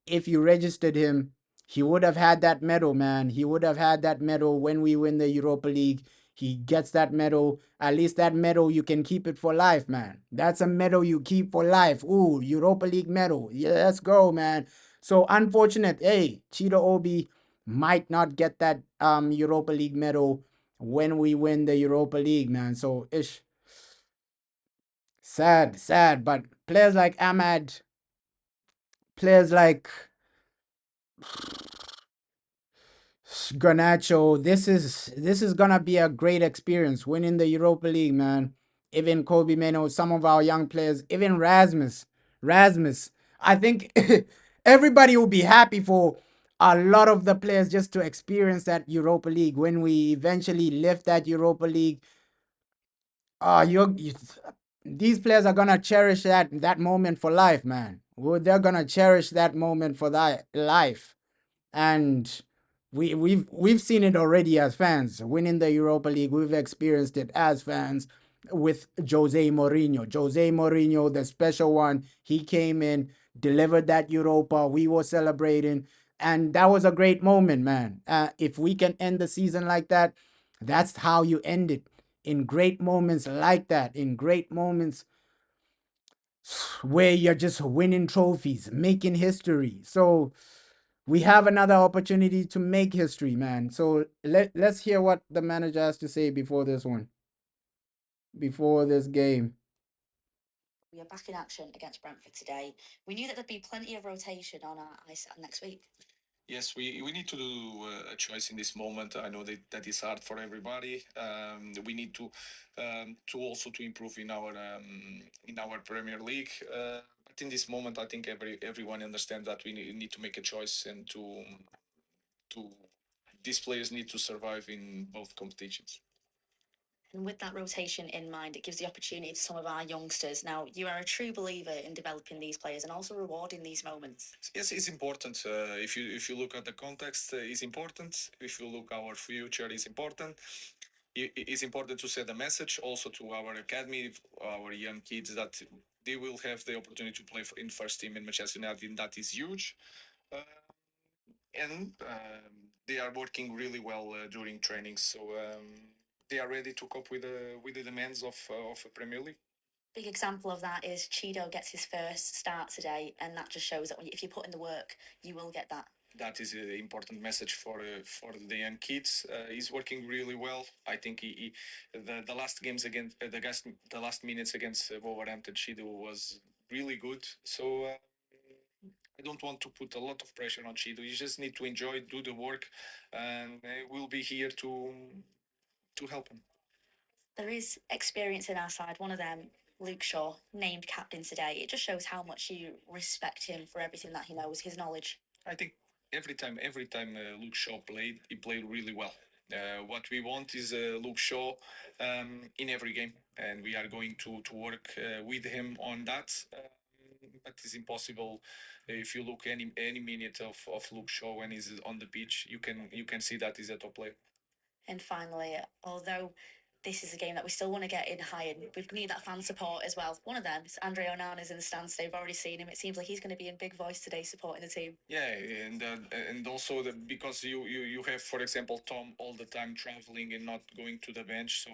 if you registered him, he would have had that medal, man. He would have had that medal when we win the Europa League. He gets that medal. At least that medal, you can keep it for life, man. That's a medal you keep for life. Ooh, Europa League medal. Yeah, let's go, man. So unfortunate. Hey, Cheetah Obi might not get that Europa League medal when we win the Europa League, man. So ish. Sad, sad. But players like Ahmad, players like Garnacho, this is gonna be a great experience winning the Europa League, man. Even Kobe Meno, some of our young players, even Rasmus. I think everybody will be happy for a lot of the players just to experience that Europa League when we eventually lift that Europa League. You these players are gonna cherish that moment for life, man. They're gonna cherish that moment for that life. And we've seen it already as fans winning the Europa League. We've experienced it as fans with Jose Mourinho. Jose Mourinho, the special one, he came in, delivered that Europa. We were celebrating, and that was a great moment, man. If we can end the season like that, that's how you end it. In great moments like that, in great moments where you're just winning trophies, making history. So we have another opportunity to make history, man. So let's hear what the manager has to say before this one, before this game. We are back in action against Brentford today. We knew that there'd be plenty of rotation on our ice next week. Yes, we need to do a choice in this moment. I know that is hard for everybody. We need to also to improve in our Premier League. But in this moment, I think everyone understands that we need to make a choice and to these players need to survive in both competitions. And with that rotation in mind, it gives the opportunity to some of our youngsters. Now, you are a true believer in developing these players and also rewarding these moments. Yes, it's important. If you look at the context, it's important. If you look our future, is important. it's important to send a message also to our academy, our young kids, that they will have the opportunity to play in first team in Manchester United. And that is huge. Uh, and they are working really well during training, so they are ready to cope with the demands of a Premier League. Big example of that is Cheeto gets his first start today, and that just shows that if you put in the work, you will get that. That is an important message for the young kids. He's working really well. I think the last games against the last minutes against Wolverhampton, Cheeto was really good. So I don't want to put a lot of pressure on Cheeto. You just need to enjoy, do the work, and we'll be here to help him. There is experience in our side. One of them, Luke Shaw, named captain today. It just shows how much you respect him for everything that he knows, his knowledge. I think every time Luke Shaw played, he played really well. What we want is Luke Shaw in every game, and we are going to work with him on that. But it's impossible if you look any minute of Luke Shaw when he's on the pitch, you can see that he's a top player. And finally, although this is a game that we still want to get in high, and we need that fan support as well. One of them is Andre Onana's in the stands today. We've already seen him. It seems like he's going to be in big voice today supporting the team. Yeah, and also because you have, for example, Tom all the time traveling and not going to the bench. So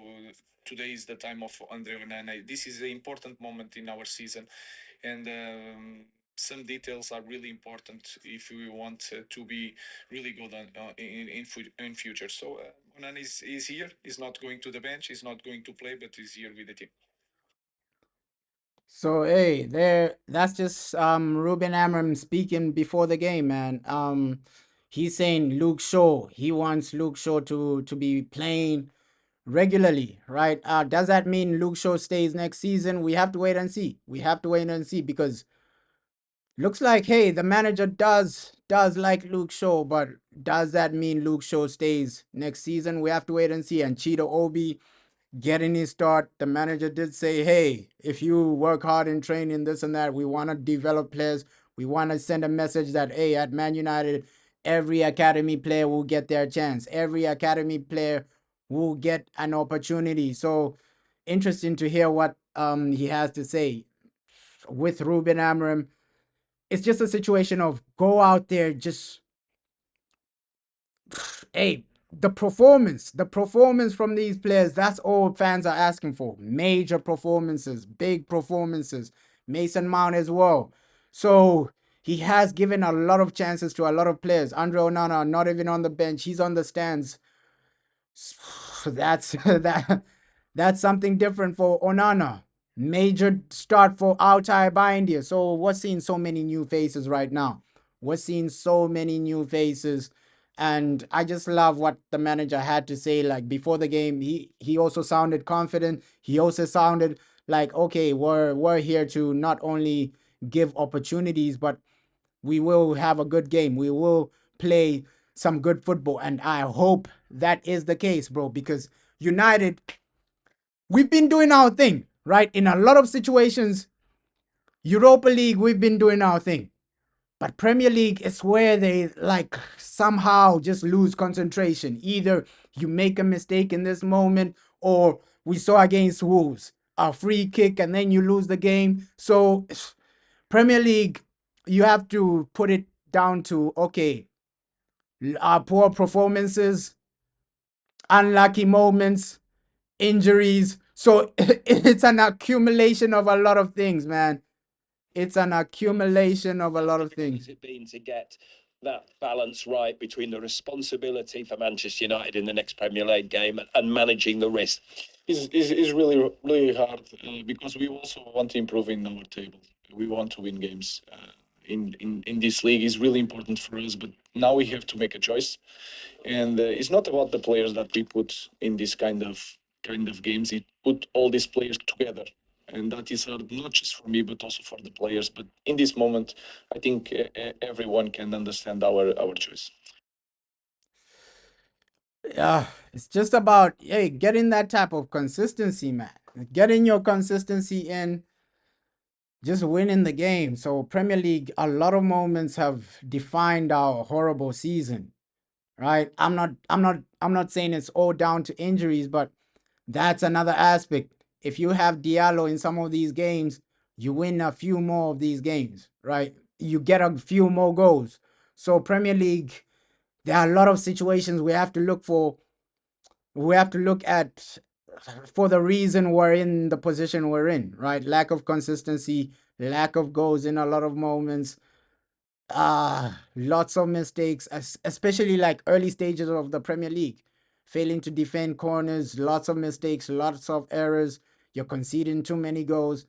today is the time of Andre Onana. This is an important moment in our season, and some details are really important if we want to be really good in future. So Onana is here. He's not going to the bench. He's not going to play, but he's here with the team. So hey, there that's just Ruben Amorim speaking before the game, man. He's saying Luke Shaw. He wants Luke Shaw to be playing regularly, right? Does that mean Luke Shaw stays next season? We have to wait and see. We have to wait and see because looks like hey, the manager does like Luke Shaw, but does that mean Luke Shaw stays next season? We have to wait and see. And Cheetah Obi getting his start, the manager did say, hey, if you work hard in training, this and that, we want to develop players. We want to send a message that, hey, at Man United, every academy player will get their chance. Every academy player will get an opportunity. So interesting to hear what he has to say. With Ruben Amorim, it's just a situation of go out there, just hey, the performance from these players, that's all fans are asking for. Major performances, big performances. Mason Mount as well. So he has given a lot of chances to a lot of players. Andre Onana, not even on the bench, he's on the stands. That's that's something different for Onana. Major start for Altai Bindia. So we're seeing so many new faces right now. We're seeing so many new faces. And I just love what the manager had to say. Like before the game, he also sounded confident. He also sounded like, okay, we're here to not only give opportunities, but we will have a good game. We will play some good football. And I hope that is the case, bro, because United, we've been doing our thing, right? In a lot of situations, Europa League, we've been doing our thing. But Premier League is where they like somehow just lose concentration. Either you make a mistake in this moment, or we saw against Wolves, a free kick and then you lose the game. So Premier League, you have to put it down to okay, poor performances, unlucky moments, injuries. So it's an accumulation of a lot of things, man. It's an accumulation of a lot of things. Has it been to get that balance right between the responsibility for Manchester United in the next Premier League game and managing the risk? Is really really hard because we also want to improve in our table. We want to win games. In this league is really important for us, but now we have to make a choice, and it's not about the players that we put in this kind of games. It put all these players together, and that is hard not just for me but also for the players. But in this moment, I think everyone can understand our choice. Yeah, it's just about hey, getting that type of consistency, man. Getting your consistency in, just winning the game. So Premier League, a lot of moments have defined our horrible season, right? I'm I'm not saying it's all down to injuries, but that's another aspect. If you have Diallo in some of these games, you win a few more of these games, right? You get a few more goals. So Premier League, there are a lot of situations we have to look for. We have to look at for the reason we're in the position we're in, right? Lack of consistency, lack of goals in a lot of moments, lots of mistakes, especially like early stages of the Premier League, failing to defend corners, lots of mistakes, lots of errors. You're conceding too many goals,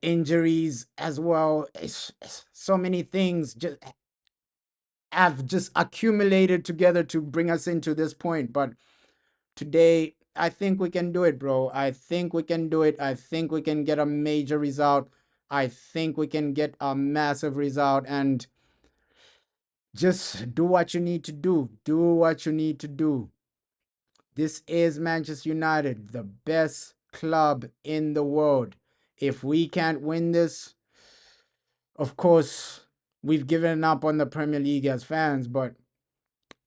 injuries as well. It's so many things just have just accumulated together to bring us into this point. But today, I think we can do it, bro. I think we can do it. I think we can get a major result. I think we can get a massive result, and just do what you need to do. Do what you need to do. This is Manchester United, the best club in the world. If we can't win this, of course, we've given up on the Premier League as fans, but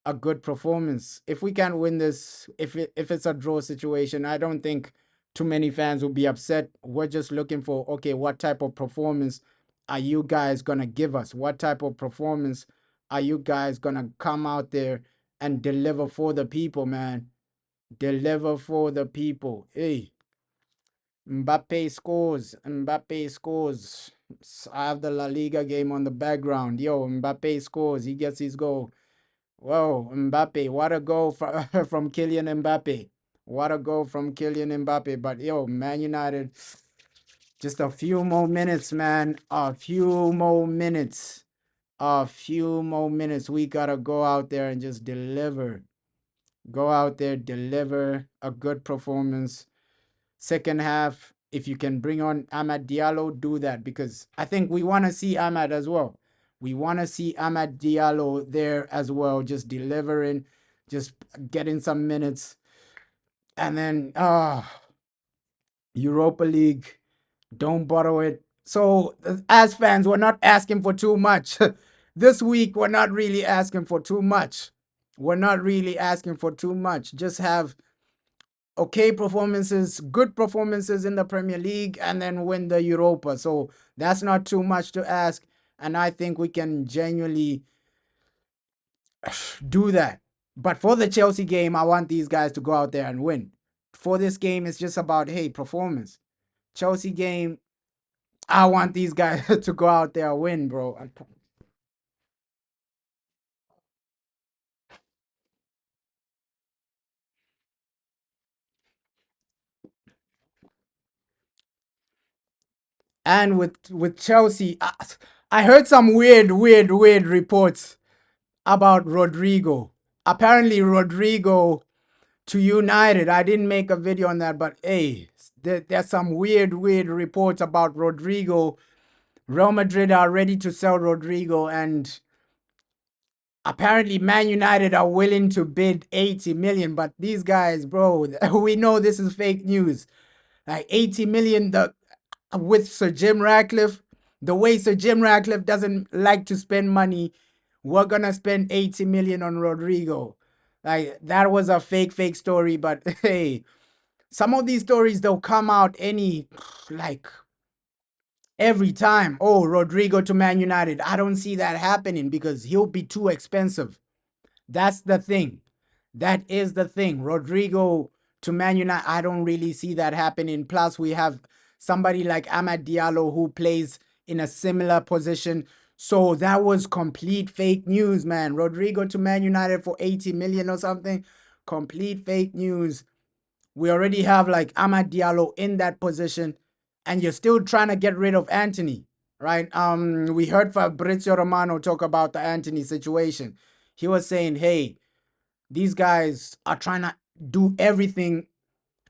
a good performance. If we can't win this, if it's a draw situation, I don't think too many fans will be upset. We're just looking for, okay, what type of performance are you guys gonna give us? What type of performance are you guys gonna come out there and deliver for the people, man? Deliver for the people. Hey, Mbappe scores. Mbappe scores. I have the La Liga game on the background. Yo, Mbappe scores. He gets his goal. Whoa, Mbappe, what a goal from Kylian Mbappe. What a goal from Kylian Mbappe. But yo, Man United, just a few more minutes, man. A few more minutes. A few more minutes. We gotta go out there and just deliver. Go out there, deliver a good performance. Second half, if you can bring on Amad Diallo, do that, because I think we want to see Amad as well. We want to see Amad Diallo there as well, just delivering, just getting some minutes. And then Europa League, don't borrow it. So as fans, we're not asking for too much. This week, we're not really asking for too much. We're not really asking for too much. Just have okay performances, good performances in the Premier League, and then win the Europa. So that's not too much to ask. And I think we can genuinely do that. But for the Chelsea game, I want these guys to go out there and win. For this game, it's just about, hey, performance. Chelsea game, I want these guys to go out there and win, bro. And with Chelsea, I heard some weird reports about Rodrigo. Apparently, Rodrigo to United. I didn't make a video on that, but hey, there's some weird reports about Rodrigo. Real Madrid are ready to sell Rodrigo, and apparently Man United are willing to bid 80 million. But these guys, bro, we know this is fake news. Like 80 million with Sir Jim Ratcliffe, the way Sir Jim Ratcliffe doesn't like to spend money, we're gonna spend 80 million on Rodrigo. Like that was a fake story, but hey, some of these stories they'll come out like every time. Oh, Rodrigo to Man United. I don't see that happening because he'll be too expensive. That's the thing. That is the thing. Rodrigo to Man United, I don't really see that happening. Plus, we have somebody like Amad Diallo who plays in a similar position. So that was complete fake news, man. Rodrigo to Man United for 80 million or something. Complete fake news. We already have like Amad Diallo in that position, and you're still trying to get rid of Anthony, right? We heard Fabrizio Romano talk about the Anthony situation. He was saying, hey, these guys are trying to do everything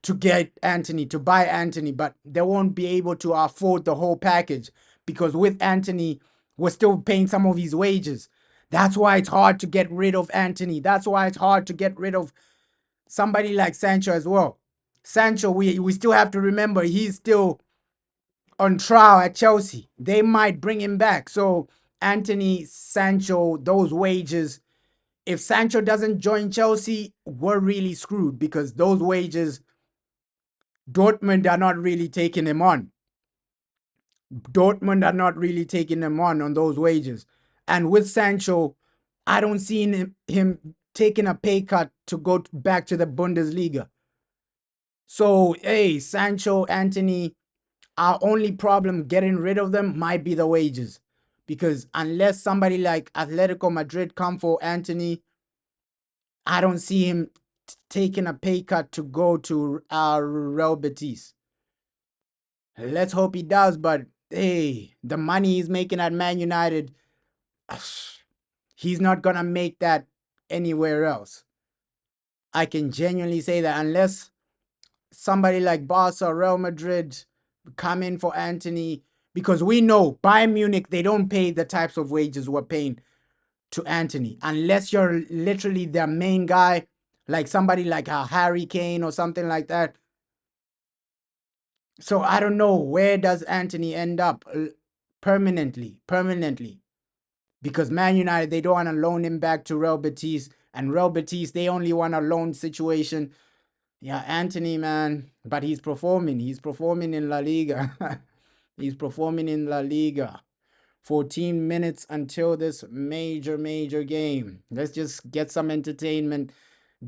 to get Anthony, to buy Anthony, but they won't be able to afford the whole package because with Anthony, we're still paying some of his wages. That's why it's hard to get rid of Anthony. That's why it's hard to get rid of somebody like Sancho as well. Sancho, we still have to remember he's still on trial at Chelsea. They might bring him back. So Anthony, Sancho, those wages, if Sancho doesn't join Chelsea, we're really screwed because those wages, Dortmund are not really taking him on. Dortmund are not really taking him on those wages. And with Sancho, I don't see him taking a pay cut to go back to the Bundesliga. So, hey, Sancho, Anthony, our only problem getting rid of them might be the wages. Because unless somebody like Atletico Madrid come for Anthony, I don't see him taking a pay cut to go to Real Betis. Let's hope he does, but hey, the money he's making at Man United, he's not gonna make that anywhere else. I can genuinely say that unless somebody like Barca or Real Madrid come in for Anthony, because we know Bayern Munich, they don't pay the types of wages we're paying to Anthony unless you're literally their main guy, like somebody like a Harry Kane or something like that. So I don't know, where does Anthony end up permanently, because Man United, they don't want to loan him back to Real Betis, and Real Betis, they only want a loan situation. Yeah, Anthony, man, but he's performing in La Liga. He's performing in La Liga. 14 minutes until this major game. Let's just get some entertainment,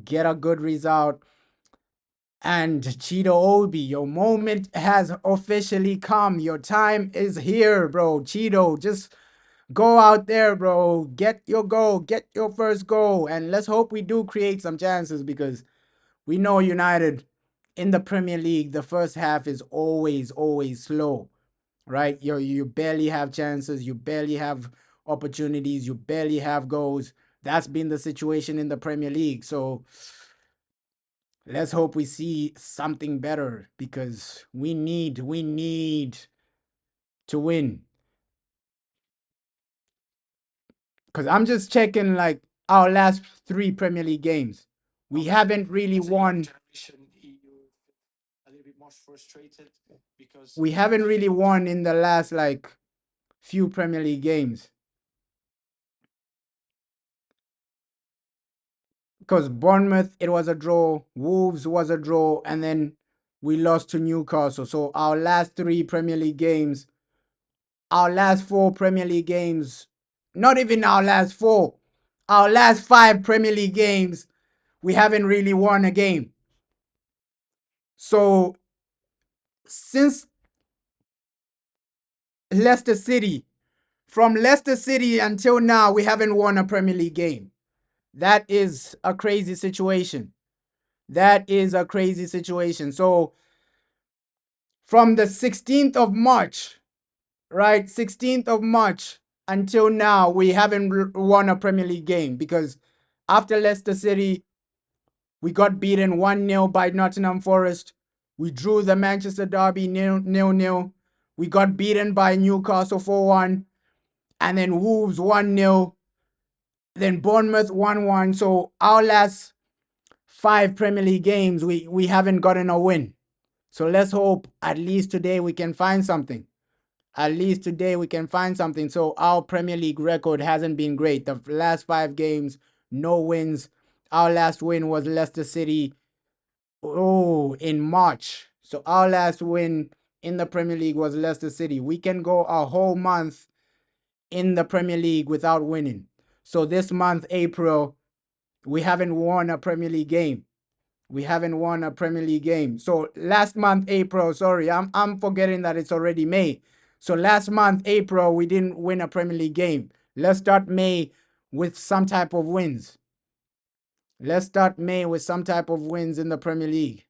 get a good result. And Cheeto Obi, your moment has officially come. Your time is here, bro. Cheeto, just go out there, bro. Get your goal, get your first goal. And let's hope we do create some chances, because we know United in the Premier League, the first half is always slow, right? You barely have chances, you barely have opportunities, you barely have goals. That's been the situation in the Premier League. So let's hope we see something better, because we need to win. Because I'm just checking like our last 3 Premier League games. We haven't really won. A little bit more frustrated because We haven't really won in the last like few Premier League games. Because Bournemouth, it was a draw. Wolves was a draw. And then we lost to Newcastle. So our last 3 Premier League games, our last 4 Premier League games, not even our last 4, our last 5 Premier League games, we haven't really won a game. So since Leicester City, from Leicester City until now, we haven't won a Premier League game. That is a crazy situation. That is a crazy situation. So from the 16th of March, right? 16th of March until now, we haven't won a Premier League game, because after Leicester City, we got beaten 1-0 by Nottingham Forest. We drew the Manchester Derby 0-0. We got beaten by Newcastle 4-1. And then Wolves 1-0. Then Bournemouth 1-1. So our last 5 Premier League games, we haven't gotten a win. So let's hope at least today we can find something. At least today we can find something. So our Premier League record hasn't been great. The last 5 games, no wins. Our last win was Leicester City, in March. So our last win in the Premier League was Leicester City. We can go a whole month in the Premier League without winning. So this month, April, we haven't won a Premier League game. We haven't won a Premier League game. So last month, April, sorry, I'm forgetting that it's already May. So last month, April, we didn't win a Premier League game. Let's start May with some type of wins. Let's start May with some type of wins in the Premier League.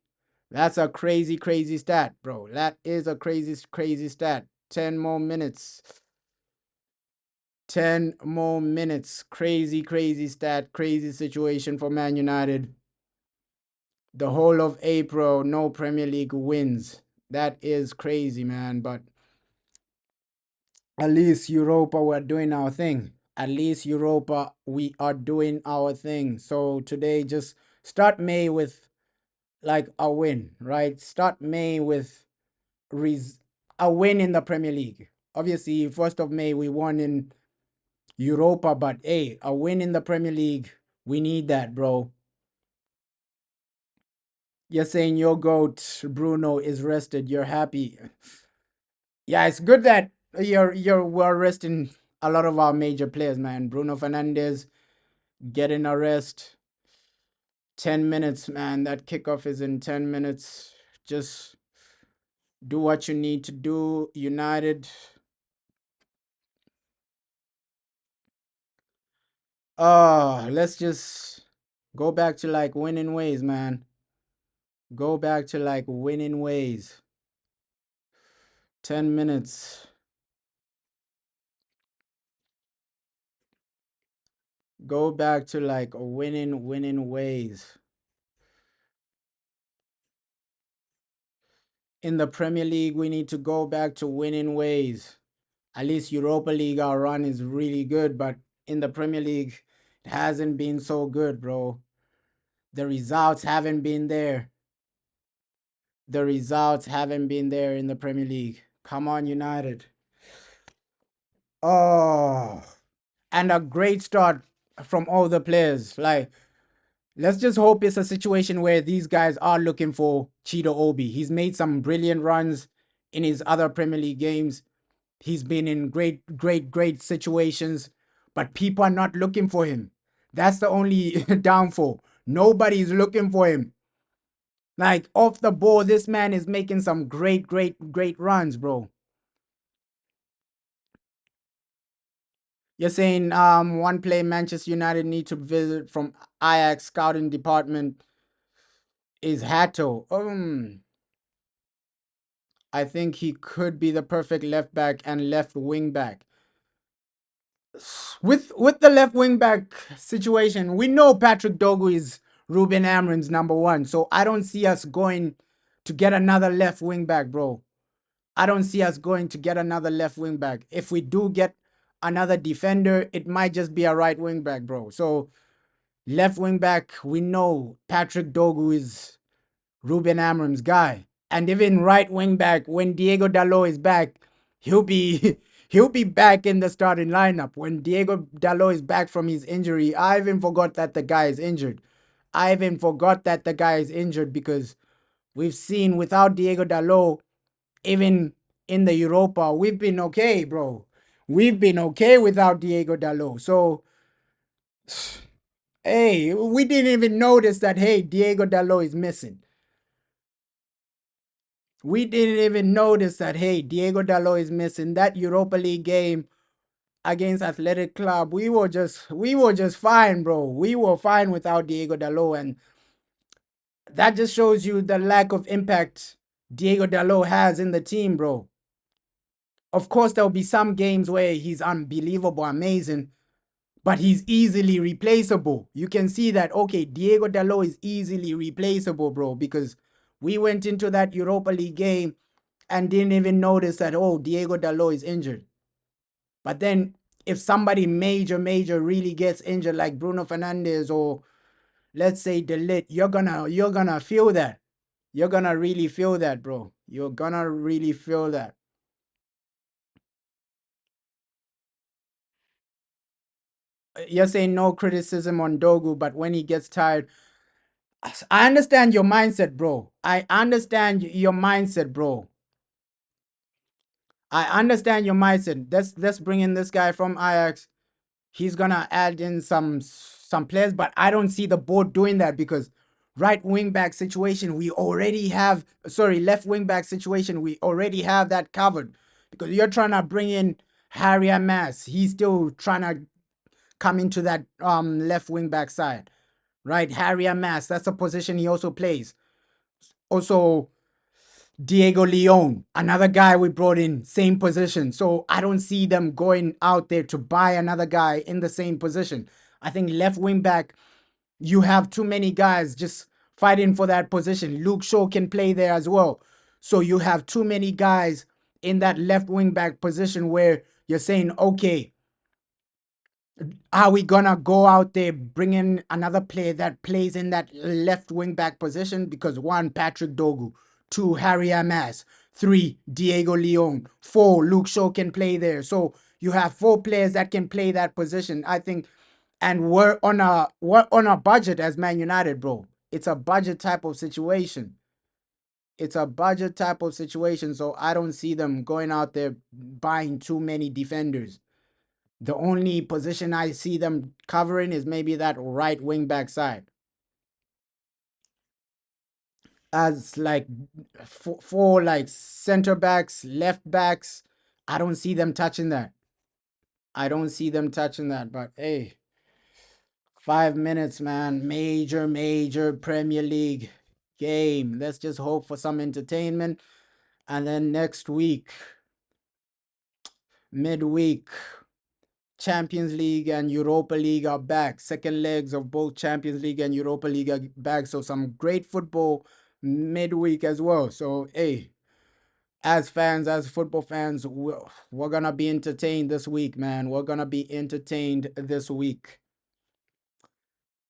That's a crazy stat, bro. That is a crazy stat. 10 more minutes. 10 more minutes. Crazy stat. Crazy situation for Man United. The whole of April, no Premier League wins. That is crazy, man. But at least Europa, we're doing our thing. At least Europa, we are doing our thing. So today, just start May with like a win, right? Start May with a win in the Premier League. Obviously, 1st of May, we won in Europa, but hey, a win in the Premier League We need that, bro. You're saying your goat Bruno is rested. You're happy. Yeah, it's good that we're resting a lot of our major players, man. Bruno Fernandez getting a rest. 10 minutes, man. That kickoff is in 10 minutes. Just do what you need to do. United. Let's just go back to like winning ways, man. Go back to like winning ways. 10 minutes. Go back to like winning ways. In the Premier League, we need to go back to winning ways. At least Europa League, our run is really good, but in the Premier League, it hasn't been so good, bro. The results haven't been there. The results haven't been there in the Premier League. Come on, United. Oh, and a great start from all the players. Like, let's just hope it's a situation where these guys are looking for Chido Obi. He's made some brilliant runs in his other Premier League games. He's been in great situations, but people are not looking for him. That's the only downfall. Nobody's looking for him. Like, off the ball, this man is making some great runs, bro. You're saying one play Manchester United need to visit from Ajax scouting department is Hato. I think he could be the perfect left back and left wing back. With the left wing back situation, we know Patrick Dogu is Ruben Amorim's number one. So I don't see us going to get another left wing back, bro. I don't see us going to get another left wing back. If we do get another defender, it might just be a right wing back, bro. So left wing back, we know Patrick Dogu is Ruben Amorim's guy. And even right wing back, when Diego Dalot is back, he'll be he'll be back in the starting lineup. When Diego Dalot is back from his injury, I even forgot that the guy is injured. I even forgot that the guy is injured because we've seen without Diego Dalot, even in the Europa, we've been okay, bro. We've been okay without Diego Dalot. So, hey, we didn't even notice that, hey, Diego Dalot is missing. We didn't even notice that, hey, Diego Dalot is missing. That Europa League game against Athletic Club, we were just fine, bro. We were fine without Diego Dalot, and that just shows you the lack of impact Diego Dalot has in the team, bro. Of course, there'll be some games where he's unbelievable, amazing, but he's easily replaceable. You can see that, okay, Diego Dalot is easily replaceable, bro, because we went into that Europa League game and didn't even notice that, oh, Diego Dalot is injured. But then if somebody major really gets injured, like Bruno Fernandez or let's say De Ligt, you're gonna feel that. You're gonna really feel that, bro. You're gonna really feel that. You're saying no criticism on Dogu, but when he gets tired, I understand your mindset, bro. I understand your mindset, bro. I understand your mindset. Let's bring in this guy from Ajax. He's gonna add in some players, but I don't see the board doing that because right wing back situation we already have. Sorry, left wing back situation we already have that covered. Because you're trying to bring in Harry Mass. He's still trying to come into that left wing back side, right? Harry Mass. That's a position he also plays. Also, Diego Leon, another guy we brought in, same position. So I don't see them going out there to buy another guy in the same position. I think left wing back, you have too many guys just fighting for that position. Luke Shaw can play there as well. So you have too many guys in that left wing back position where you're saying, okay, are we gonna go out there bring in another player that plays in that left wing back position? Because one, Patrick Dogu, two, Harry Amas, three, Diego Leon, four, Luke Shaw can play there. So you have four players that can play that position. I think and we're on a budget as Man United, bro. It's a budget type of situation. It's a budget type of situation, so I don't see them going out there buying too many defenders. The only position I see them covering is maybe that right wing back side. As like for like center backs, left backs, I don't see them touching that. I don't see them touching that. But hey, 5 minutes, man. Major Premier League game. Let's just hope for some entertainment. And then next week, midweek, Champions League and Europa League are back. Second legs of both Champions League and Europa League are back. So some great football midweek as well. So hey, as fans, as football fans, we're gonna be entertained this week, man. We're gonna be entertained this week.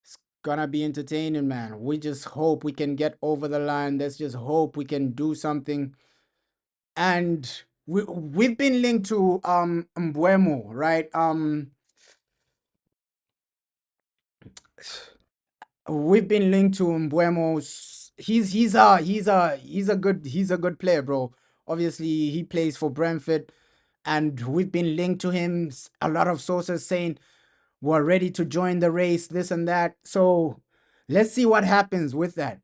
It's gonna be entertaining, man. We just hope we can get over the line. Let's just hope we can do something. And we've been linked to Mbuemo, right? We've been linked to Mbuemo. He's a good player, bro. Obviously, he plays for Brentford, and we've been linked to him. A lot of sources saying we're ready to join the race, this and that. So let's see what happens with that,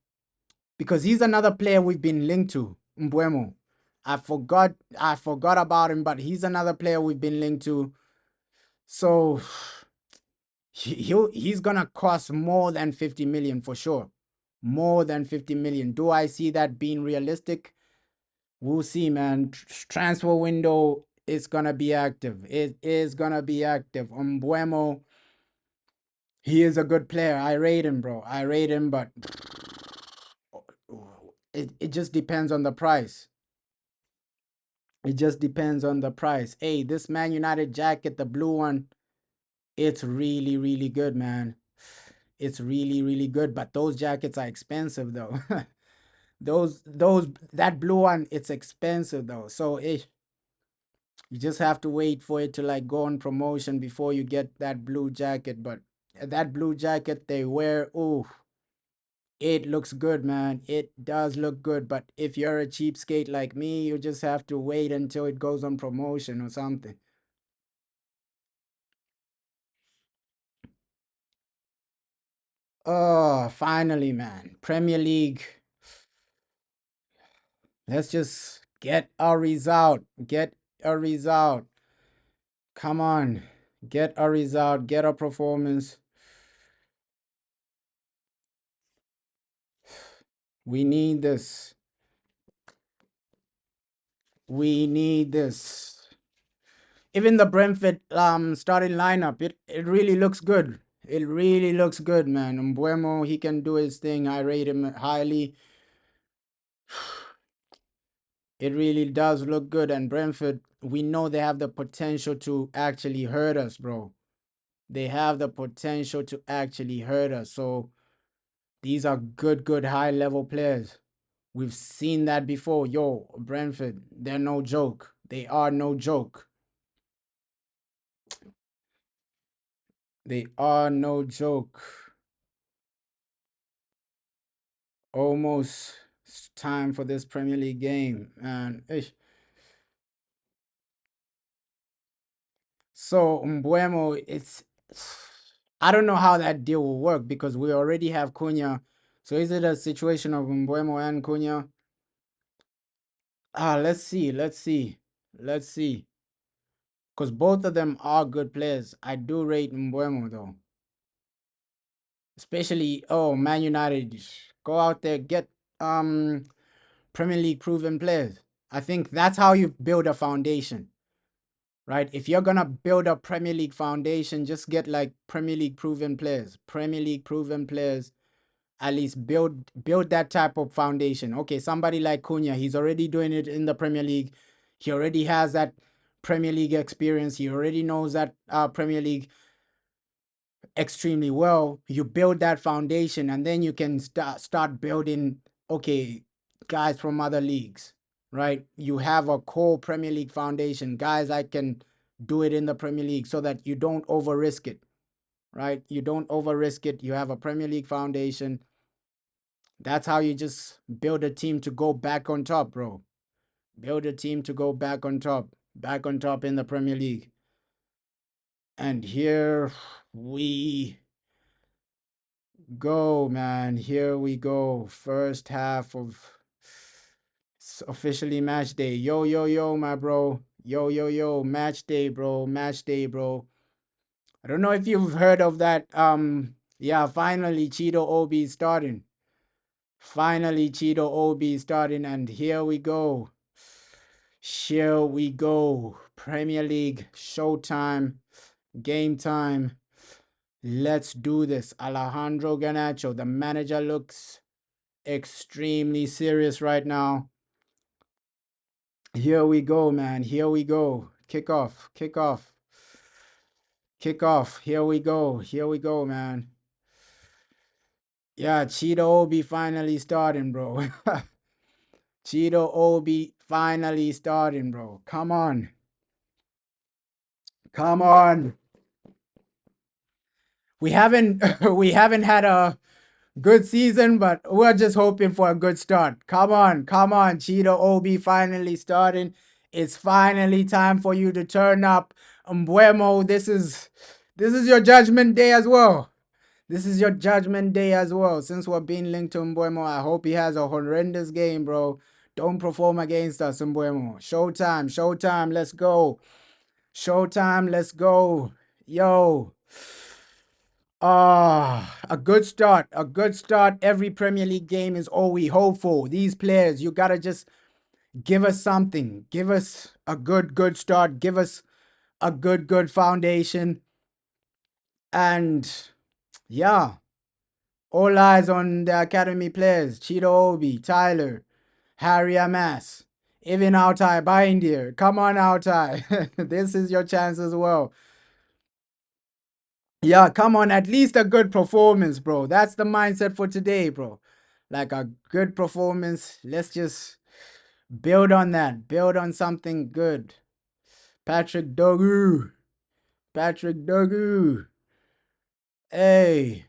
because he's another player we've been linked to, Mbuemo. I forgot about him, but he's another player we've been linked to. So he's gonna cost more than 50 million for sure. More than 50 million. Do I see that being realistic? We'll see, man. Transfer window is gonna be active. It is gonna be active. Mbuemo, he is a good player. I rate him, bro. I rate him, but it just depends on the price. It just depends on the price. Hey, this Man United jacket, the blue one, it's really, really good, man. It's really, really good. But those jackets are expensive though. That blue one, it's expensive though. So you just have to wait for it to like go on promotion before you get that blue jacket. But that blue jacket they wear, oh, it looks good, man. It does look good. But if you're a cheapskate like me, you just have to wait until it goes on promotion or something. Oh, finally, man. Premier League. Let's just get a result. Get a result. Come on. Get a result. Get a performance. We need this. We need this. Even the Brentford starting lineup, it really looks good. It really looks good, man. Mbuemo, he can do his thing. I rate him highly. It really does look good. And Brentford, we know they have the potential to actually hurt us, bro. They have the potential to actually hurt us. So these are good high level players. We've seen that before. Yo, Brentford, they're no joke. They are no joke. They are no joke. Almost time for this Premier League game. And so Mbuemo, I don't know how that deal will work because we already have Cunha. So is it a situation of Mbuemo and Cunha? Let's see. Let's see. Because both of them are good players. I do rate Mbuemo though. Especially, Man United. Go out there, get Premier League proven players. I think that's how you build a foundation. Right? If you're gonna build a Premier League foundation, just get like Premier League proven players. Premier League proven players. At least build that type of foundation. Okay, somebody like Cunha, he's already doing it in the Premier League. He already has that Premier League experience. He already knows that Premier League extremely well. You build that foundation, and then you can start building. Okay, guys from other leagues, right? You have a core Premier League foundation, guys. I can do it in the Premier League, so that you don't over risk it, right? You don't over risk it. You have a Premier League foundation. That's how you just build a team to go back on top, bro. Build a team to go back on top in the Premier League. And here we go, man. Here we go. First half of it's officially match day. Yo, yo, yo, my bro. Yo, yo, yo. Match day, bro. Match day, bro. I don't know if you've heard of that. Yeah, finally Cheeto Obi is starting. Finally Cheeto Obi is starting, and here we go. Here we go. Premier League, showtime, game time. Let's do this. Alejandro Garnacho, the manager, looks extremely serious right now. Here we go, man. Here we go. Kick off. Kick off. Kick off. Here we go. Here we go, man. Yeah, Cheeto Obi finally starting, bro. Cheeto Obi finally starting, bro. Come on. Come on. We haven't we haven't had a good season, but we're just hoping for a good start. Come on, Cheeto Obi finally starting. It's finally time for you to turn up. Mbuemo, this is your judgment day as well. This is your judgment day as well. Since we're being linked to Mbuemo, I hope he has a horrendous game, bro. Don't perform against us, Mbuemo. Showtime, showtime, let's go. Showtime, let's go. Yo. A good start. A good start. Every Premier League game is all we hope for. These players, you gotta just give us something. Give us a good start. Give us a good foundation. And yeah, all eyes on the academy players. Cheeto Obi, Tyler, Harry Amas, even Altai Bindier. Come on, Altai. This is your chance as well. Yeah, come on, at least a good performance, bro. That's the mindset for today, bro. Like a good performance. Let's just build on that. Build on something good. Patrick Dogu. Patrick Dogu. Hey.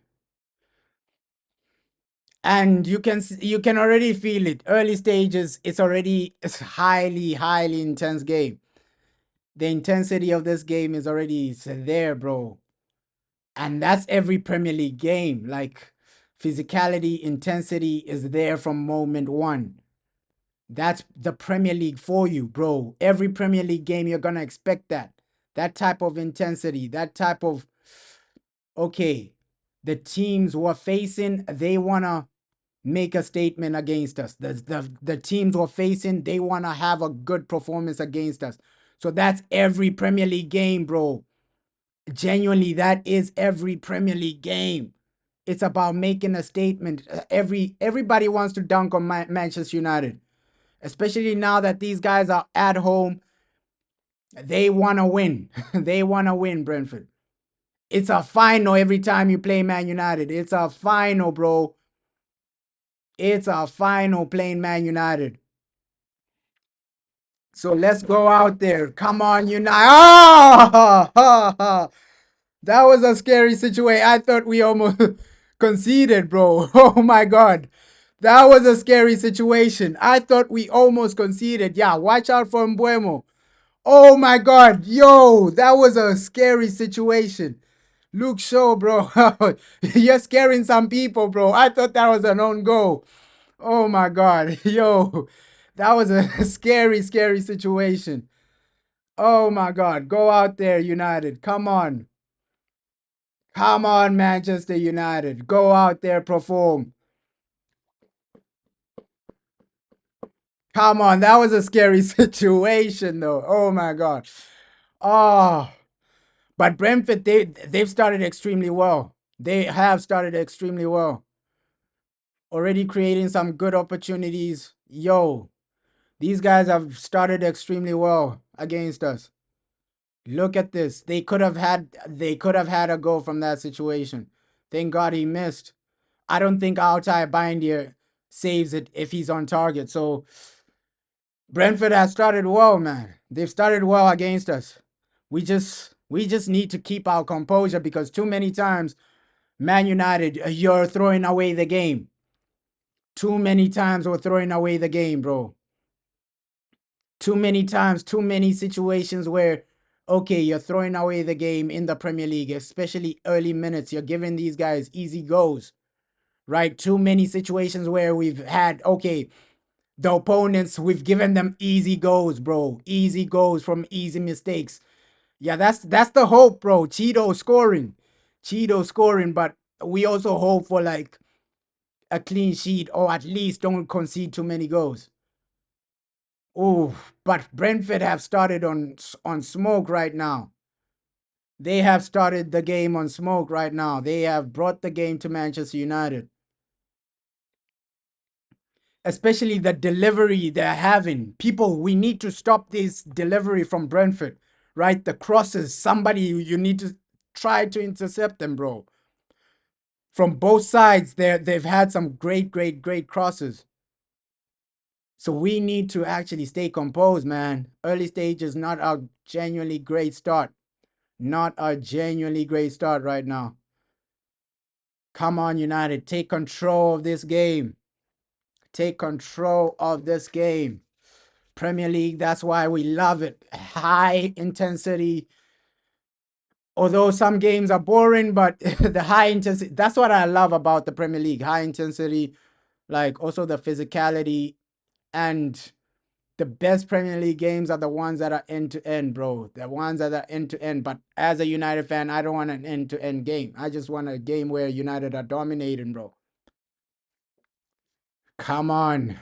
And you can already feel it. Early stages, it's highly intense game. The intensity of this game is already there, bro. And that's every Premier League game. Like physicality, intensity is there from moment one. That's the Premier League for you, bro. Every Premier League game, you're going to expect that. That type of intensity, that type of, okay, the teams we're facing, they want to make a statement against us. The teams we're facing, they want to have a good performance against us. So that's every Premier League game, bro. Genuinely, that is every Premier League game. It's about making a statement. Everybody wants to dunk on Manchester United, especially now that these guys are at home. They want to win. They want to win, Brentford. It's a final every time you play Man United. It's a final, bro. It's a final playing Man United. So let's go out there. Come on, United. Oh! That was a scary situation. I thought we almost conceded, bro. Oh my God. That was a scary situation. I thought we almost conceded. Yeah, watch out for Mbuemo. Oh my God. Yo, that was a scary situation. Luke Shaw, bro. You're scaring some people, bro. I thought that was an own goal. Oh my God. Yo, that was a scary situation. Oh my God. Go out there, United. Come on. Come on, Manchester United. Go out there, perform. Come on, that was a scary situation, though. Oh my God. Oh, but Brentford, they've started extremely well. They have started extremely well. Already creating some good opportunities. Yo, these guys have started extremely well against us. Look at this. They could have had a goal from that situation. Thank God he missed. I don't think Altai Bindier saves it if he's on target. So Brentford has started well, man. They've started well against us. We just We just need to keep our composure because too many times, Man United, you're throwing away the game. Too many times we're throwing away the game, bro. Too many times, too many situations where, okay, you're throwing away the game in the Premier League, especially early minutes. You're giving these guys easy goals, right? Too many situations where we've had, okay, the opponents, we've given them easy goals, bro. Easy goals from easy mistakes. Yeah, that's the hope, bro. Cheeto scoring. Cheeto scoring, but we also hope for like a clean sheet or at least don't concede too many goals. Oh, but Brentford have started on smoke right now. They have started the game on smoke right now. They have brought the game to Manchester United. Especially the delivery they're having. People, we need to stop this delivery from Brentford, right? The crosses, somebody, you need to try to intercept them, bro. From both sides, they've had some great crosses. So we need to actually stay composed, man. Early stage is not a genuinely great start. Not a genuinely great start right now. Come on, United. Take control of this game. Take control of this game. Premier League, that's why we love it. High intensity. Although some games are boring, but the high intensity, that's what I love about the Premier League. High intensity, like also the physicality. And the best Premier League games are the ones that are end to end, bro. The ones that are end to end. But as a United fan, I don't want an end to end game. I just want a game where United are dominating, bro. Come on.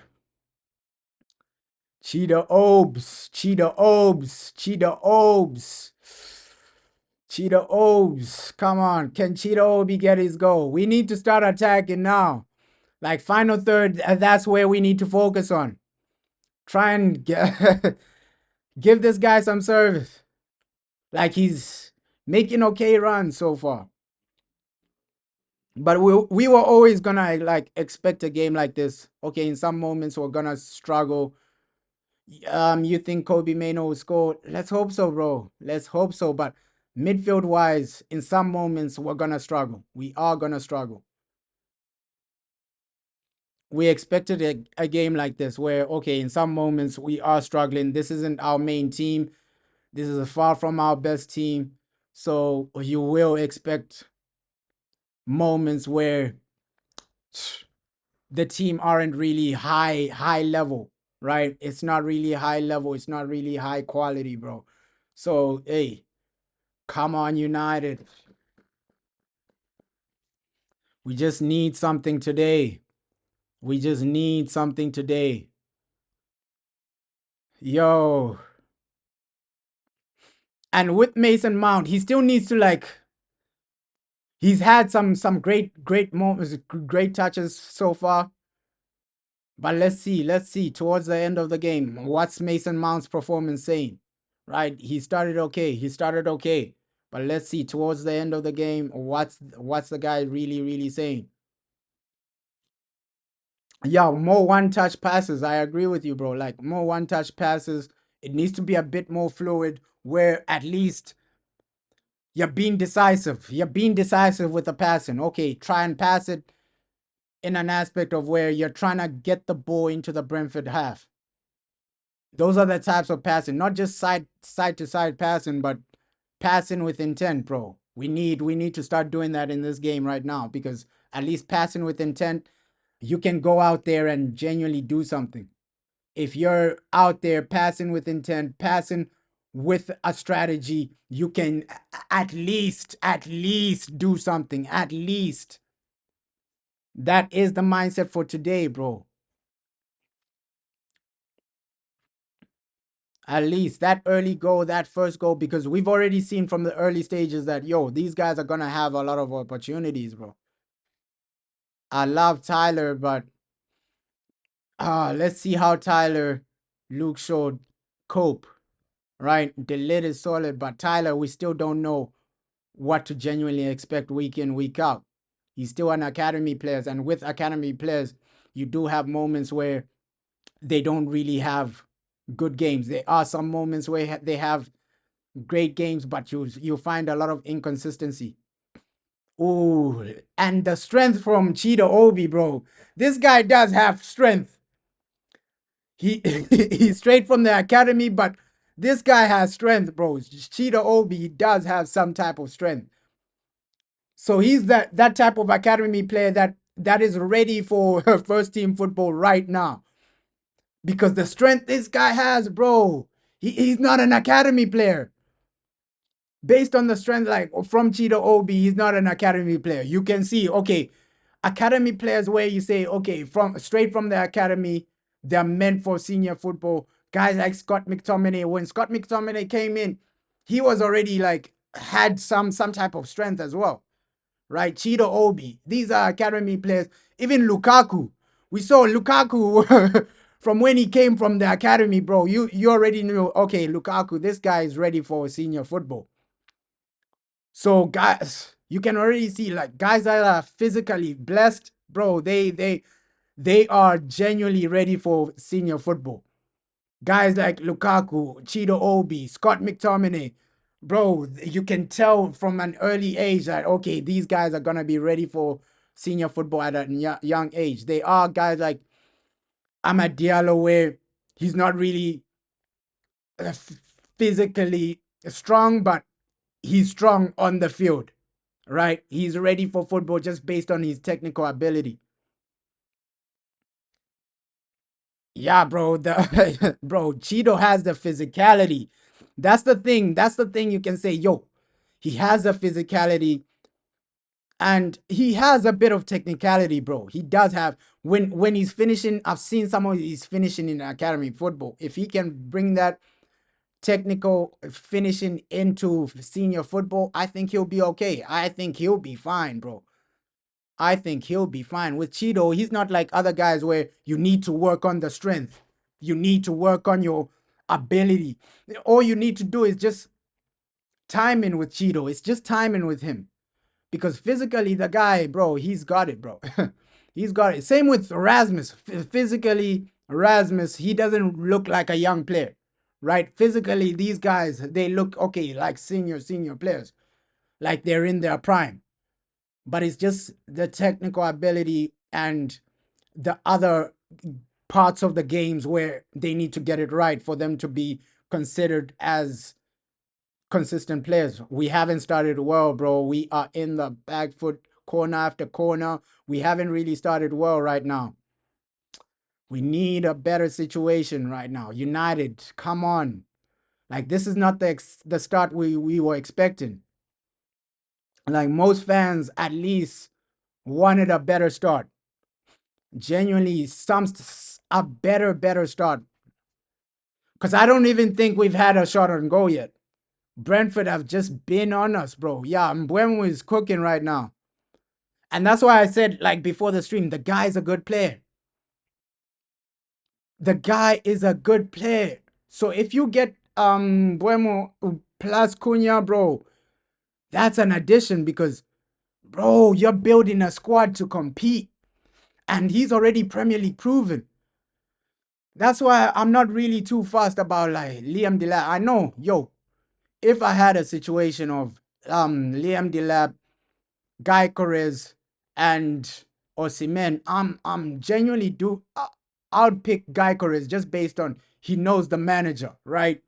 Cheetah Obes. Cheetah Obes. Cheetah Obes. Cheetah Obes. Come on. Can Cheetah Obi get his goal? We need to start attacking now. Like final third, that's where we need to focus on. Try and give this guy some service. Like he's making okay runs so far. But we were always gonna like expect a game like this. Okay, in some moments we're gonna struggle. You think Kobe Mano will score? Let's hope so, bro. Let's hope so. But midfield wise, in some moments we're gonna struggle. We are gonna struggle. We expected a game like this where, okay, in some moments we are struggling. This isn't our main team. This is far from our best team. So you will expect moments where the team aren't really high level, right? It's not really high level. It's not really high quality, bro. So, hey, come on, United. We just need something today. We just need something today. Yo. And with Mason Mount, he still needs to like he's had some great moments, great touches so far. But let's see towards the end of the game, what's Mason Mount's performance saying? Right? He started okay. But let's see towards the end of the game, what's the guy really saying? Yeah, more one-touch passes. I agree with you, bro. Like more one-touch passes. It needs to be a bit more fluid where at least you're being decisive. You're being decisive with the passing. Okay, try and pass it in an aspect of where you're trying to get the ball into the Brentford half. Those are the types of passing, not just side to side passing, but passing with intent, bro. We need to start doing that in this game right now because at least passing with intent, you can go out there and genuinely do something. If you're out there passing with intent, passing with a strategy, you can at least do something. At least that is the mindset for today, bro. At least that early goal, that first goal, because we've already seen from the early stages that, yo, these guys are going to have a lot of opportunities, bro. I love Tyler, but let's see how Tyler, Luke showed cope, right? The lid is solid, but Tyler, we still don't know what to genuinely expect week in, week out. He's still an academy player, and with academy players, you do have moments where they don't really have good games. There are some moments where they have great games, but you find a lot of inconsistency. Ooh, and the strength from Cheetah Obi, bro. This guy does have strength. He he's straight from the academy, but this guy has strength, bro. Cheetah Obi, he does have some type of strength. So he's that type of academy player that is ready for first team football right now. Because the strength this guy has, bro. He's not an academy player. Based on the strength, like from Cheetah Obi, he's not an academy player. You can see, okay, academy players where you say, okay, from straight from the academy, they're meant for senior football. Guys like Scott McTominay, when Scott McTominay came in, he was already like had some type of strength as well, right? Cheetah Obi, these are academy players. Even Lukaku, we saw Lukaku from when he came from the academy, bro. You already knew, okay, Lukaku, this guy is ready for senior football. So guys, you can already see like guys that are physically blessed, bro, they are genuinely ready for senior football. Guys like Lukaku, Cheetah Obi, Scott McTominay, bro, you can tell from an early age that okay, these guys are gonna be ready for senior football at a young age. They are guys like Amad Diallo, where he's not really physically strong, but he's strong on the field, right? He's ready for football just based on his technical ability. Yeah, bro. The bro, Cheeto has the physicality. That's the thing. That's the thing you can say, yo, he has the physicality and he has a bit of technicality, bro. He does have when he's finishing. I've seen some of his finishing in academy football. If he can bring that technical finishing into senior football, I think he'll be okay. I think he'll be fine, bro. I think he'll be fine. With Cheeto, he's not like other guys where you need to work on the strength. You need to work on your ability. All you need to do is just timing with Cheeto. It's just timing with him. Because physically, the guy, bro, he's got it, bro. He's got it. Same with Erasmus. Physically, Erasmus, he doesn't look like a young player, right? Physically, these guys, they look, okay, like senior players. Like they're in their prime. But it's just the technical ability and the other parts of the games where they need to get it right for them to be considered as consistent players. We haven't started well, bro. We are in the back foot corner after corner. We haven't really started well right now. We need a better situation right now. United, come on. Like this is not the start we were expecting. Like most fans at least wanted a better start. Genuinely a better start. Because I don't even think we've had a shot on goal yet. Brentford have just been on us, bro. Yeah, Mbeumo is cooking right now. And that's why I said, like before the stream, the guy's a good player. The guy is a good player. So if you get Mbeumo plus Cunha, bro, that's an addition because, bro, you're building a squad to compete. And he's already Premier League proven. That's why I'm not really too fast about like Liam Delap. I know, yo, if I had a situation of Liam Delap, Guy Corez, and Osimhen, I'm genuinely I'll pick Guy Corez just based on he knows the manager, right?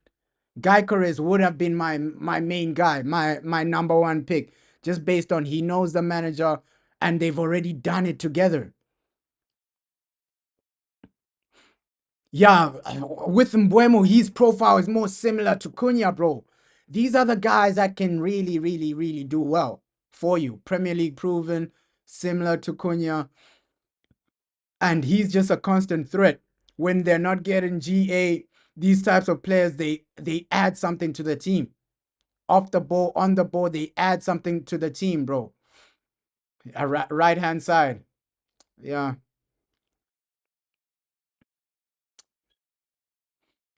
Guy Corez would have been my main guy, my number one pick, just based on he knows the manager and they've already done it together. Yeah, with Mbeumo, his profile is more similar to Cunha, bro. These are the guys that can really do well for you. Premier League proven, similar to Cunha. And he's just a constant threat. When they're not getting GA, these types of players, they add something to the team. Off the ball, on the ball, they add something to the team, bro. Right-hand side. Yeah.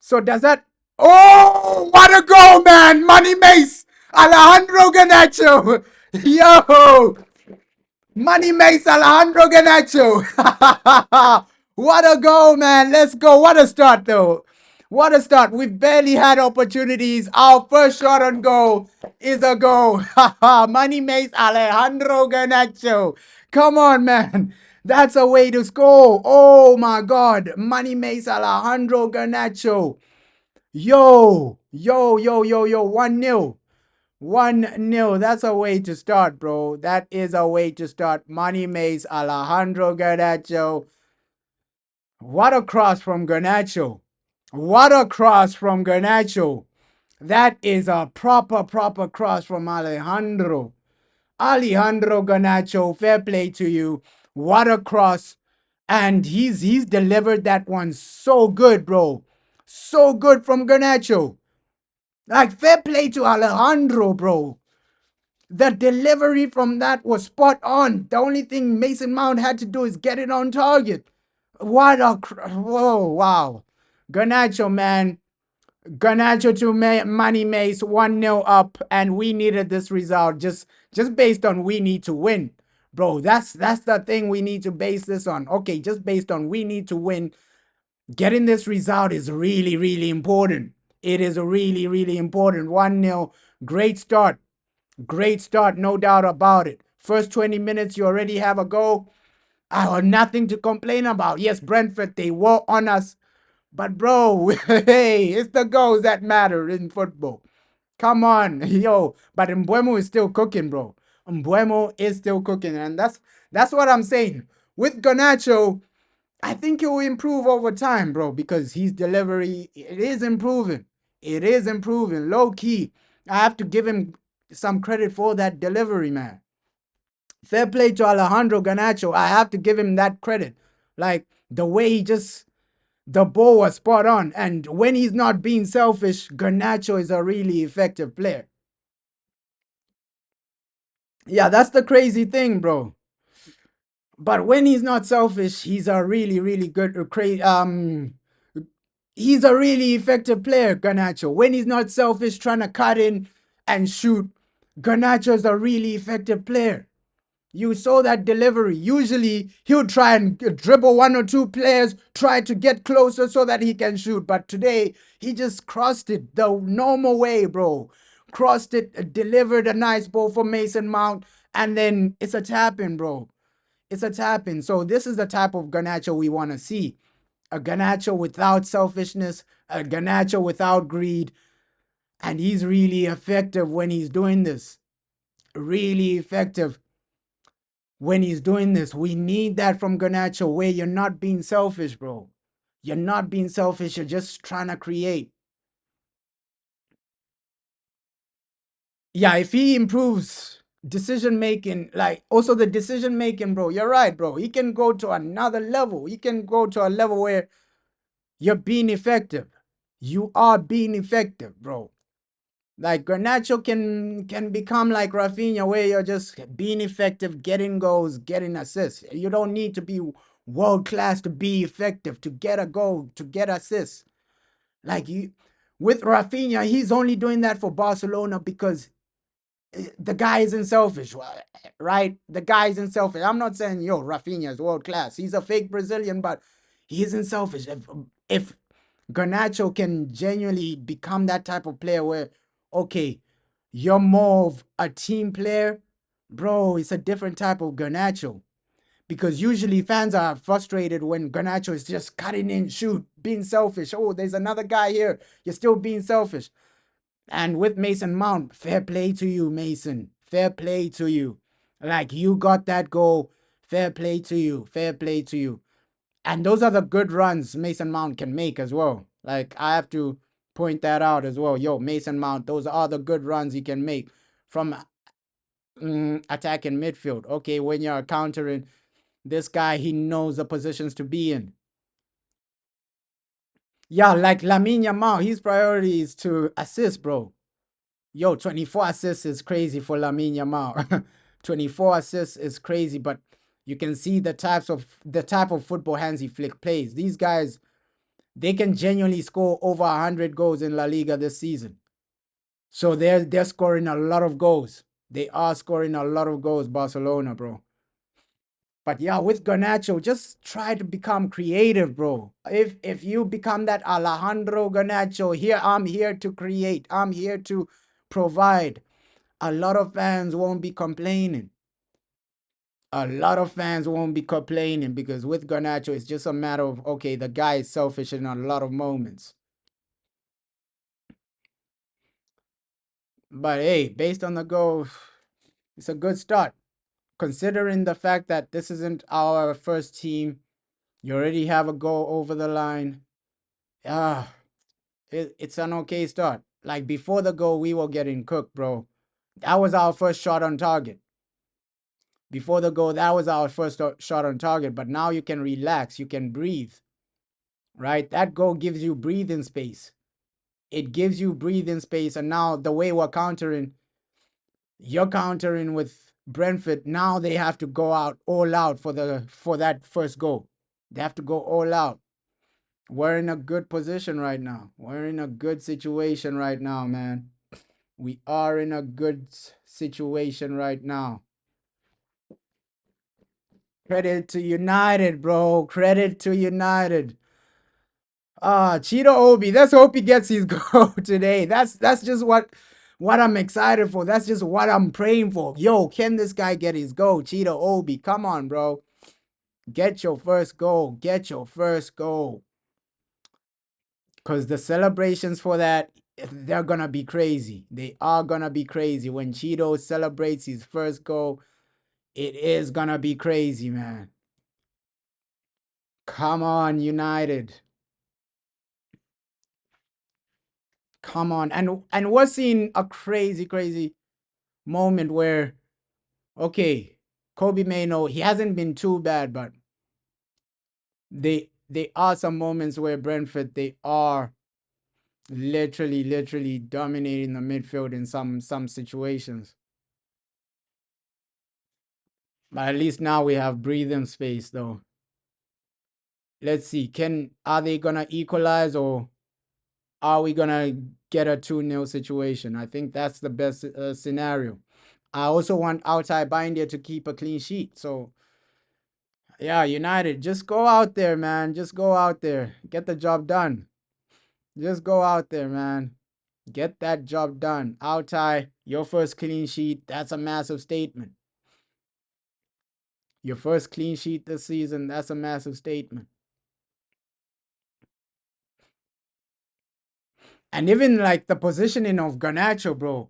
So does that... Oh, what a goal, man! Money Mace! Alejandro Garnacho! Yo! Money Mace Alejandro Garnacho! What a goal, man! Let's go! What a start, though! What a start. We've barely had opportunities. Our first shot on goal is a goal. Money makes Alejandro Garnacho. Come on, man. That's a way to score. Oh my God. Money makes Alejandro Garnacho. Yo, yo, yo, yo, yo. 1-0. 1-0. That's a way to start, bro. That is a way to start. Money makes Alejandro Garnacho. What a cross from Garnacho. What a cross from Garnacho. That is a proper cross from Alejandro. Alejandro Garnacho, fair play to you. What a cross. And he's delivered that one so good, bro. So good from Garnacho. Like, fair play to Alejandro, bro. The delivery from that was spot on. The only thing Mason Mount had to do is get it on target. What a... Whoa, wow. Garnacho, man. Garnacho to Money Mace 1-0 up, and we needed this result just based on we need to win. Bro, that's the thing we need to base this on. Okay, just based on we need to win. Getting this result is really important. It is really important. 1-0. Great start. Great start, no doubt about it. First 20 minutes, you already have a goal. I have nothing to complain about. Yes, Brentford, they were on us. But bro, hey, it's the goals that matter in football. Come on, yo. But Mbuemo is still cooking, bro. Mbuemo is still cooking, and that's what I'm saying. With Garnacho, I think he will improve over time, bro, because his delivery, it is improving. It is improving. Low key. I have to give him some credit for that delivery, man. Fair play to Alejandro Garnacho. I have to give him that credit. Like, the way he just, the ball was spot on. And when he's not being selfish, Garnacho is a really effective player. Yeah, that's the crazy thing, bro. But when he's not selfish, he's a really good, he's a really effective player, Garnacho. When he's not selfish, trying to cut in and shoot, Garnacho's a really effective player. You saw that delivery. Usually, he'll try and dribble one or two players, try to get closer so that he can shoot. But today, he just crossed it the normal way, bro. Crossed it, delivered a nice ball for Mason Mount, and then it's a tap-in, bro. It's a tap-in. So this is the type of Garnacho we want to see. A Garnacho without selfishness, a Garnacho without greed, and he's really effective when he's doing this. Really effective when he's doing this. We need that from Garnacho, where you're not being selfish, bro. You're not being selfish. You're just trying to create. Yeah, if he improves decision making, like also the decision making, bro, you're right, bro. He can go to another level. He can go to a level where you're being effective. You are being effective, bro. Like Garnacho can become like Rafinha, where you're just being effective, getting goals, getting assists. You don't need to be world class to be effective, to get a goal, to get assists. Like you, with Rafinha, he's only doing that for Barcelona because the guy isn't selfish, right? The guy isn't selfish. I'm not saying Rafinha is world class. He's a fake Brazilian, but he isn't selfish. If Garnacho can genuinely become that type of player where, okay, you're more of a team player, bro, it's a different type of Garnacho. Because usually fans are frustrated when Garnacho is just cutting in, shoot, being selfish. Oh, there's another guy here. You're still being selfish. And with Mason Mount, fair play to you, Mason. Fair play to you. Like, you got that goal. Fair play to you. Fair play to you. And those are the good runs Mason Mount can make as well. Like, I have to point that out as well. Yo, Mason Mount, those are the good runs he can make from attacking midfield. Okay, when you're countering this guy, he knows the positions to be in. Yeah, like Lamine Yamal, his priority is to assist, bro. Yo, 24 assists is crazy for Lamine Yamal. 24 assists is crazy, but you can see the type of football Hansi Flick plays. These guys, they can genuinely score over 100 goals in La Liga this season. So they're scoring a lot of goals. They are scoring a lot of goals, Barcelona, bro. But yeah, with Garnacho, just try to become creative, bro. If you become that Alejandro Garnacho, here I'm here to create, I'm here to provide. A lot of fans won't be complaining. A lot of fans won't be complaining because with Garnacho, it's just a matter of okay, the guy is selfish in a lot of moments. But hey, based on the goal, it's a good start. Considering the fact that this isn't our first team, you already have a goal over the line. Ah, it's an okay start. Like before the goal, we were getting cooked, bro. That was our first shot on target. Before the goal, that was our first shot on target. But now you can relax, you can breathe, right? That goal gives you breathing space. It gives you breathing space. And now the way we're countering, you're countering with Brentford. Now they have to go out all out for that first goal. They have to go all out. We're in a good position right now. We're in a good situation right now, man. We are in a good situation right now. Credit to United, bro. Credit to United. Cheetah Obi. Let's hope he gets his goal today. That's just what I'm excited for. That's just what I'm praying for. Yo, can this guy get his goal? Cheetah Obi. Come on, bro. Get your first goal. Get your first goal. Because the celebrations for that, they're going to be crazy. They are going to be crazy. When Cheeto celebrates his first goal, it is going to be crazy, man. Come on, United. Come on. And we're seeing a crazy moment where, okay, Kobe Mano, he hasn't been too bad, but they are some moments where Brentford, they are literally dominating the midfield in some situations. But at least now we have breathing space, though. Let's see. Are they gonna equalize or are we gonna get a 2-0 situation? I think that's the best scenario. I also want Altai Bindia to keep a clean sheet. So yeah, United, just go out there, man. Just go out there. Get the job done. Just go out there, man. Get that job done. Altai, your first clean sheet. That's a massive statement. Your first clean sheet this season. That's a massive statement. And even like the positioning of Garnacho, bro.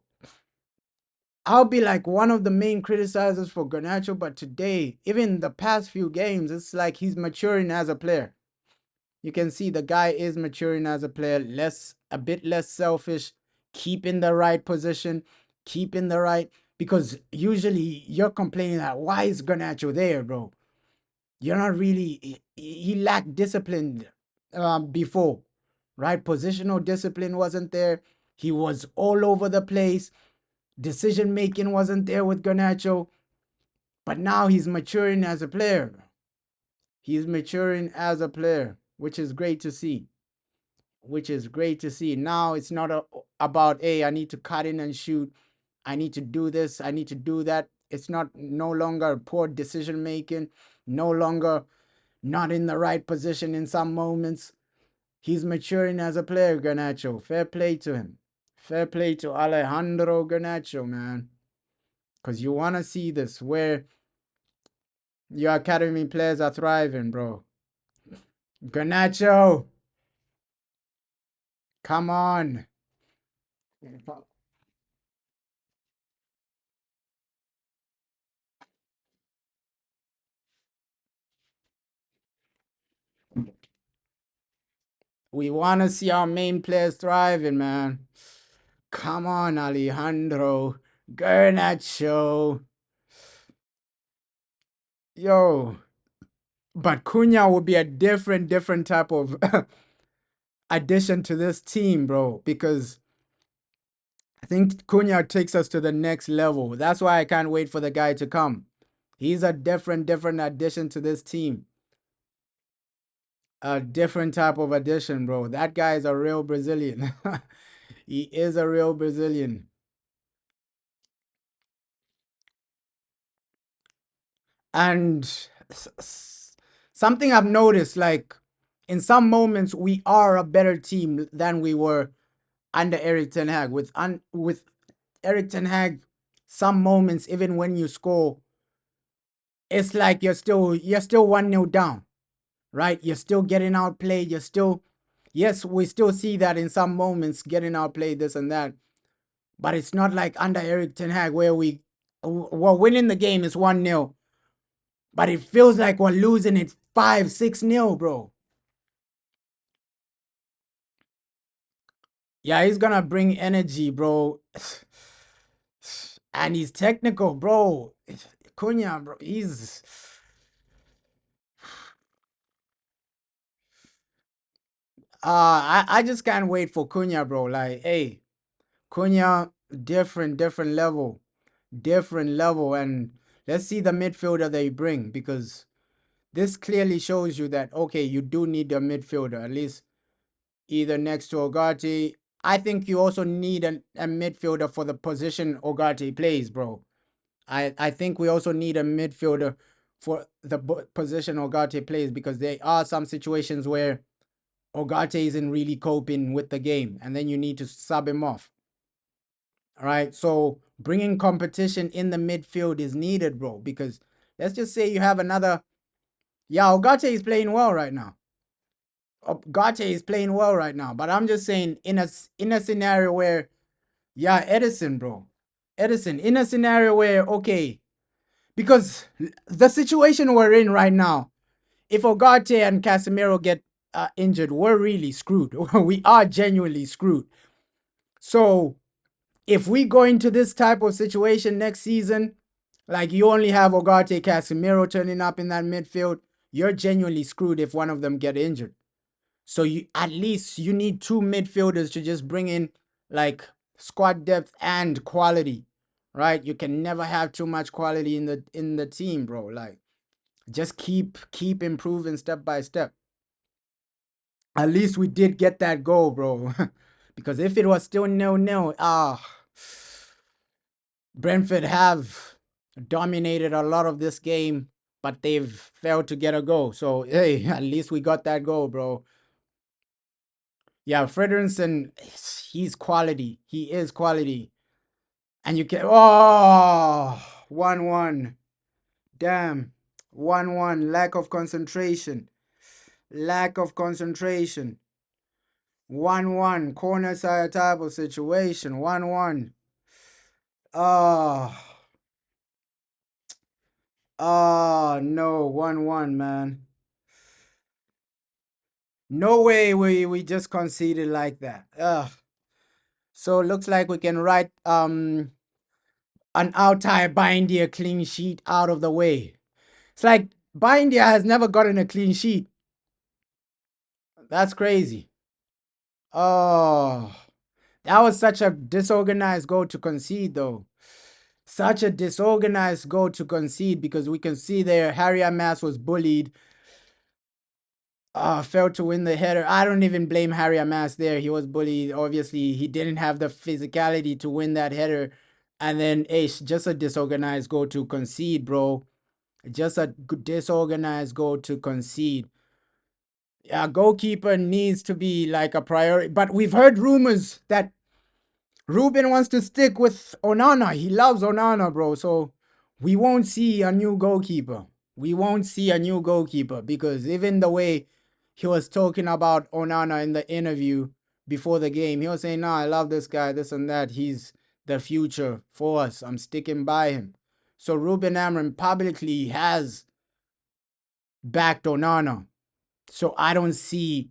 I'll be like one of the main criticizers for Garnacho, but today, even the past few games, it's like he's maturing as a player. You can see the guy is maturing as a player, a bit less selfish, keeping the right position, keeping the right, because usually you're complaining that why is Garnacho there, bro? You're not really, he lacked discipline before, right? Positional discipline wasn't there. He was all over the place. Decision making wasn't there with Garnacho, but now he's maturing as a player. He's maturing as a player, which is great to see. Which is great to see. Now it's not about, hey, I need to cut in and shoot. I need to do this. I need to do that. It's not no longer poor decision making, no longer not in the right position in some moments. He's maturing as a player, Garnacho. Fair play to him. Fair play to Alejandro Garnacho, man. Because you want to see this where your academy players are thriving, bro. Garnacho, come on. We want to see our main players thriving, man. Come on, Alejandro. Garnacho. Yo. But Cunha will be a different type of addition to this team, bro. Because I think Cunha takes us to the next level. That's why I can't wait for the guy to come. He's a different addition to this team. A different type of addition, bro. That guy is a real Brazilian. He is a real Brazilian. And something I've noticed, like in some moments we are a better team than we were under Eric Ten Hag. With Eric Ten Hag, some moments even when you score, it's like you're still 1-0 down, right? You're still getting outplayed. You're still, yes, we still see that in some moments, getting outplayed, this and that. But it's not like under Eric Ten Hag where we're winning the game is 1-0, but it feels like we're losing it 5-6-0, bro. Yeah, he's gonna bring energy, bro. And he's technical, bro. Cunha, bro. He's I just can't wait for Cunha, bro. Like, hey, Cunha, different level. Different level. And let's see the midfielder they bring, because this clearly shows you that okay, you do need a midfielder, at least either next to Ogati. I think you also need a midfielder for the position Ogati plays, bro. I think we also need a midfielder for the position Ogate plays, because there are some situations where Ogate isn't really coping with the game, and then you need to sub him off. All right, so bringing competition in the midfield is needed, bro. Because let's just say you have another. Yeah, Ogate is playing well right now. Ogate is playing well right now, but I'm just saying in a scenario where, yeah, Edison, bro, Edison, in a scenario where okay, because the situation we're in right now, if Ogate and Casemiro get injured, we're really screwed. We are genuinely screwed. So if we go into this type of situation next season, like you only have Ogate, Casemiro turning up in that midfield, you're genuinely screwed if one of them get injured. So you at least you need two midfielders to just bring in like squad depth and quality, right? You can never have too much quality in the team, bro. Like just keep improving step by step. At least we did get that goal, bro. Because if it was still 0-0, Brentford have dominated a lot of this game, but they've failed to get a goal. So hey, at least we got that goal, bro. Yeah, Frederiksen, he's quality. He is quality. And you can 1-1. Damn. 1-1. Lack of concentration. Lack of concentration. 1-1. Corner side type of situation. 1-1. Oh. Oh no. 1-1, man. No way we just conceded like that. Ugh. So looks like we can write an Altai Bindia clean sheet out of the way. It's like Bindia has never gotten a clean sheet. That's crazy. Oh, that was such a disorganized goal to concede, though. Such a disorganized goal to concede, because we can see there Harry Amas was bullied. Failed to win the header. I don't even blame Harry Amas there. He was bullied. Obviously, he didn't have the physicality to win that header. And then, just a disorganized goal to concede, bro. Just a disorganized goal to concede. Yeah, goalkeeper needs to be like a priority. But we've heard rumors that Ruben wants to stick with Onana. He loves Onana, bro. So we won't see a new goalkeeper. We won't see a new goalkeeper, because even the way he was talking about Onana in the interview before the game, he was saying, "No, I love this guy, this and that. He's the future for us. I'm sticking by him." So Ruben Amorim publicly has backed Onana. So I don't see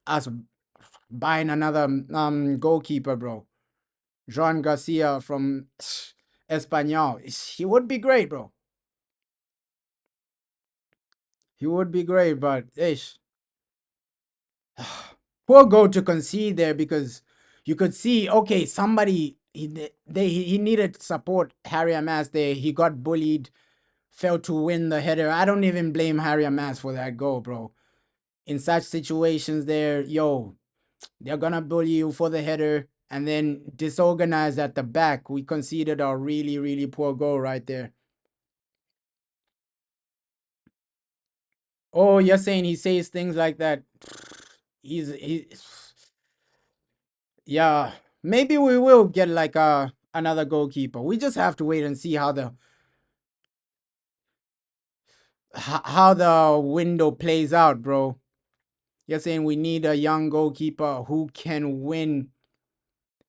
us buying another goalkeeper, bro. Jean Garcia from Espanyol. He would be great, bro. He would be great, but poor goal to concede there, because you could see, okay, somebody he needed support. Harry Amas there, he got bullied, failed to win the header. I don't even blame Harry Amas for that goal, bro. In such situations there, they're gonna bully you for the header and then disorganized at the back. We conceded a really, really poor goal right there. Oh, you're saying he says things like that. He's yeah. Maybe we will get like another goalkeeper. We just have to wait and see how the window plays out, bro. You're saying we need a young goalkeeper who can win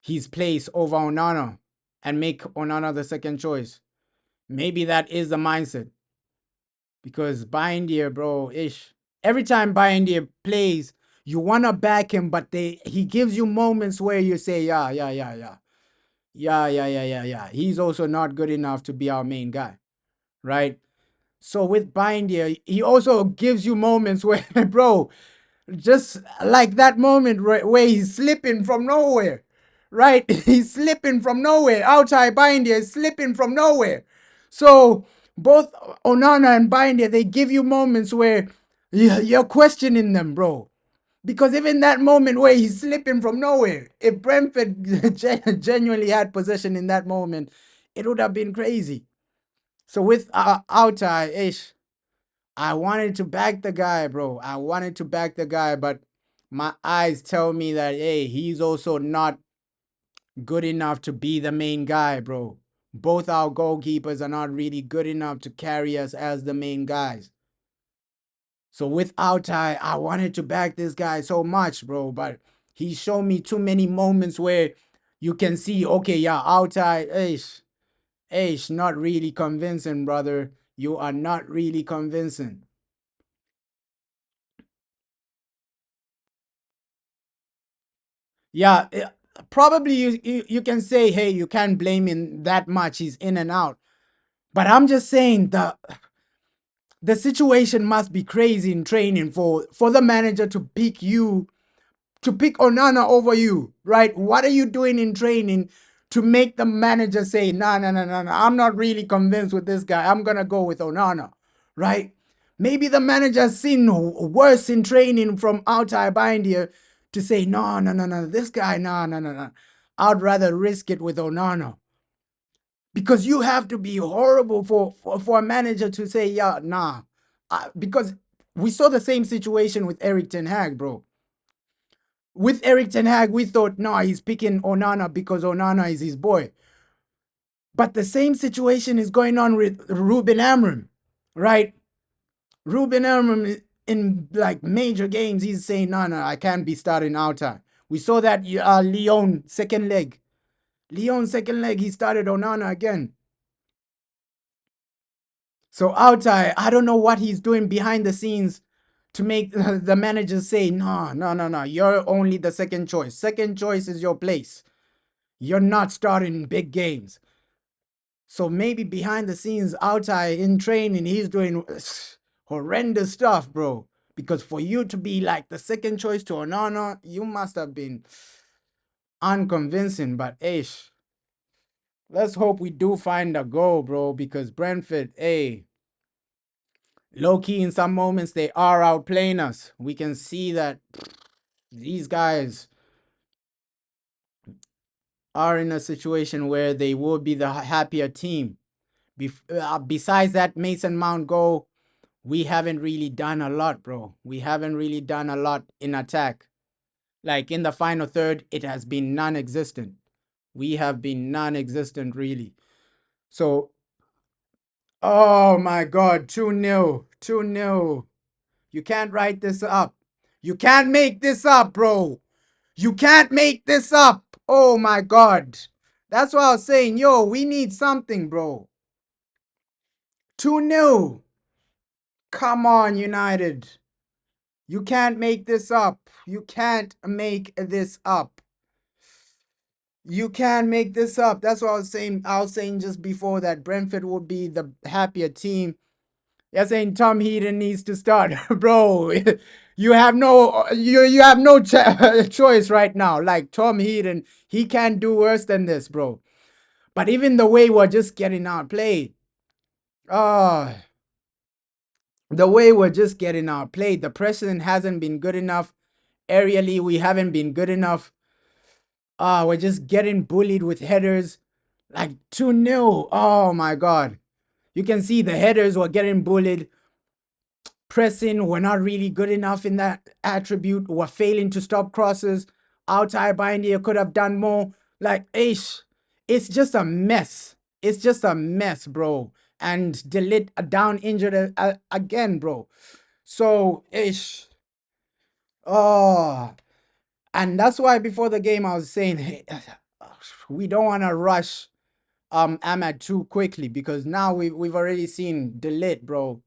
his place over Onana and make Onana the second choice. Maybe that is the mindset because Bindier, bro, ish. Every time Bindier plays, you wanna back him, but he gives you moments where you say, yeah, yeah, yeah, yeah, yeah, yeah, yeah, yeah, yeah. He's also not good enough to be our main guy, right? So with Bindier, he also gives you moments where, bro, just like that moment where he's slipping from nowhere, right? He's slipping from nowhere. Altai Bindia is slipping from nowhere. So both Onana and Bindia, they give you moments where you're questioning them, bro. Because even that moment where he's slipping from nowhere, if Brentford genuinely had possession in that moment, it would have been crazy. So with Altai, ish, I wanted to back the guy, bro. I wanted to back the guy, but my eyes tell me that, hey, he's also not good enough to be the main guy, bro. Both our goalkeepers are not really good enough to carry us as the main guys. So with Altai, I wanted to back this guy so much, bro, but he showed me too many moments where you can see, okay, yeah, Altai, not really convincing, brother. You are not really convincing. Yeah, probably you can say, hey, you can't blame him that much. He's in and out. But I'm just saying the situation must be crazy in training for the manager to pick you, to pick Onana over you, right? What are you doing in training to make the manager say, no, no, no, no, no, I'm not really convinced with this guy. I'm gonna go with Onana, right? Maybe the manager has seen worse in training from Altai Bindia to say, no, no, no, no, this guy, no, no, no, no. I'd rather risk it with Onana. Because you have to be horrible for a manager to say, yeah, nah. Because we saw the same situation with Eric Ten Hag, bro. With Eric Ten Hag, we thought, no, he's picking Onana because Onana is his boy. But the same situation is going on with Ruben Amorim, right? Ruben Amorim in like major games, he's saying, no, no, I can't be starting outside. We saw that Lyon second leg. Lyon second leg, he started Onana again. So outside, I don't know what he's doing behind the scenes to make the manager say, no, no, no, no, you're only the second choice. Second choice is your place. You're not starting big games. So maybe behind the scenes, outside in training, he's doing horrendous stuff, bro. Because for you to be like the second choice to Onana, you must have been unconvincing. But ish, let's hope we do find a goal, bro. Because Brentford, hey, low key in some moments they are outplaying us. We can see that these guys are in a situation where they will be the happier team. Besides that Mason Mount goal, we haven't really done a lot, bro. We haven't really done a lot in attack. Like in the final third, it has been non existent. We have been non existent, really. So, oh my God, 2-0. 2-0. You can't write this up. You can't make this up, bro. You can't make this up. Oh my God. That's why I was saying, yo, we need something, bro. 2-0. Come on, United. You can't make this up. You can't make this up. You can't make this up. That's what I was saying. I was saying just before that Brentford would be the happier team. You're saying Tom Heaton needs to start, bro. You have no choice right now. Like Tom Heaton, he can't do worse than this, bro. But even the way we're just getting outplayed, oh, the way we're just getting outplayed, the pressing hasn't been good enough. Aerially, we haven't been good enough. We're just getting bullied with headers. Like 2-0. Oh my God. You can see the headers were getting bullied. Pressing, we're not really good enough in that attribute. We're failing to stop crosses. Altai Bindia could have done more. Like, ish, it's just a mess. It's just a mess, bro. And Delete down injured again, bro. So, ish. Oh, and that's why before the game I was saying, hey, we don't want to rush Ahmad too quickly, because now we've already seen Delete, bro.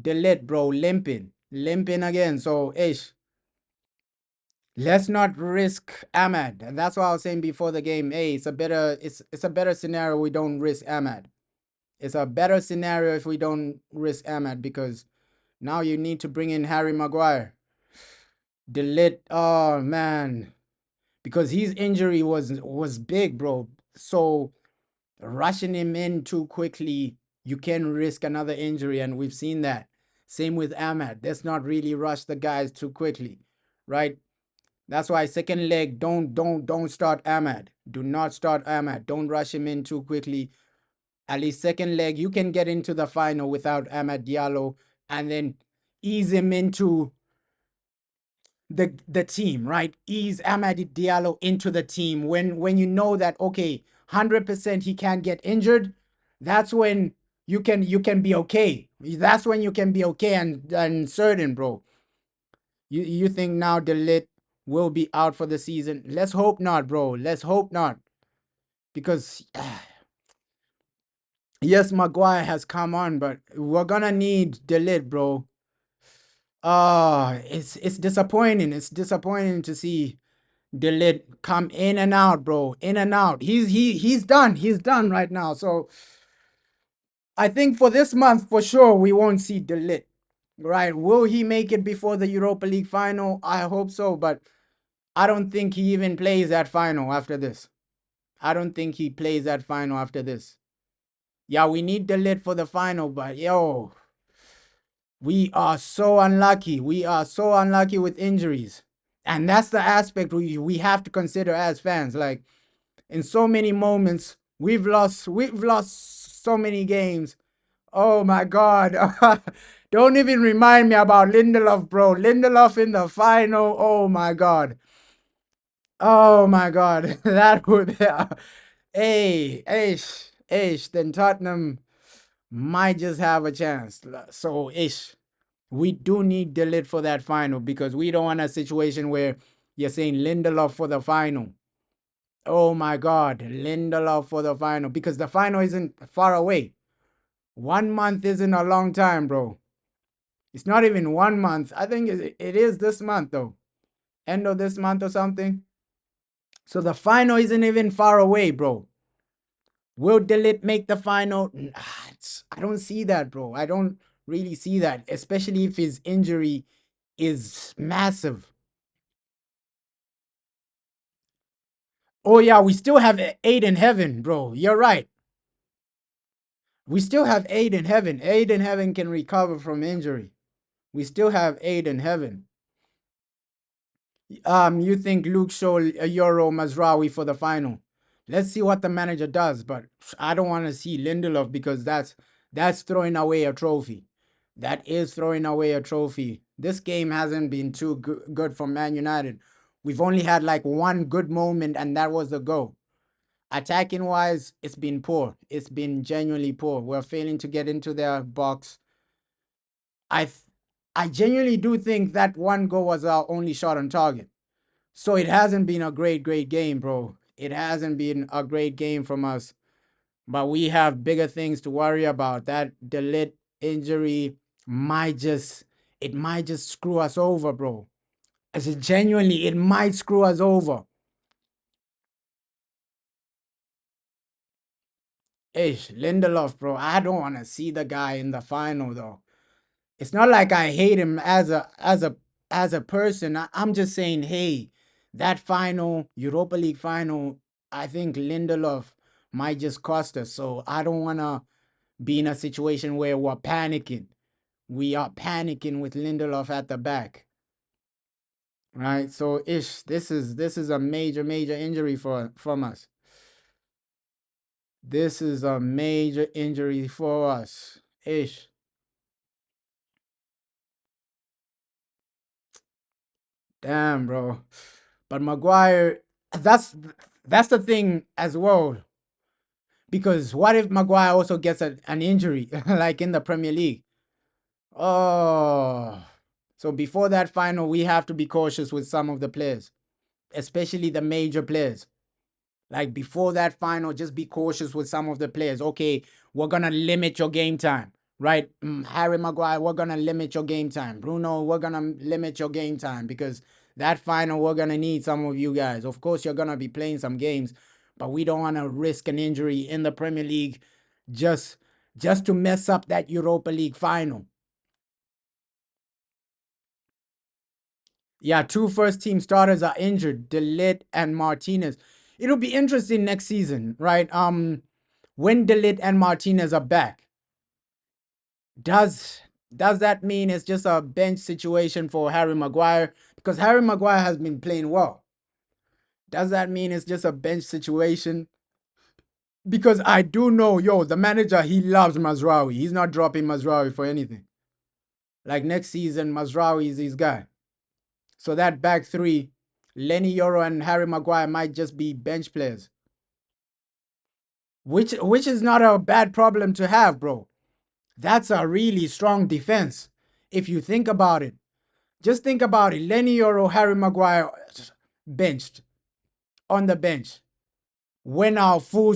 Delete, bro, limping again. So, ish, let's not risk Ahmad. And that's what I was saying before the game. Hey, it's a better scenario we don't risk Ahmad. It's a better scenario if we don't risk Ahmad, because now you need to bring in Harry Maguire. Delete, oh man, because his injury was big, bro. So rushing him in too quickly, you can risk another injury, and we've seen that. Same with Ahmad. Let's not really rush the guys too quickly, right? That's why second leg, don't start Ahmad. Do not start Ahmad. Don't rush him in too quickly. At least second leg, you can get into the final without Ahmad Diallo, and then ease him into the team, right? Ease Amadi Diallo into the team when you know that, okay, 100% he can't get injured. That's when you can be okay. That's when you can be okay and certain, bro. You think now Delit will be out for the season? Let's hope not, bro. Let's hope not, because yes, Maguire has come on, but we're gonna need Delit, bro. It's disappointing. It's disappointing to see Delit come in and out, bro. In and out. He's done. He's done right now. So I think for this month, for sure, we won't see Delit. Right? Will he make it before the Europa League final? I hope so, but I don't think he even plays that final after this. I don't think he plays that final after this. Yeah, we need Delit for the final, but yo, we are so unlucky. We are so unlucky with injuries. And that's the aspect we have to consider as fans. Like, in so many moments, we've lost so many games. Oh my God. Don't even remind me about Lindelof, bro. Lindelof in the final. Oh my God. Oh my God. That would be, ish. Then Tottenham might just have a chance. So ish. We do need Delete for that final, because we don't want a situation where you're saying Lindelof for the final. Oh my God, Lindelof for the final, because the final isn't far away. 1 month isn't a long time, bro. It's not even 1 month. I think it is this month, though. End of this month or something. So the final isn't even far away, bro. Will Delete make the final? I don't see that, bro. I don't really see that, especially if his injury is massive. Oh yeah, we still have Aid in Heaven, bro. You're right. We still have Aid in Heaven. Aid in Heaven can recover from injury. We still have Aid in Heaven. You think Luke Shaw, Euro, Mazraoui for the final? Let's see what the manager does, but I don't want to see Lindelof, because that's throwing away a trophy. That is throwing away a trophy. This game hasn't been too good for Man United. We've only had like one good moment, and that was the goal. Attacking wise, it's been poor. It's been genuinely poor. We're failing to get into their box. I I genuinely do think that one goal was our only shot on target. So it hasn't been a great game, bro. It hasn't been a great game from us. But we have bigger things to worry about. That Delete injury might just it might just screw us over, bro. As it genuinely, it might screw us over. Ish, Lindelof, bro. I don't want to see the guy in the final, though. It's not like I hate him as a person. I'm just saying, hey, that final, Europa League final, I think Lindelof might just cost us. So I don't want to be in a situation where we're panicking. We are panicking with Lindelof at the back, right? So ish, this is a major injury from us. This is a major injury for us, ish. Damn, bro. But Maguire, that's that's the thing as well. Because what if Maguire also gets an injury, like in the Premier League? Oh, so before that final, we have to be cautious with some of the players, especially the major players. Like before that final, just be cautious with some of the players. Okay, we're gonna limit your game time, right? Harry Maguire, we're gonna limit your game time. Bruno, we're gonna limit your game time because that final, we're gonna need some of you guys. Of course, you're gonna be playing some games, but we don't want to risk an injury in the Premier League just just to mess up that Europa League final. Yeah, two first team starters are injured, Delit and Martinez. It'll be interesting next season, right? When Delit and Martinez are back, does does that mean it's just a bench situation for Harry Maguire? Because Harry Maguire has been playing well. Does that mean it's just a bench situation? Because I do know, the manager, he loves Mazraoui. He's not dropping Mazraoui for anything. Like next season, Mazraoui is his guy. So that back three, Lenny Yoro and Harry Maguire might just be bench players. Which is not a bad problem to have, bro. That's a really strong defense. If you think about it. Just think about it. Lenny Yoro, Harry Maguire benched on the bench. When our full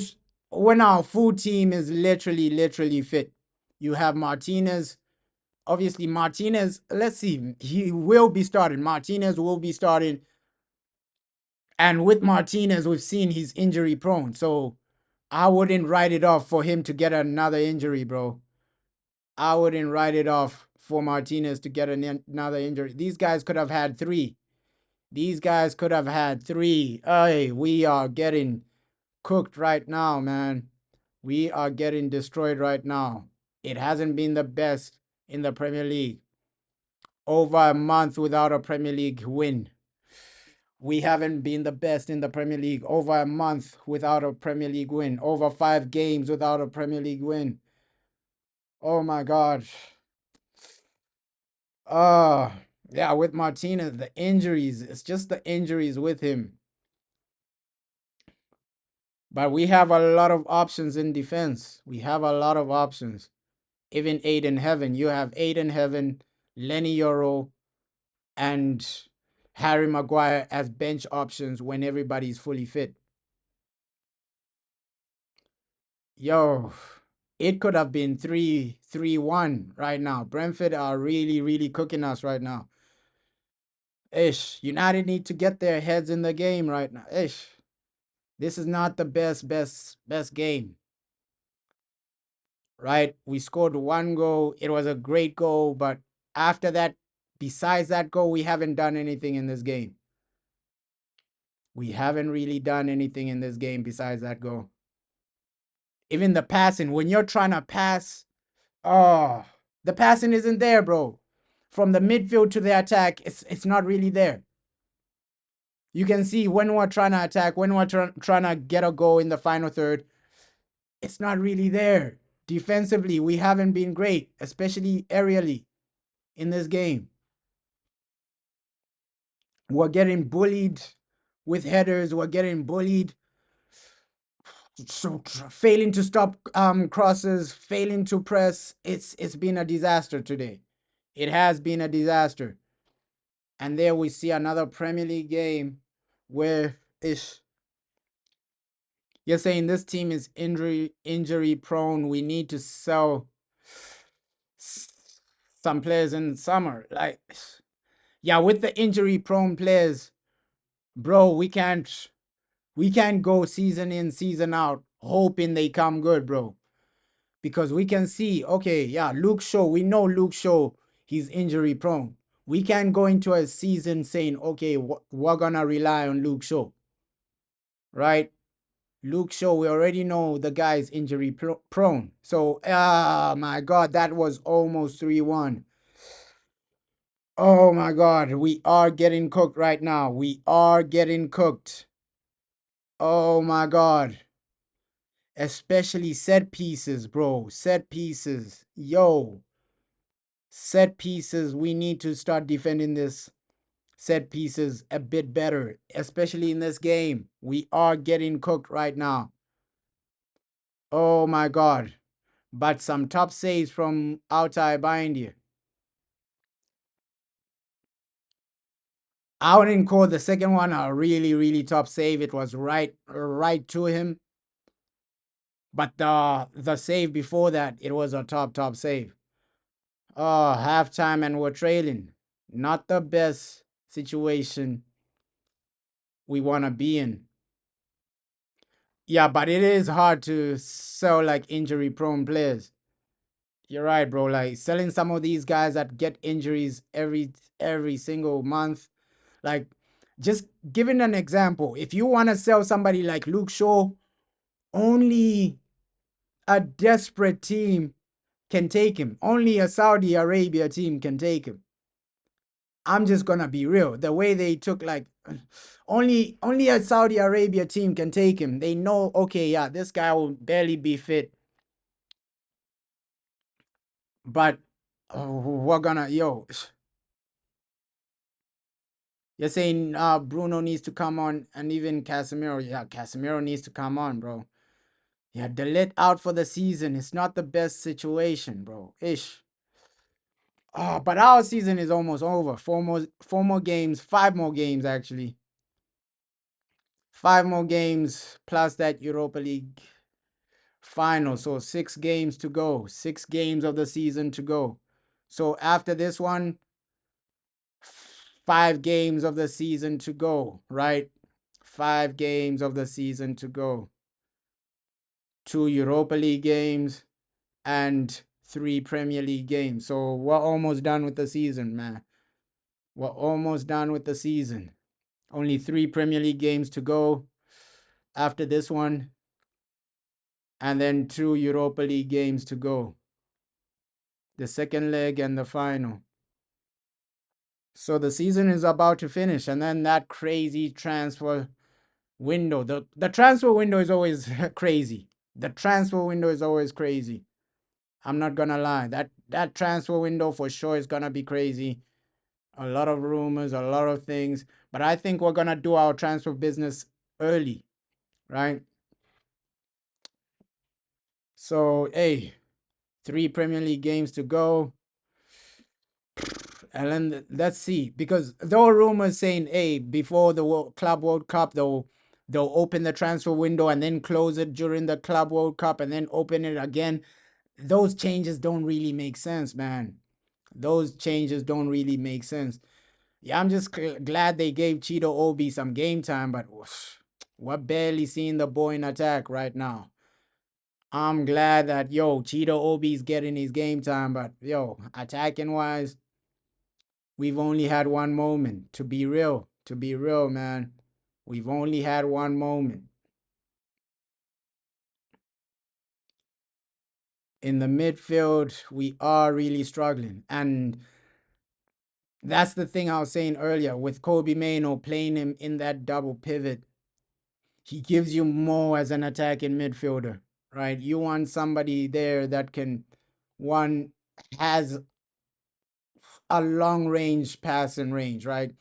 team is literally fit. You have Martinez. Obviously, Martinez, let's see, he will be starting. Martinez will be starting. And with Martinez, we've seen he's injury prone. So I wouldn't write it off for him to get another injury, bro. I wouldn't write it off for Martinez to get another injury. These guys could have had three. These guys could have had three. Hey, we are getting cooked right now, man. We are getting destroyed right now. It hasn't been the best in the Premier League. Over a month without a Premier League win. We haven't been the best in the Premier League. Over a month without a Premier League win. Over 5 games without a Premier League win. Oh my God. Yeah, with Martinez, the injuries. It's just the injuries with him. But we have a lot of options in defense. We have a lot of options. Even Aiden Heaven. You have Aiden Heaven, Lenny Yoro, and Harry Maguire as bench options when everybody's fully fit. Yo, it could have been 3-1 right now. Brentford are really cooking us right now. Ish, United need to get their heads in the game right now. Ish, this is not the best game. Right? We scored 1 goal. It was a great goal, but after that, besides that goal, we haven't done anything in this game. We haven't really done anything in this game besides that goal. Even the passing, when you're trying to pass, the passing isn't there, bro. From the midfield to the attack, it's not really there. You can see when we're trying to attack, when we're trying to get a goal in the final third, it's not really there. Defensively, we haven't been great, especially aerially in this game. We're getting bullied with headers. We're getting bullied. So failing to stop crosses, failing to press. It's been a disaster today. It has been a disaster. And there we see another Premier League game where you're saying this team is injury prone. We need to sell some players in summer. Like, yeah, with the injury prone players, bro, we can't go season in, season out, hoping they come good, bro. Because we can see, okay, yeah, Luke Shaw, we know Luke Shaw, he's injury prone. We can't go into a season saying, okay, we're gonna rely on Luke Shaw, right? Luke Shaw, we already know the guy's injury prone. So, my God, that was almost 3-1. Oh my God, we are getting cooked right now. We are getting cooked. Oh my God. Especially set pieces, bro. Set pieces. Yo. Set pieces. We need to start defending this. set pieces a bit better, especially in this game. We are getting cooked right now. Oh my God. But some top saves from Altay Bindia. I wouldn't call the second one a really, really top save. It was right to him. But the save before that, it was a top save. Oh, halftime and we're trailing. Not the best situation we want to be in. Yeah, but it is hard to sell like injury prone players. You're right, bro. Like selling some of these guys that get injuries every single month. Like just giving an example. If you want to sell somebody like Luke Shaw, only a desperate team can take him. Only a Saudi Arabia team can take him. I'm just gonna be real. The way they took like only a Saudi Arabia team can take him. They know, okay, yeah, this guy will barely be fit. But we're gonna you're saying Bruno needs to come on and even Casemiro. Yeah, Casemiro needs to come on, bro. Yeah, the let out for the season. It's not the best situation, bro. Ish. Oh, but our season is almost over. Four more games, 5 more games actually. 5 more games plus that Europa League final. So 6 games to go. 6 games of the season to go. So after this one, 5 games of the season to go, right? 5 games of the season to go. 2 Europa League games and 3 Premier League games. So we're almost done with the season, man. We're almost done with the season. Only 3 Premier League games to go after this one, and then 2 Europa League games to go. The second leg and the final. So the season is about to finish, and then that crazy transfer window. The transfer window is always crazy. The transfer window is always crazy. I'm not gonna lie. That transfer window for sure is gonna be crazy. A lot of rumors, a lot of things. But I think we're gonna do our transfer business early, right? So hey, 3 Premier League games to go. And then let's see, because there were rumors saying, hey, before the Club World Cup, they'll open the transfer window and then close it during the Club World Cup and then open it again. Those changes don't really make sense, man. Those changes don't really make sense. Yeah, I'm just glad they gave Cheeto Obi some game time, but we're barely seeing the boy in attack right now. I'm glad that, Cheeto Obi's getting his game time, but, attacking wise, we've only had one moment. To be real, man. We've only had one moment. In the midfield, we are really struggling. And that's the thing I was saying earlier with Kobe Mano playing him in that double pivot. He gives you more as an attacking midfielder, right? You want somebody there that can, one, has a long range passing range, right?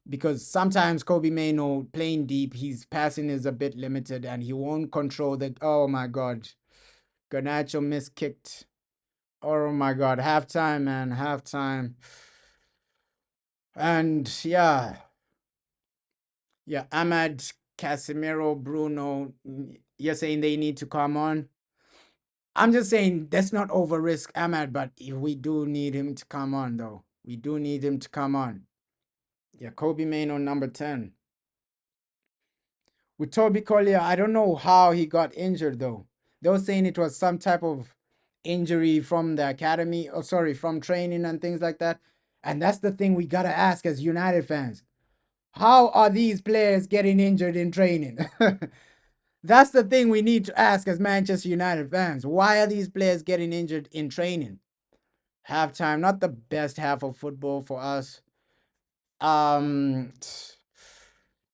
Because sometimes Kobe Mano playing deep, his passing is a bit limited and he won't control the. Oh my God. Garnacho miskicked. Oh my God. Halftime, man. Halftime. And yeah, Ahmad, Casemiro, Bruno, you're saying they need to come on. I'm just saying let's not over risk Ahmad, but we do need him to come on, though. We do need him to come on. Yeah, Kobe Mano, number 10. With Toby Collier, I don't know how he got injured, though. They were saying it was some type of injury from the academy, or sorry, from training and things like that. And that's the thing we got to ask as United fans. How are these players getting injured in training? That's the thing we need to ask as Manchester United fans. Why are these players getting injured in training? Halftime, not the best half of football for us. Um,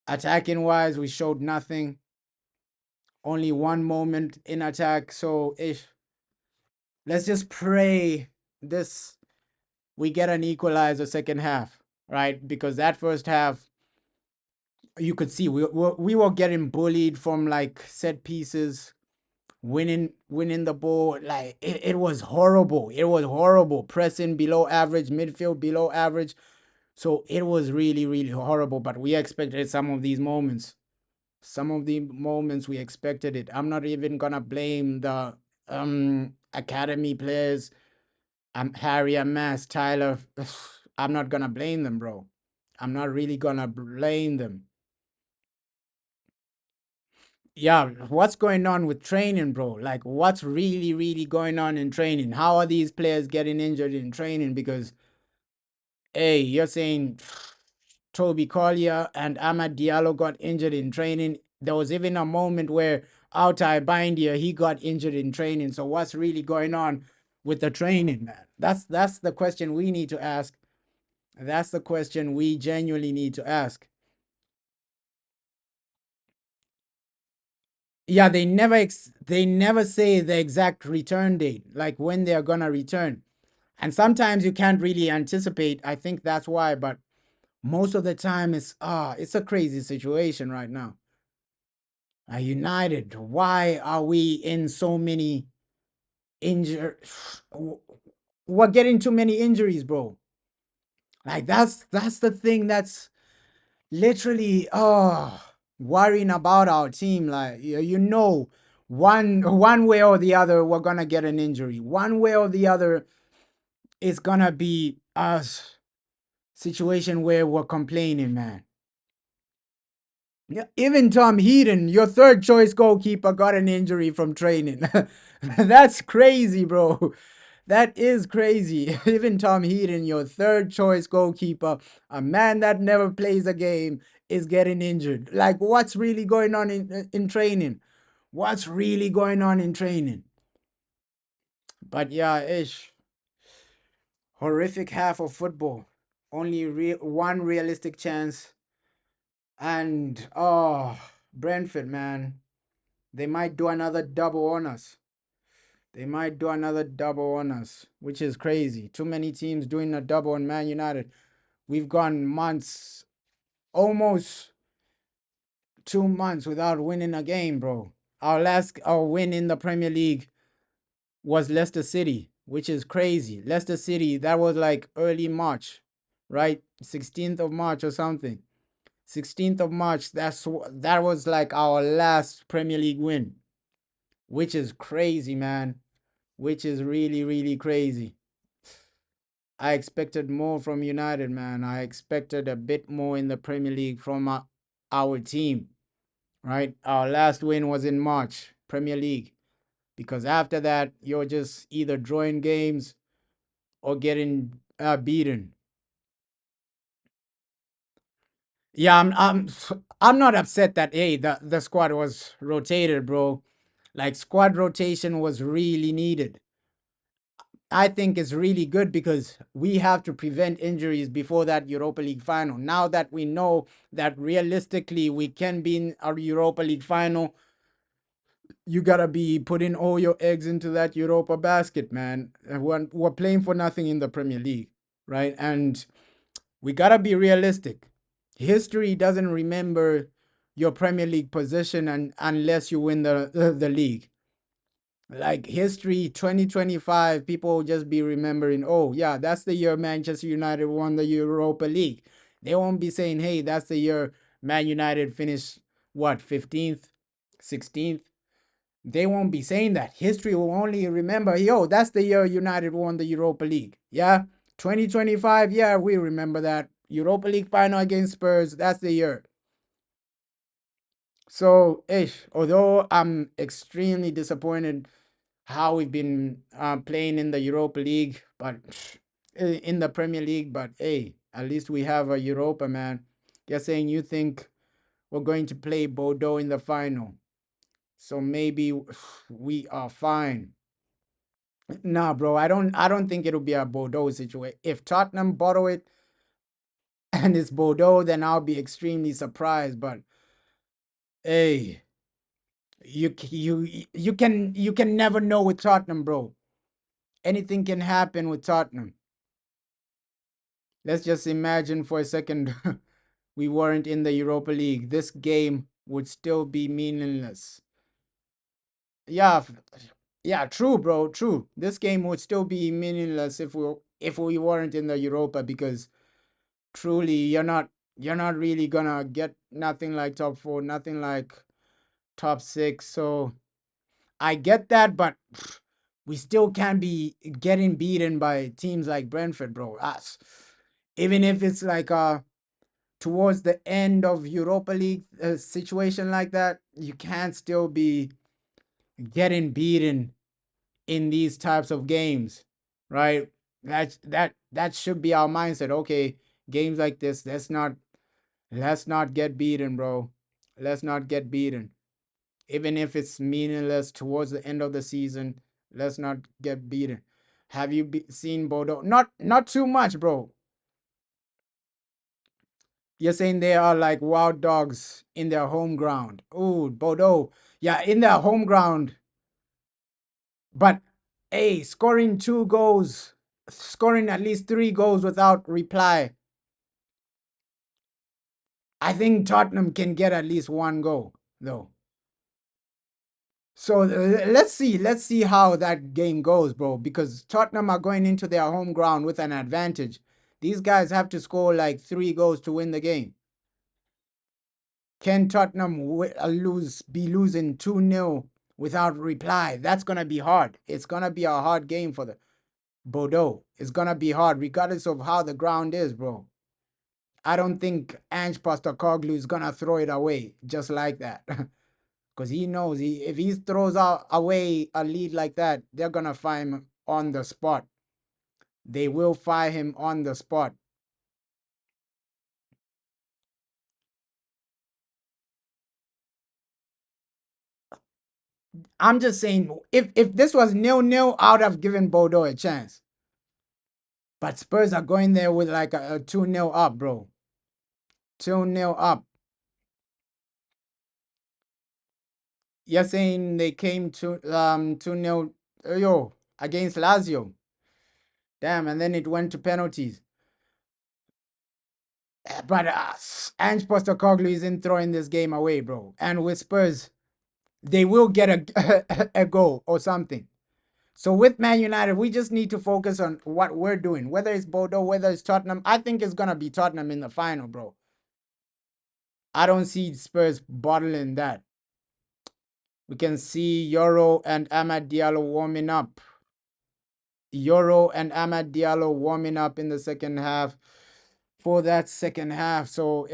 Attacking wise, we showed nothing. Only one moment in attack. So let's just pray this we get an equalizer second half. right? Because that first half, you could see we were getting bullied from like set pieces, winning the ball. Like it was horrible. It was horrible. Pressing below average, midfield below average. So it was really, really horrible. But we expected some of these moments. Some of the moments we expected it. I'm not even gonna blame the academy players. Harry and Mass, Tyler. I'm not gonna blame them, bro. I'm not really gonna blame them. Yeah, what's going on with training, bro? Like, what's really, really going on in training? How are these players getting injured in training? Because, hey, you're saying Toby Collier and Ahmad Diallo got injured in training. There was even a moment where Altai Bindia, he got injured in training. So what's really going on with the training, man? That's the question we need to ask. That's the question we genuinely need to ask. Yeah, they never say the exact return date, like when they are gonna return. And sometimes you can't really anticipate. I think that's why, but most of the time it's a crazy situation right now. United, why are we in so many injured? We're getting too many injuries, bro. Like that's the thing that's literally worrying about our team. Like one way or the other we're gonna get an injury. One way or the other it's gonna be a situation where we're complaining, man. Yeah, even Tom Heaton, your third choice goalkeeper, got an injury from training. That's crazy, bro. That is crazy. Even Tom Heaton, your third choice goalkeeper, a man that never plays a game, is getting injured. Like, what's really going on in training? What's really going on in training? But yeah, ish. Horrific half of football. Only one realistic chance. And Brentford, man. They might do another double on us. They might do another double on us, which is crazy. Too many teams doing a double on Man United. We've gone months, almost 2 months without winning a game, bro. Our win in the Premier League was Leicester City, which is crazy. Leicester City, that was like early March, right? 16th of March or something. 16th of March, that was like our last Premier League win, which is crazy, man. Which is really, really crazy. I expected more from United, man. I expected a bit more in the Premier League from our team, right? Our last win was in March, Premier League. Because after that, you're just either drawing games or getting beaten. Yeah, I'm not upset that hey the squad was rotated, bro. Like squad rotation was really needed. I think it's really good because we have to prevent injuries before that Europa League final. Now that we know that realistically we can be in a Europa League final, you gotta be putting all your eggs into that Europa basket, man. We're playing for nothing in the Premier League, right? And we gotta be realistic. History doesn't remember your Premier League position unless you win the league. Like history 2025, people will just be remembering, oh yeah, that's the year Manchester United won the Europa League. They won't be saying, hey, that's the year Man United finished what, 15th, 16th. They won't be saying that. History will only remember, yo, that's the year United won the Europa League. Yeah, 2025, yeah, we remember that Europa League final against Spurs. That's the year. So although I'm extremely disappointed how we've been playing in the Europa League, but in the Premier League. But hey, at least we have a Europa, man. You're saying you think we're going to play Bordeaux in the final, so maybe we are fine. Nah, bro, I don't think it'll be a Bordeaux situation. If Tottenham bottle it and it's Bordeaux, then I'll be extremely surprised. But hey, you can never know with Tottenham, bro. Anything can happen with Tottenham. let's just imagine for a second we weren't in the Europa League. This game would still be meaningless. Yeah, yeah, true, bro, true. This game would still be meaningless if we weren't in the Europa, because truly you're not really gonna get nothing like top four, nothing like top six. So I get that, but we still can't be getting beaten by teams like Brentford, bro. Us, even if it's like towards the end of Europa League situation like that, you can't still be getting beaten in these types of games, right? That should be our mindset. Okay, games like this, let's not get beaten, bro. Let's not get beaten. Even if it's meaningless towards the end of the season, let's not get beaten. Have you seen Bordeaux? Not too much, bro. You're saying they are like wild dogs in their home ground. Oh, Bordeaux. Yeah, in their home ground. But hey, scoring 2 goals, scoring at least 3 goals without reply. I think Tottenham can get at least 1 goal, though. So let's see how that game goes, bro. Because Tottenham are going into their home ground with an advantage. These guys have to score like 3 goals to win the game. Can Tottenham be losing 2-0 without reply? That's gonna be hard. It's gonna be a hard game for the Bordeaux. It's gonna be hard, regardless of how the ground is, bro. I don't think Ange Postecoglou is gonna throw it away just like that. Because he knows if he throws away a lead like that, they're gonna fire him on the spot. They will fire him on the spot. I'm just saying, if this was 0-0, I would have given Bordeaux a chance. But Spurs are going there with like a 2-0 up, bro. 2-0 up. You're saying they came to 2-0 against Lazio. Damn, and then it went to penalties. But Ange Postecoglou isn't throwing this game away, bro. And with Spurs, they will get a goal or something. So with Man United, we just need to focus on what we're doing. Whether it's Bordeaux, whether it's Tottenham, I think it's gonna be Tottenham in the final, bro. I don't see Spurs bottling that. We can see Euro and Amad Diallo warming up. Euro and Amad Diallo warming up in the second half for that second half. So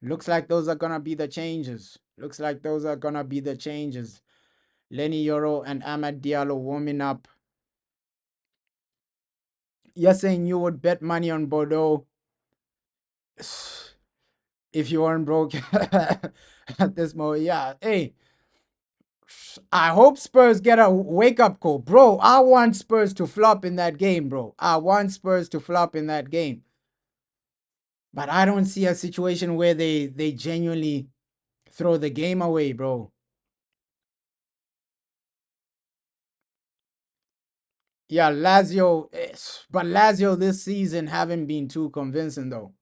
looks like those are gonna be the changes. Looks like those are gonna be the changes. Lenny Euro and Amad Diallo warming up. You're saying you would bet money on Bordeaux if you weren't broke at this moment. Yeah, hey, I hope Spurs get a wake up call, bro. I want Spurs to flop in that game, bro. I want Spurs to flop in that game. But I don't see a situation where they genuinely throw the game away, bro. Yeah, Lazio, but Lazio this season haven't been too convincing though.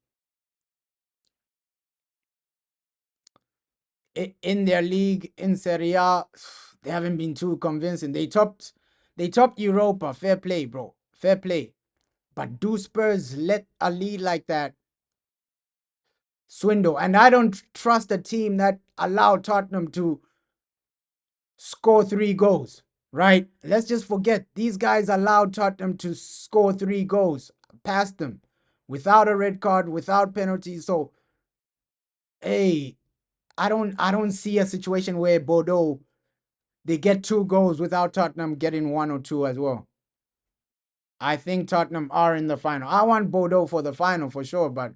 In their league in Serie A, they haven't been too convincing. They topped Europa. Fair play, bro. Fair play. But do Spurs let a lead like that swindle? And I don't trust a team that allowed Tottenham to score 3 goals, right? Let's just forget these guys allowed Tottenham to score 3 goals past them without a red card, without penalties. So, hey, I don't see a situation where Bordeaux they get 2 goals without Tottenham getting 1 or 2 as well. I think Tottenham are in the final. I want Bordeaux for the final for sure, but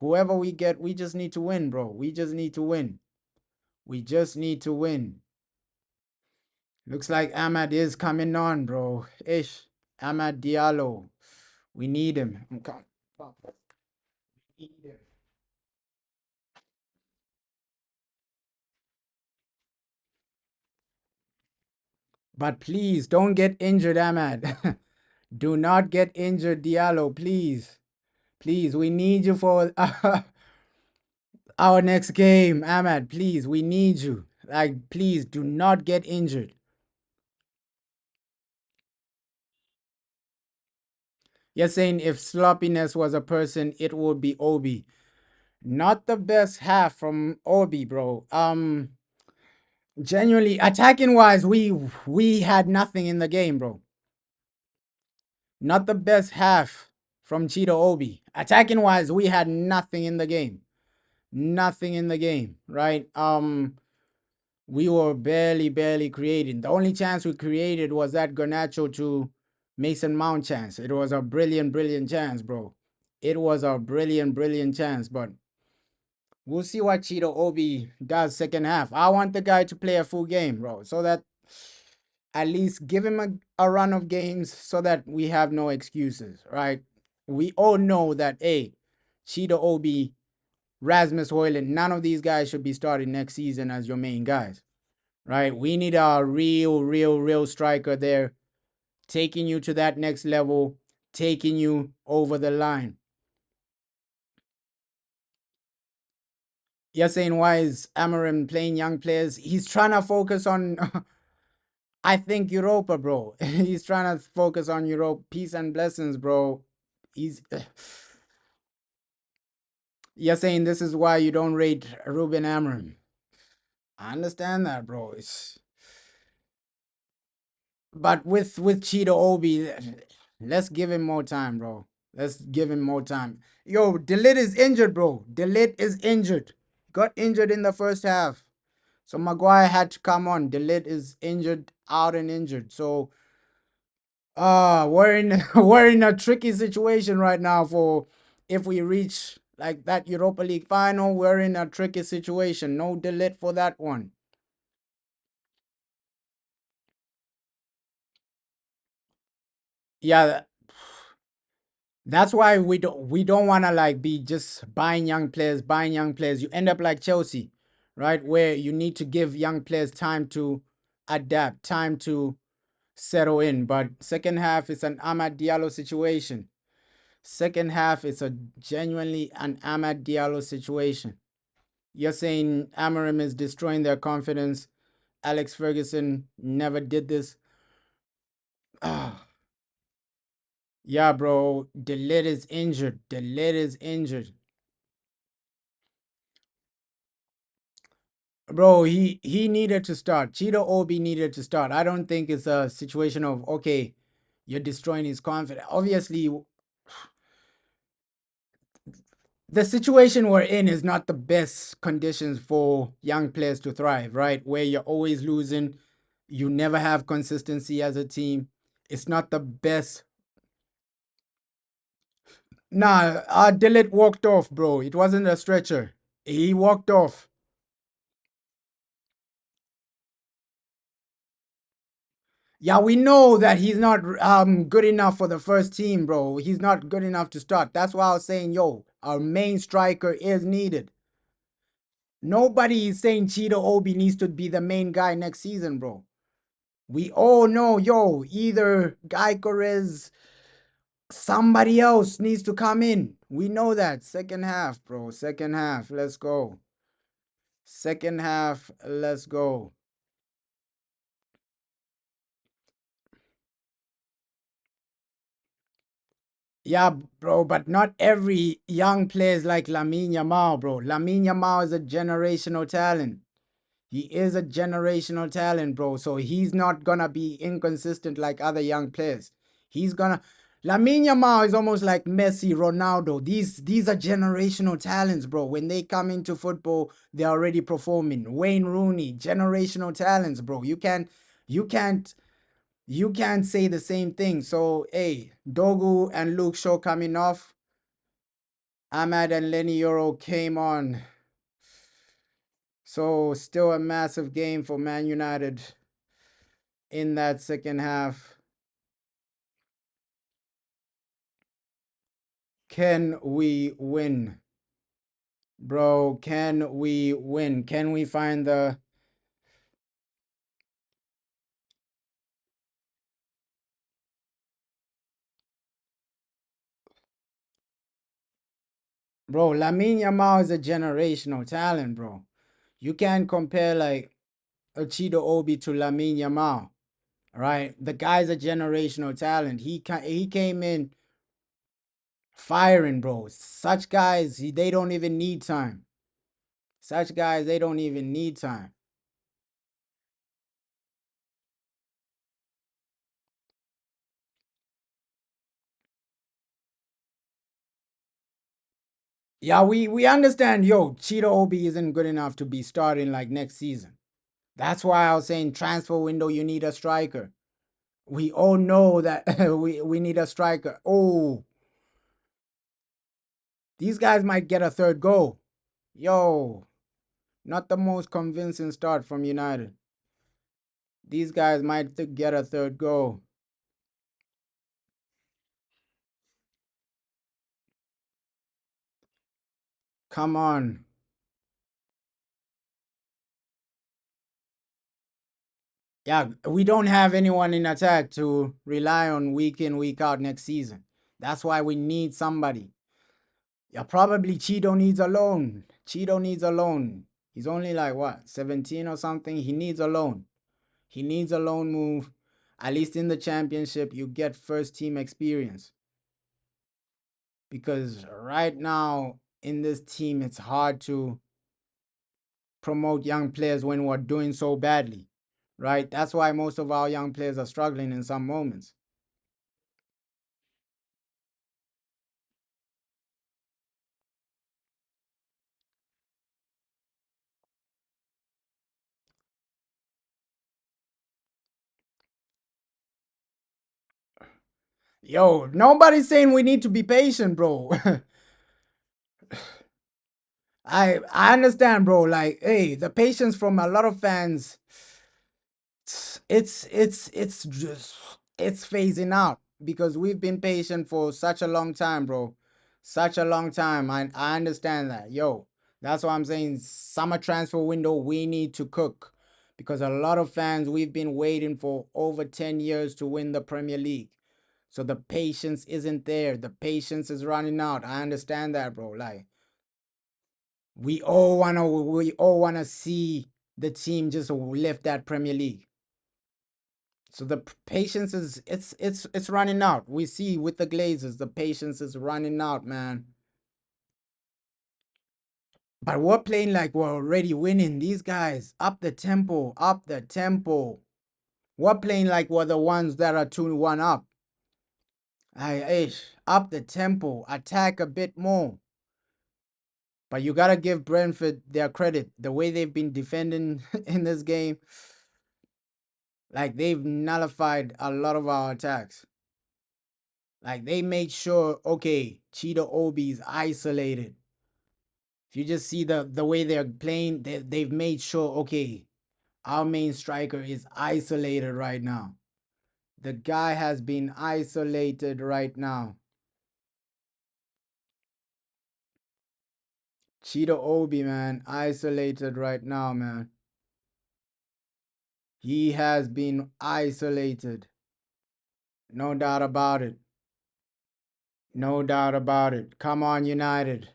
whoever we get, we just need to win, bro. We just need to win. We just need to win. Looks like Ahmad is coming on, bro. Ahmad Diallo. We need him. I'm coming. We need him. But please don't get injured, Ahmad. Do not get injured, Diallo, please. Please, we need you for our next game, Ahmad. Please, we need you. Like, please do not get injured. You're saying if sloppiness was a person, it would be Obi. Not the best half from Obi, bro. Genuinely, attacking wise, we had nothing in the game, bro. Not the best half from Cheetah Obi. Attacking wise, we had nothing in the game. Nothing in the game, right? We were barely creating. The only chance we created was that Garnacho to Mason Mount chance. It was a brilliant chance, bro. It was a brilliant chance, but we'll see what Cheetah Obi does second half. I want the guy to play a full game, bro, so that at least give him a run of games so that we have no excuses, right? We all know that, hey, Cheetah Obi, Rasmus Hoyland, none of these guys should be starting next season as your main guys, right? We need a real striker there, taking you to that next level, taking you over the line. You're saying why is Amorim playing young players? He's trying to focus on, I think, Europa, bro. He's trying to focus on Europe. Peace and blessings, bro. He's. You're saying this is why you don't rate Ruben Amorim. I understand that, bro. But with Cheetah Obi, let's give him more time, bro. Let's give him more time. Yo, Delit is injured, bro. Delit is injured. Got injured in the first half. So Maguire had to come on. Delit is injured, out and injured. So we're in we're in a tricky situation right now for if we reach like that Europa League final, we're in a tricky situation. No Delit for that one. Yeah, that's why we don't want to like be just buying young players. You end up like Chelsea, right? Where you need to give young players time to adapt, time to settle in. But second half is an Amad Diallo situation. Second half is a genuinely an Amad Diallo situation. You're saying Amorim is destroying their confidence. Alex Ferguson never did this. Ah, yeah, bro. The lid is injured. The lid is injured. Bro, he needed to start. Cheetah Obi needed to start. I don't think it's a situation of okay, you're destroying his confidence. Obviously, the situation we're in is not the best conditions for young players to thrive, right? Where you're always losing, you never have consistency as a team. It's not the best. Nah, Dillet walked off, bro. It wasn't a stretcher. He walked off. Yeah, we know that he's not good enough for the first team, bro. He's not good enough to start. That's why I was saying, yo, our main striker is needed. Nobody is saying Cheetah Obi needs to be the main guy next season, bro. We all know, yo, either Guy Corez, somebody else needs to come in. We know that. Second half, bro. Second half. Let's go. Second half. Let's go. Yeah, bro, but not every young player is like Lamine Yamal, bro. Lamine Yamal is a generational talent. He is a generational talent, bro. So he's not gonna be inconsistent like other young players. He's gonna. Lamine Yamal is almost like Messi, Ronaldo. These are generational talents, bro. When they come into football, they're already performing. Wayne Rooney, generational talents, bro. You can't, you can't say the same thing. So hey, Dogu and Luke Shaw coming off. Ahmad and Lenny Euro came on. So still a massive game for Man United in that second half. Can we win? Bro, can we win? Can we find the Bro, Lamine Yamal is a generational talent, bro. You can't compare like a Cheeto Obi to Lamine Yamal, right? The guy's a generational talent. He came in firing, bro. Such guys, they don't even need time. Such guys, they don't even need time. Yeah, we understand, yo, Cheeto Obi isn't good enough to be starting like next season. That's why I was saying transfer window, you need a striker. We all know that we need a striker. Oh, these guys might get a third goal. Yo, not the most convincing start from United. These guys might get a third goal. Come on. Yeah, we don't have anyone in attack to rely on week in, week out next season. That's why we need somebody. Yeah, probably Cheeto needs a loan. Cheeto needs a loan. He's only like what, 17 or something? He needs a loan. He needs a loan move. At least in the championship, you get first team experience. Because right now in this team, it's hard to promote young players when we're doing so badly, right? That's why most of our young players are struggling in some moments. Yo, nobody's saying we need to be patient, bro. I understand, bro. Like, hey, the patience from a lot of fans, it's just it's phasing out because we've been patient for such a long time, bro. Such a long time. I understand that. Yo, that's why I'm saying summer transfer window, we need to cook. Because a lot of fans, we've been waiting for over 10 years to win the Premier League. So the patience isn't there. The patience is running out. I understand that, bro. Like, we all wanna see the team just lift that Premier League. So the patience is it's running out. We see with the Glazers, the patience is running out, man. But we're playing like we're already winning. These guys, up the tempo, up the tempo. We're playing like we're the ones that are 2-1 up. Up the tempo, attack a bit more. But you gotta give Brentford their credit. The way they've been defending in this game, like they've nullified a lot of our attacks. Like they made sure, okay, Cheetah Obi's isolated. If you just see the way they're playing, they've made sure, okay, our main striker is isolated right now. The guy has been isolated right now. Cheetah Obi, man, isolated right now, man. He has been isolated. No doubt about it. No doubt about it. Come on, United.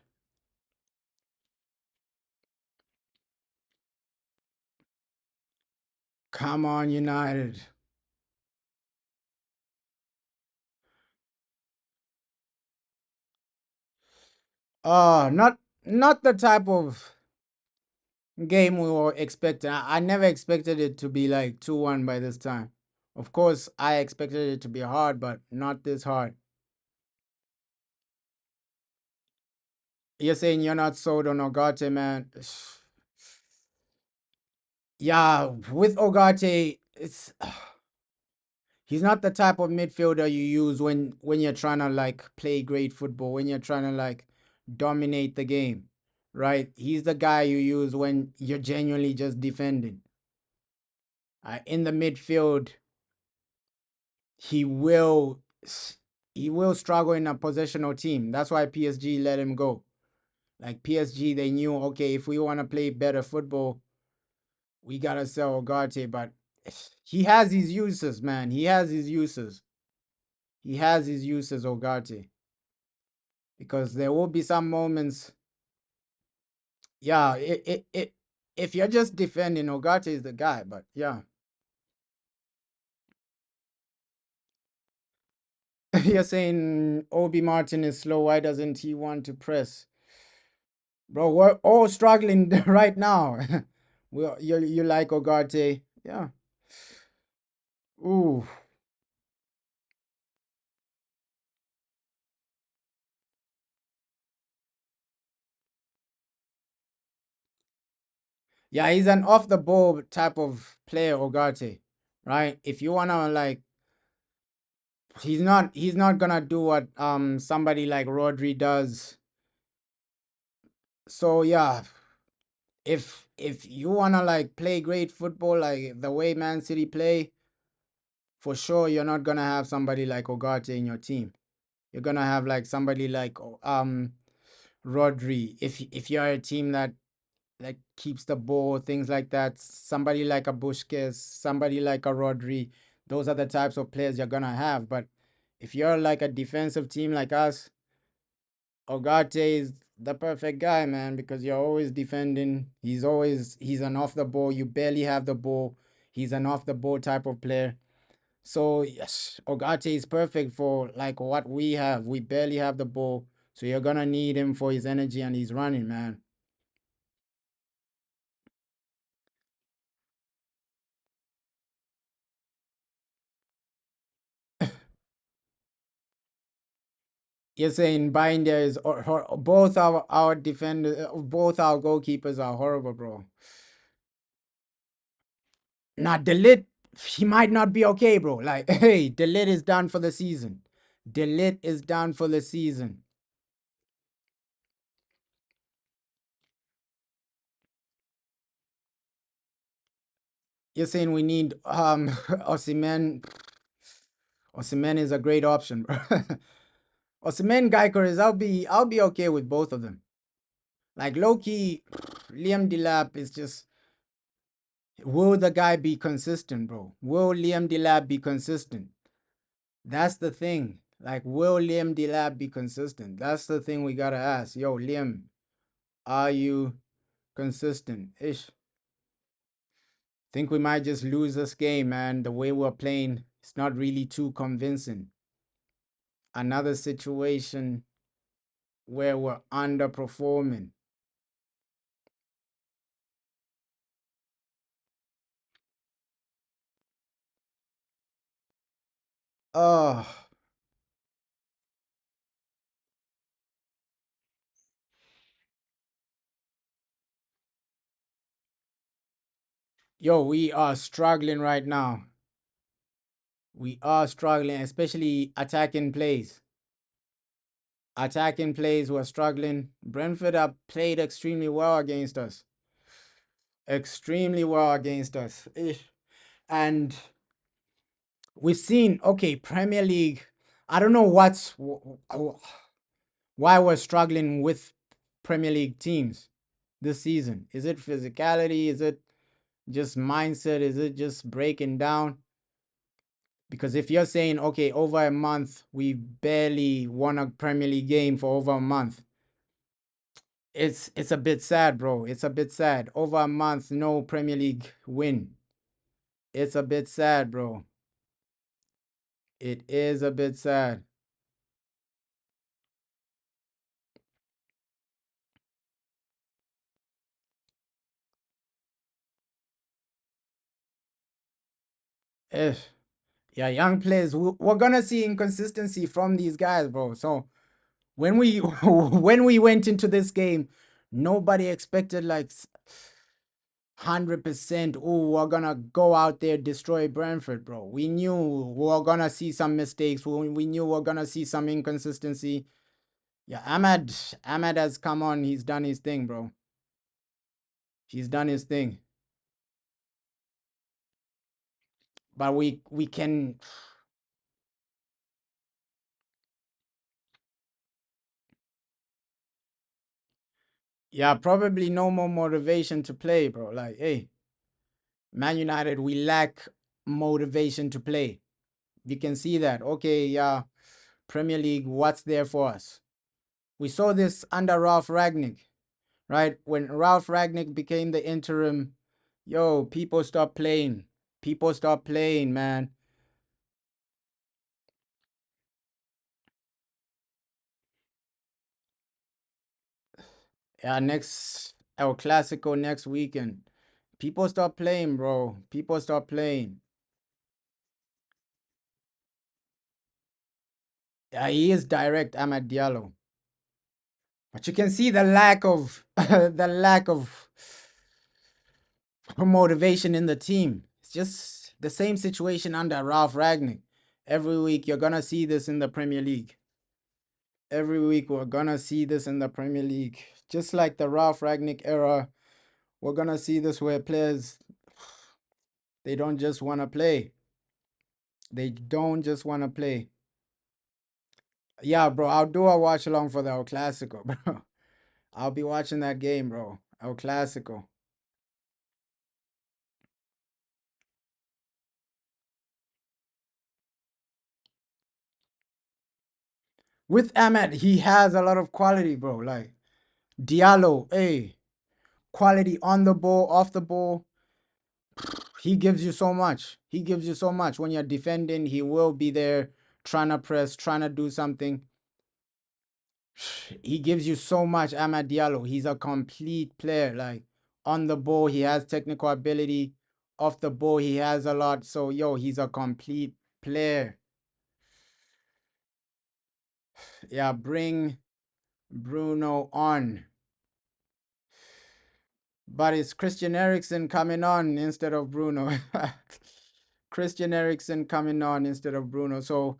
Come on, United. Not the type of game we were expecting. I never expected it to be like 2-1 by this time. Of course, I expected it to be hard, but not this hard. You're saying you're not sold on Ogate, man. Yeah, with Ogate, it's he's not the type of midfielder you use when you're trying to like play great football, when you're trying to like dominate the game, right? He's the guy you use when you're genuinely just defending. In the midfield, he will he will struggle in a possessional team. That's why PSG let him go. Like PSG, they knew, okay, if we want to play better football, we gotta sell Ugarte. But he has his uses, man. He has his uses. He has his uses, Ugarte. because there will be some moments. Yeah, if you're just defending, Ogate is the guy. But yeah, you're saying Obi Martin is slow. Why doesn't he want to press? Bro, we're all struggling right now. You like Ogate? Yeah. Ooh. Yeah, he's an off the ball type of player, Ogate. Right? If you wanna like, he's not gonna do what somebody like Rodri does. So yeah, if you wanna like play great football like the way Man City play, for sure you're not gonna have somebody like Ogate in your team. You're gonna have like somebody like Rodri. If you're a team that like keeps the ball, things like that, somebody like a Busquets, somebody like a Rodri, those are the types of players you're gonna have. But if you're like a defensive team like us, Ogate is the perfect guy, man, because you're always defending. He's an off the ball. You barely have the ball. He's an off the ball type of player. So yes, Ogate is perfect for like what we have. We barely have the ball. So you're gonna need him for his energy and his running, man. You're saying Binder is both our defenders, both our goalkeepers are horrible, bro. Now Delit, he might not be okay, bro. Like, hey, Delit is done for the season. Delit is done for the season. You're saying we need Osimhen. Osimhen is a great option, bro. Osimhen Gyökeres, I'll be okay with both of them. Like Loki, Liam Delap is just, will the guy be consistent, bro? Will Liam Delap be consistent? That's the thing. Like, will Liam Delap be consistent? That's the thing we gotta ask. Yo, Liam, are you consistent? Ish. Think we might just lose this game, man. The way we're playing, it's not really too convincing. Another situation where we're underperforming. Oh, yo, we are struggling right now. We are struggling, especially attacking plays. Attacking plays, we're struggling. Brentford have played extremely well against us. Extremely well against us. And we've seen, okay, Premier League. I don't know why we're struggling with Premier League teams this season. Is it physicality? Is it just mindset? Is it just breaking down? Because if you're saying, okay, over a month, we barely won a Premier League game for over a month, it's a bit sad, bro. It's a bit sad. Over a month, no Premier League win. It's a bit sad, bro. It is a bit sad. If yeah, young players, we're gonna see inconsistency from these guys, bro. So when we when we went into this game, nobody expected like 100%. Oh, we're gonna go out there destroy Brentford, bro. We knew we were gonna see some mistakes. We knew we are gonna see some inconsistency. Yeah, Ahmad has come on. He's done his thing, bro. He's done his thing. But we can. Yeah, probably no more motivation to play, bro. Like, hey, Man United, we lack motivation to play. You can see that. Okay, yeah, Premier League, what's there for us? We saw this under Ralph Ragnick, right? When Ralph Ragnick became the interim, yo, people stopped playing. People stopped playing, man. Yeah, next El Clasico next weekend. People stop playing, bro. People stop playing. Yeah, he is direct Amad Diallo. But you can see the lack of the lack of motivation in the team. It's just the same situation under Ralph Ragnick. Every week you're gonna see this in the Premier League. Every week we're gonna see this in the Premier League. Just like the Ralph Ragnick era, we're gonna see this where players they don't just wanna play. They don't just wanna play. Yeah, bro, I'll do a watch along for the El Clasico, bro. I'll be watching that game, bro. El Clasico. With Ahmed, he has a lot of quality, bro. Like Diallo, hey, quality on the ball, off the ball. He gives you so much. He gives you so much. When you're defending, he will be there trying to press, trying to do something. He gives you so much. Ahmed Diallo, he's a complete player. Like on the ball, he has technical ability. Off the ball, he has a lot. So, yo, he's a complete player. Yeah, bring Bruno on. But it's Christian Eriksen coming on instead of Bruno. Christian Eriksen coming on instead of Bruno. So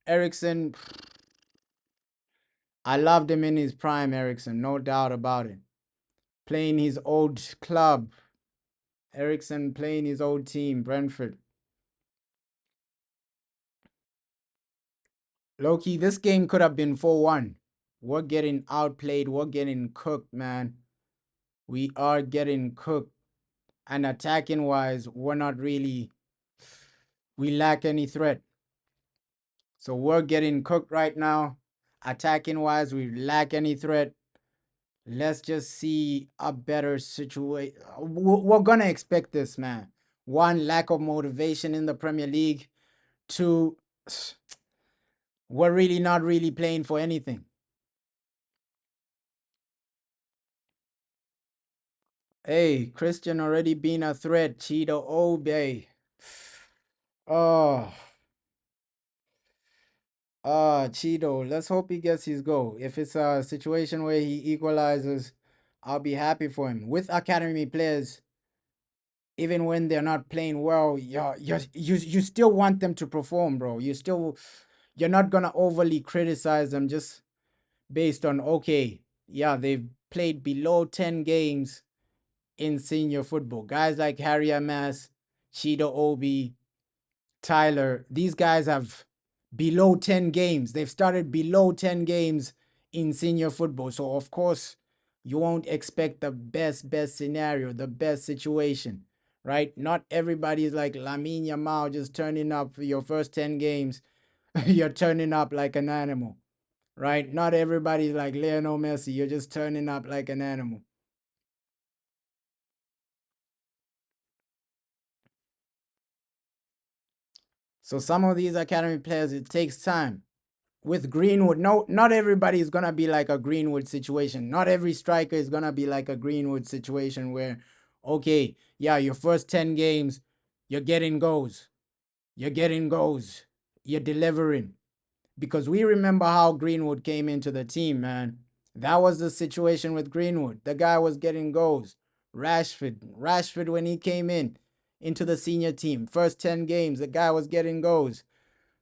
Eriksen, I loved him in his prime, Eriksen, no doubt about it. Playing his old club. Eriksen playing his old team, Brentford. Loki, this game could have been 4-1. We're getting outplayed. We're getting cooked, man. We are getting cooked. And attacking wise, we're not really, we lack any threat. So we're getting cooked right now. Attacking wise, we lack any threat. Let's just see a better situation. We're gonna expect this, man. One, lack of motivation in the Premier League. Two, we're really not really playing for anything. Hey, Christian already been a threat. Cheeto Obey. Oh, Cheeto. Let's hope he gets his goal. If it's a situation where he equalizes, I'll be happy for him. With academy players, even when they're not playing well, you still want them to perform, bro. You're not gonna overly criticize them just based on okay, yeah, they've played below 10 games in senior football. Guys like Harry Amas, Chido Obi, Tyler, these guys have below 10 games. They've started below 10 games in senior football. So of course, you won't expect the best scenario, the best situation, right? Not everybody is like Lamine Yamal just turning up for your first 10 games. You're turning up like an animal, right? Not everybody's like Lionel Messi. You're just turning up like an animal. So some of these academy players, it takes time. With Greenwood, no, not everybody is gonna be like a Greenwood situation. Not every striker is gonna be like a Greenwood situation where, okay, yeah, your first 10 games, you're getting goals. You're getting goals. You're delivering. Because we remember how Greenwood came into the team, man. That was the situation with Greenwood. The guy was getting goals. Rashford, when he came in into the senior team, first 10 games, the guy was getting goals.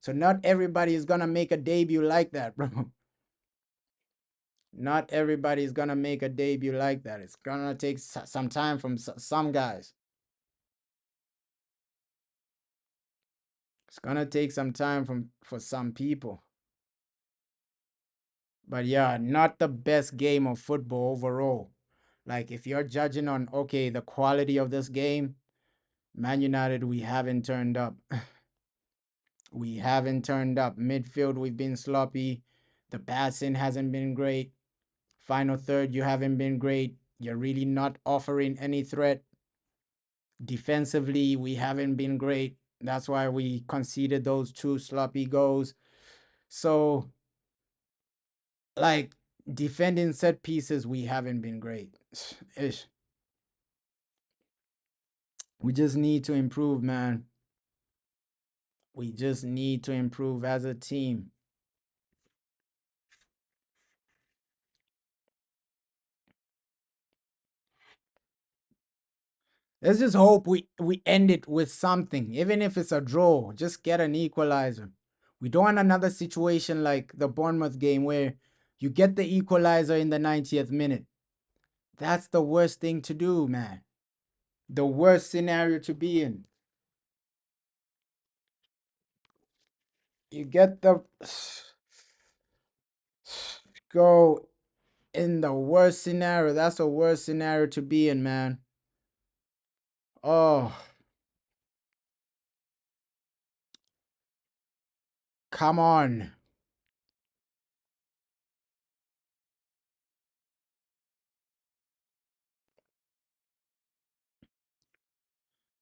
So not everybody is gonna make a debut like that, bro. Not everybody is gonna make a debut like that. It's gonna take some time from some guys. It's gonna take some time for some people. But yeah, not the best game of football overall. Like if you're judging on okay, the quality of this game, Man United, we haven't turned up. We haven't turned up. Midfield, we've been sloppy. The passing hasn't been great. Final third, you haven't been great. You're really not offering any threat. Defensively, we haven't been great. That's why we conceded those two sloppy goals. So, like, defending set pieces, we haven't been great. Ish. We just need to improve, man. We just need to improve as a team. Let's just hope we end it with something, even if it's a draw. Just get an equalizer. We don't want another situation like the Bournemouth game where you get the equalizer in the 90th minute. That's the worst thing to do, man. The worst scenario to be in. You get the go in the worst scenario. That's the worst scenario to be in, man. Oh, come on.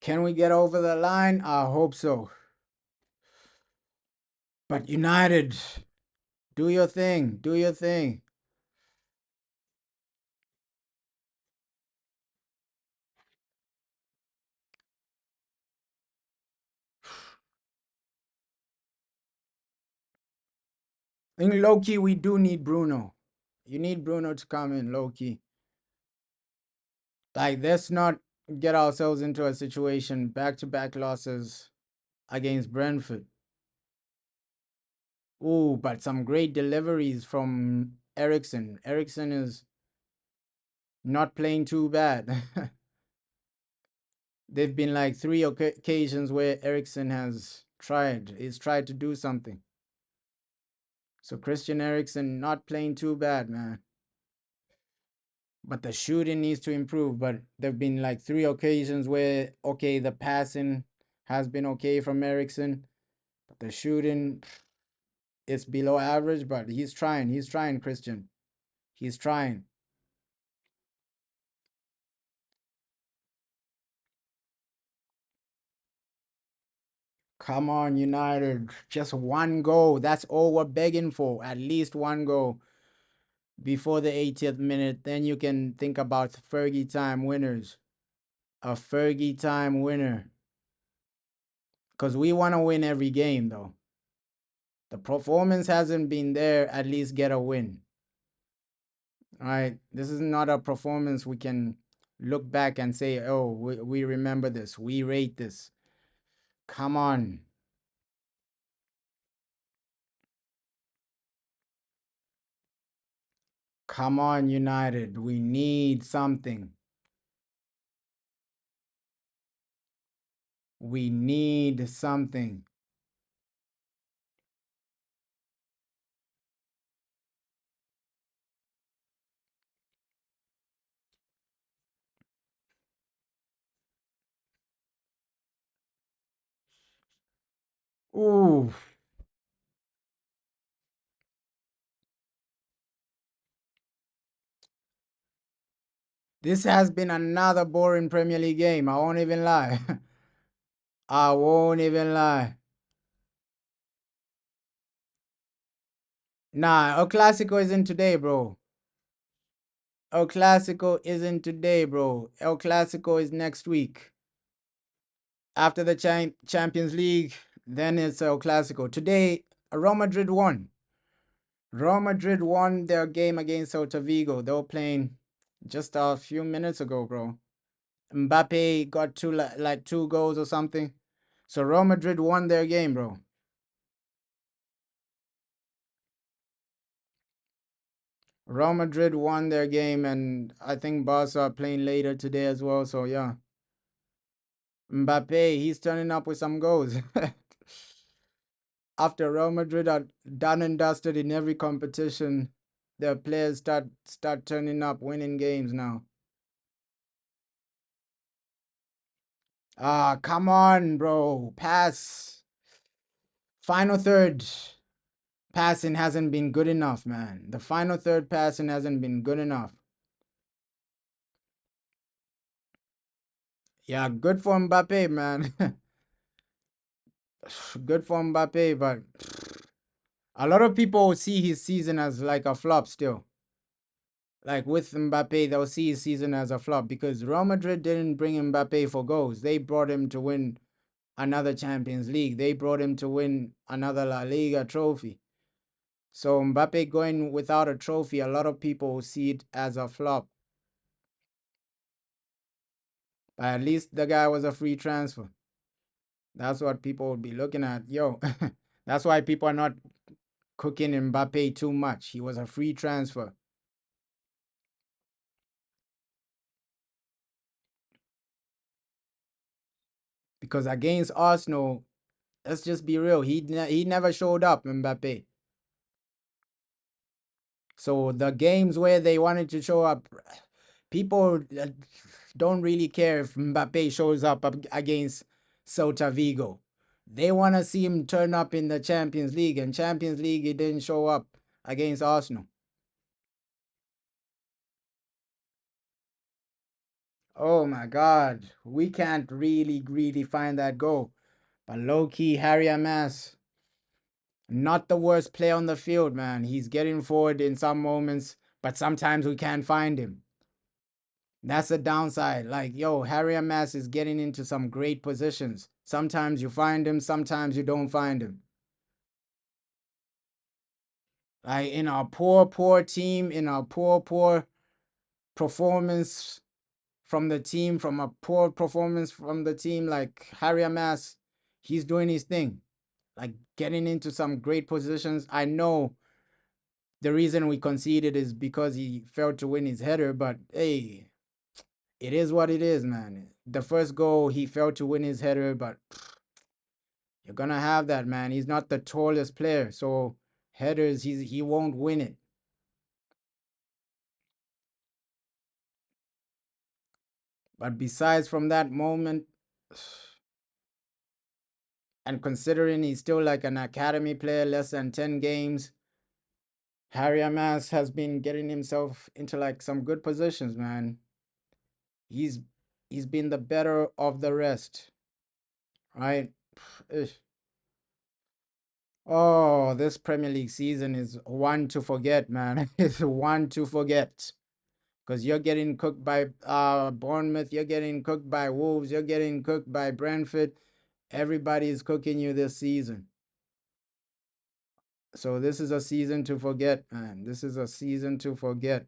Can we get over the line? I hope so. But United, do your thing. Do your thing. I think low key we do need Bruno. You need Bruno to come in low key. Like, let's not get ourselves into a situation back-to-back losses against Brentford. Ooh, but some great deliveries from Ericsson. Ericsson is not playing too bad. There've been like three occasions where Ericsson he's tried to do something. So Christian Eriksen not playing too bad, man. But the shooting needs to improve. But there've been like three occasions where, okay, the passing has been okay from Eriksen, but the shooting is below average. But he's trying. He's trying, Christian. He's trying. Come on, United. Just one goal. That's all we're begging for. At least one goal before the 80th minute. Then you can think about Fergie time winners. A Fergie time winner. Because we want to win every game, though. The performance hasn't been there. At least get a win. All right. This is not a performance we can look back and say, oh, we remember this. We rate this. Come on. Come on, United. We need something. We need something. Ooh. This has been another boring Premier League game. I won't even lie. I won't even lie. Nah, El Clasico isn't today, bro. El Clasico isn't today, bro. El Clasico is next week. After the Champions League, then it's El Clasico. Today, Real Madrid won. Real Madrid won their game against Celta Vigo. They were playing just a few minutes ago, bro. Mbappe got two goals or something. So Real Madrid won their game, bro. Real Madrid won their game, and I think Barca are playing later today as well. So yeah, Mbappe, he's turning up with some goals. After Real Madrid are done and dusted in every competition, their players start turning up, winning games now. Ah, come on, bro. Pass. Final third. passing hasn't been good enough, man. The final third passing hasn't been good enough. Yeah, good for Mbappe, man. Good for Mbappe, but a lot of people see his season as like a flop still. Like with Mbappe, they'll see his season as a flop because Real Madrid didn't bring Mbappe for goals. They brought him to win another Champions League. They brought him to win another La Liga trophy. So Mbappe going without a trophy, a lot of people see it as a flop. But at least the guy was a free transfer. That's what people would be looking at. Yo, that's why people are not cooking Mbappe too much. He was a free transfer. Because against Arsenal, let's just be real, he never showed up, Mbappe. So the games where they wanted to show up, people don't really care if Mbappe shows up against Celta Vigo. They want to see him turn up in the Champions League, and Champions League he didn't show up against Arsenal. Oh my God, we can't really find that goal. But low key, Harry Amas, not the worst player on the field, man. He's getting forward in some moments, but sometimes we can't find him. That's the downside. Like, yo, Harry Amas is getting into some great positions. Sometimes you find him, sometimes you don't find him. Like in our poor team, in our poor performance from the team, from a poor performance from the team, like Harry Amas, he's doing his thing. Like getting into some great positions. I know the reason we conceded is because he failed to win his header, but hey, it is what it is, man. The first goal, he failed to win his header, but you're gonna have that, man. He's not the tallest player, so headers, he won't win it. But besides from that moment, and considering he's still like an academy player, less than 10 games, Harry Amas has been getting himself into like some good positions, man. He's he's been the better of the rest, right? Ish. Oh, this Premier League season is one to forget, man. It's one to forget. Because you're getting cooked by Bournemouth, you're getting cooked by Wolves, you're getting cooked by Brentford. Everybody is cooking you this season. So this is a season to forget, man. This is a season to forget.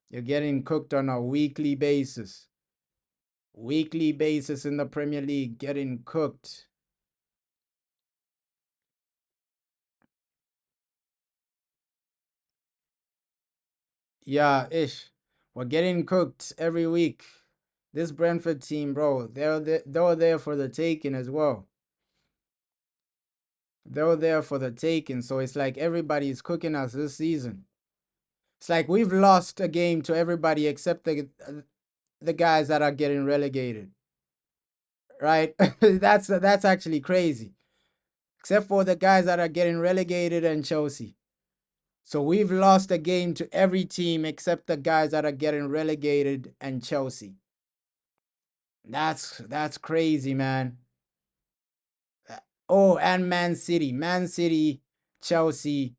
You're getting cooked on a weekly basis. Weekly basis in the Premier League, getting cooked. Yeah, ish. We're getting cooked every week. This Brentford team, bro, they're there for the taking as well. They're there for the taking. So it's like everybody's cooking us this season. It's like we've lost a game to everybody except the guys that are getting relegated. Right? That's actually crazy. Except for the guys that are getting relegated and Chelsea. So we've lost a game to every team except the guys that are getting relegated and Chelsea. That's crazy, man. Oh, and Man City. Man City, Chelsea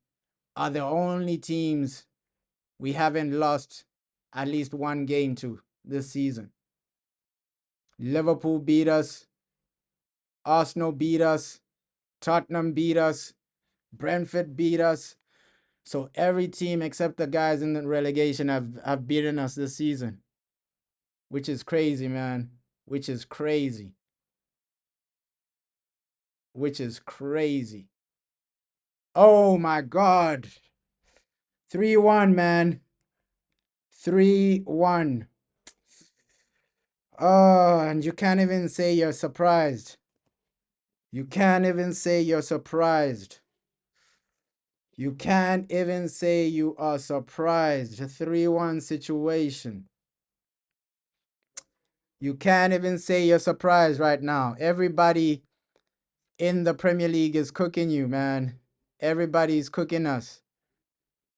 are the only teams we haven't lost at least one game to this season. Liverpool beat us, Arsenal beat us, Tottenham beat us, Brentford beat us. So every team except the guys in the relegation have beaten us this season, which is crazy, man. Which is crazy. Which is crazy. Oh my God. 3-1, man. 3-1. Oh, and you can't even say you're surprised. You can't even say you're surprised. You can't even say you are surprised. A 3-1 situation. You can't even say you're surprised right now. Everybody in the Premier League is cooking you, man. Everybody's cooking us.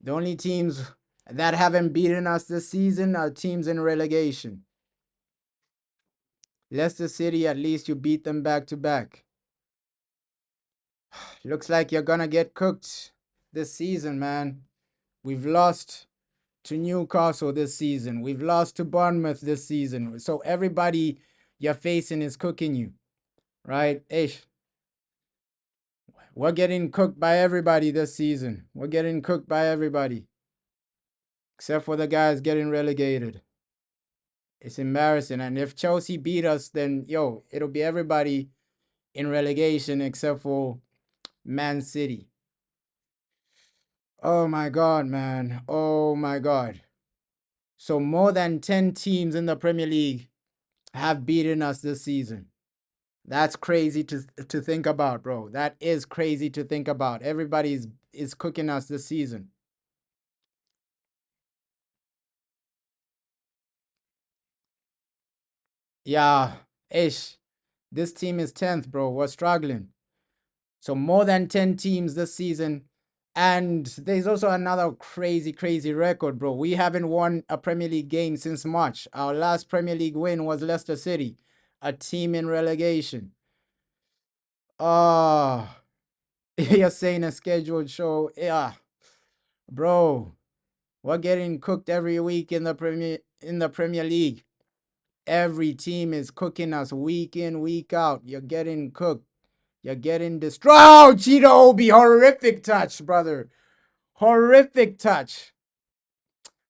The only teams that haven't beaten us this season are teams in relegation. Leicester City, at least you beat them back to back. Looks like you're gonna get cooked this season, man. We've lost to Newcastle this season. We've lost to Bournemouth this season. So everybody you're facing is cooking you, right? Ish. We're getting cooked by everybody this season. We're getting cooked by everybody, except for the guys getting relegated. It's embarrassing. And if Chelsea beat us, then, yo, it'll be everybody in relegation except for Man City. Oh my God, man. Oh my God. So more than 10 teams in the Premier League have beaten us this season. That's crazy to think about, bro. That is crazy to think about. Everybody is cooking us this season. Yeah, ish. This team is 10th, bro. We're struggling. So more than 10 teams this season. And there's also another crazy, crazy record, bro. We haven't won a Premier League game since March. Our last Premier League win was Leicester City, a team in relegation. Oh, you're saying a scheduled show. Yeah, bro. We're getting cooked every week in the Premier League. Every team is cooking us week in, week out. You're getting cooked. You're getting destroyed. Oh, Cheetah Obi, horrific touch, brother. Horrific touch.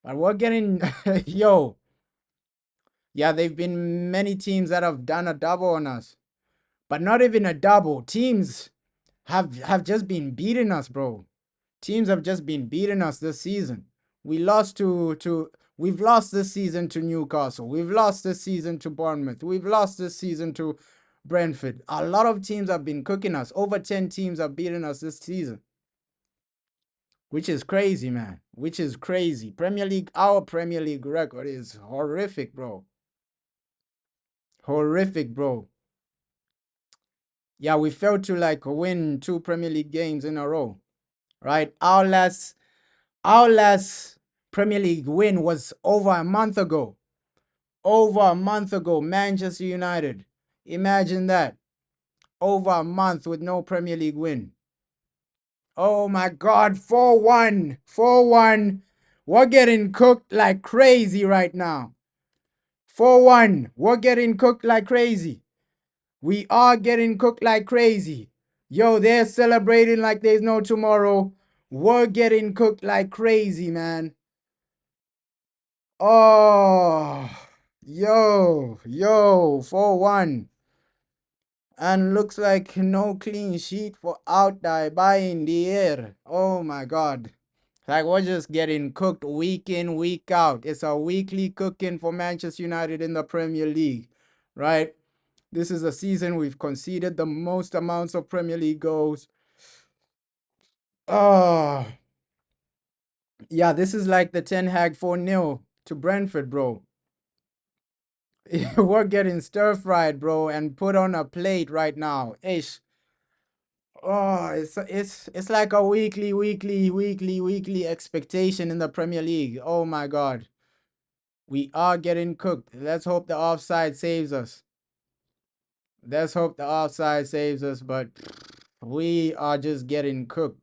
But we're getting, yo, yeah, there've been many teams that have done a double on us, but not even a double. Teams have just been beating us, bro. Teams have just been beating us this season. We've lost this season to Newcastle. We've lost this season to Bournemouth. We've lost this season to Brentford. A lot of teams have been cooking us. Over 10 teams have beaten us this season. Which is crazy, man. Which is crazy. Our Premier League record is horrific, bro. Horrific, bro. Yeah, we failed to like win 2 Premier League games in a row. Right? Our last Premier League win was over a month ago. Over a month ago, Manchester United. Imagine that. Over a month with no Premier League win. Oh my God, 4-1. 4-1. We're getting cooked like crazy right now. 4-1. We're getting cooked like crazy. We are getting cooked like crazy. Yo, they're celebrating like there's no tomorrow. We're getting cooked like crazy, man. Oh, yo, 4-1. And looks like no clean sheet for out die by in the air. Oh my God. Like we're just getting cooked week in, week out. It's a weekly cooking for Manchester United in the Premier League, right? This is a season we've conceded the most amounts of Premier League goals. Oh, yeah, this is like the Ten Hag 4-0 to Brentford, bro. We're getting stir-fried, bro, and put on a plate right now. Ish. Oh, it's like a weekly expectation in the Premier League. Oh my God. We are getting cooked. Let's hope the offside saves us. Let's hope the offside saves us, but we are just getting cooked.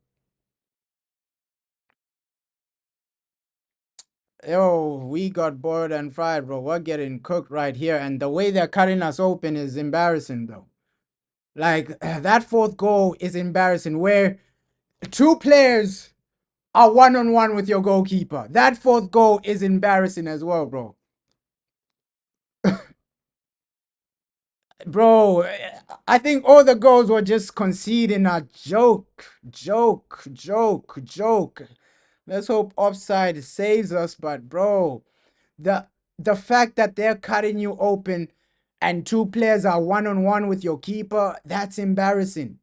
Yo, we got boiled and fried, bro. We're getting cooked right here. And the way they're cutting us open is embarrassing, though. Like, that fourth goal is embarrassing, where 2 players are one-on-one with your goalkeeper. That fourth goal is embarrassing as well, bro. Bro, I think all the goals were just conceding a joke. Let's hope offside saves us, but bro, the the fact that they're cutting you open and 2 players are one-on-one with your keeper, that's embarrassing.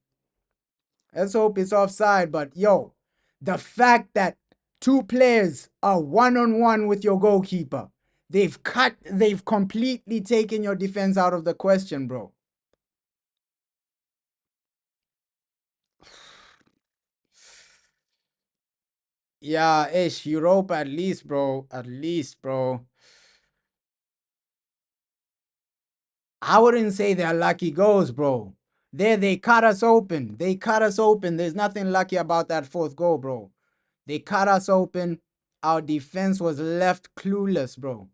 Let's hope it's offside, but yo, the fact that 2 players are one-on-one with your goalkeeper, they've completely taken your defense out of the question, bro. Yeah, ish. Europa at least, bro. At least, bro. I wouldn't say they're lucky goals, bro. They cut us open. They cut us open. There's nothing lucky about that fourth goal, bro. They cut us open. Our defense was left clueless, bro.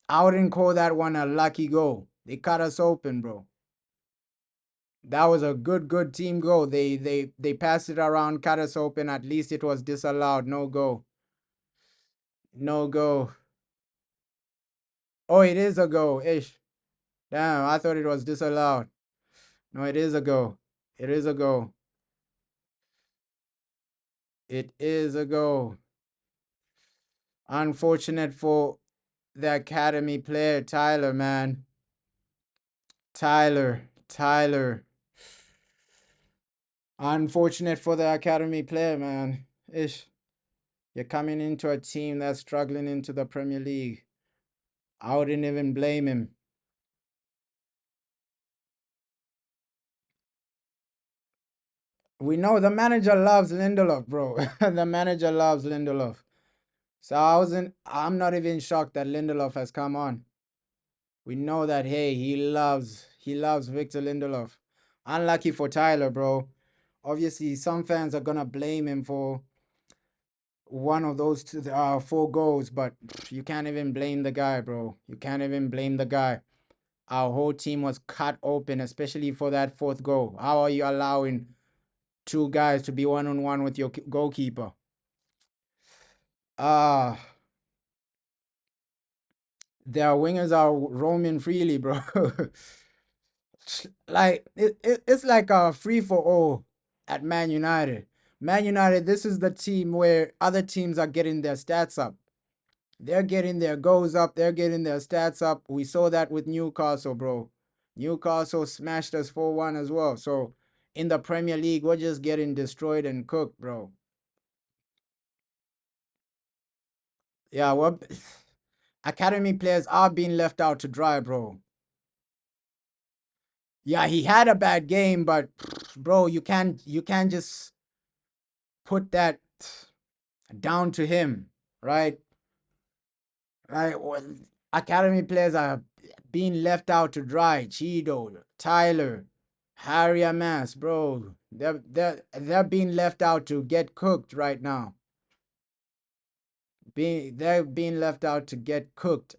I wouldn't call that one a lucky goal. They cut us open, bro. That was a good team goal. They passed it around, cut us open. At least it was disallowed. No go. No go. Oh, it is a go. Ish. Damn, I thought it was disallowed. No, it is a go. It is a go. It is a go. Unfortunate for the academy player, Tyler, man. Tyler. Unfortunate for the academy player, man. Ish. You're coming into a team that's struggling into the Premier League. I wouldn't even blame him. We know the manager loves Lindelof, bro. The manager loves Lindelof. So I'm not even shocked that Lindelof has come on. We know that, hey, he loves Victor Lindelof. Unlucky for Tyler, bro. Obviously, some fans are gonna blame him for one of those 4 goals, but you can't even blame the guy, bro. You can't even blame the guy. Our whole team was cut open, especially for that fourth goal. How are you allowing 2 guys to be one-on-one with your goalkeeper? Ah, their wingers are roaming freely, bro. Like it's like a free for all at Man United. Man United, this is the team where other teams are getting their stats up. They're getting their goals up. They're getting their stats up. We saw that with Newcastle, bro. Newcastle smashed us 4-1 as well. So in the Premier League, we're just getting destroyed and cooked, bro. Yeah, well, academy players are being left out to dry, bro. Yeah, he had a bad game, but bro, you can't just put that down to him, right? Right? Academy players are being left out to dry. Cheeto, Tyler, Harry Amas, bro. They're being left out to get cooked right now. They're being left out to get cooked.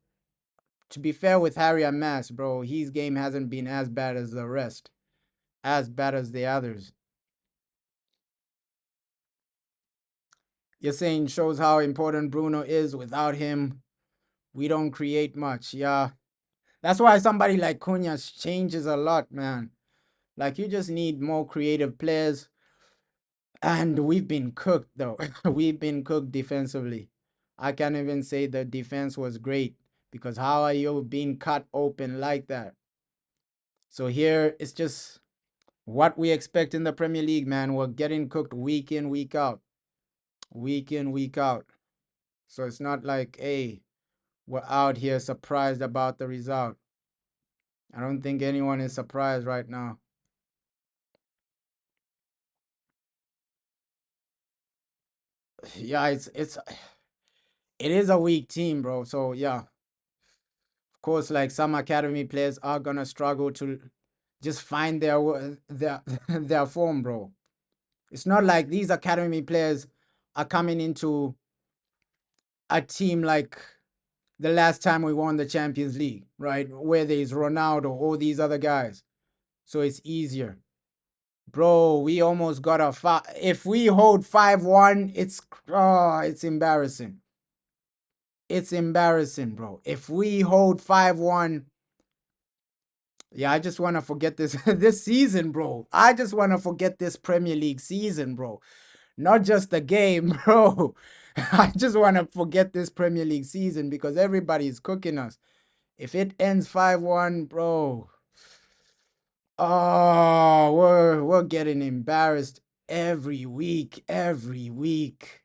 To be fair with Harry Amas, bro, his game hasn't been as bad as the rest, as bad as the others. You're saying shows how important Bruno is. Without him, we don't create much. Yeah. That's why somebody like Cunha changes a lot, man. Like you just need more creative players. And we've been cooked though. We've been cooked defensively. I can't even say the defense was great because how are you being cut open like that? So here it's just what we expect in the Premier League, man. We're getting cooked week in, week out. Week in, week out. So it's not like, hey, we're out here surprised about the result. I don't think anyone is surprised right now. Yeah, it is a weak team, bro. So yeah, of course, like some academy players are gonna struggle to just find their their form, bro. It's not like these academy players are coming into a team like the last time we won the Champions League, right? Where there's Ronaldo, all these other guys. So it's easier. Bro, we almost got a if we hold 5-1, it's embarrassing. It's embarrassing, bro. If we hold 5-1, yeah, I just want to forget this this season, bro. I just want to forget this Premier League season, bro. Not just the game, bro. I just want to forget this Premier League season because everybody's cooking us. If it ends 5-1, bro. Oh, we're getting embarrassed every week, every week.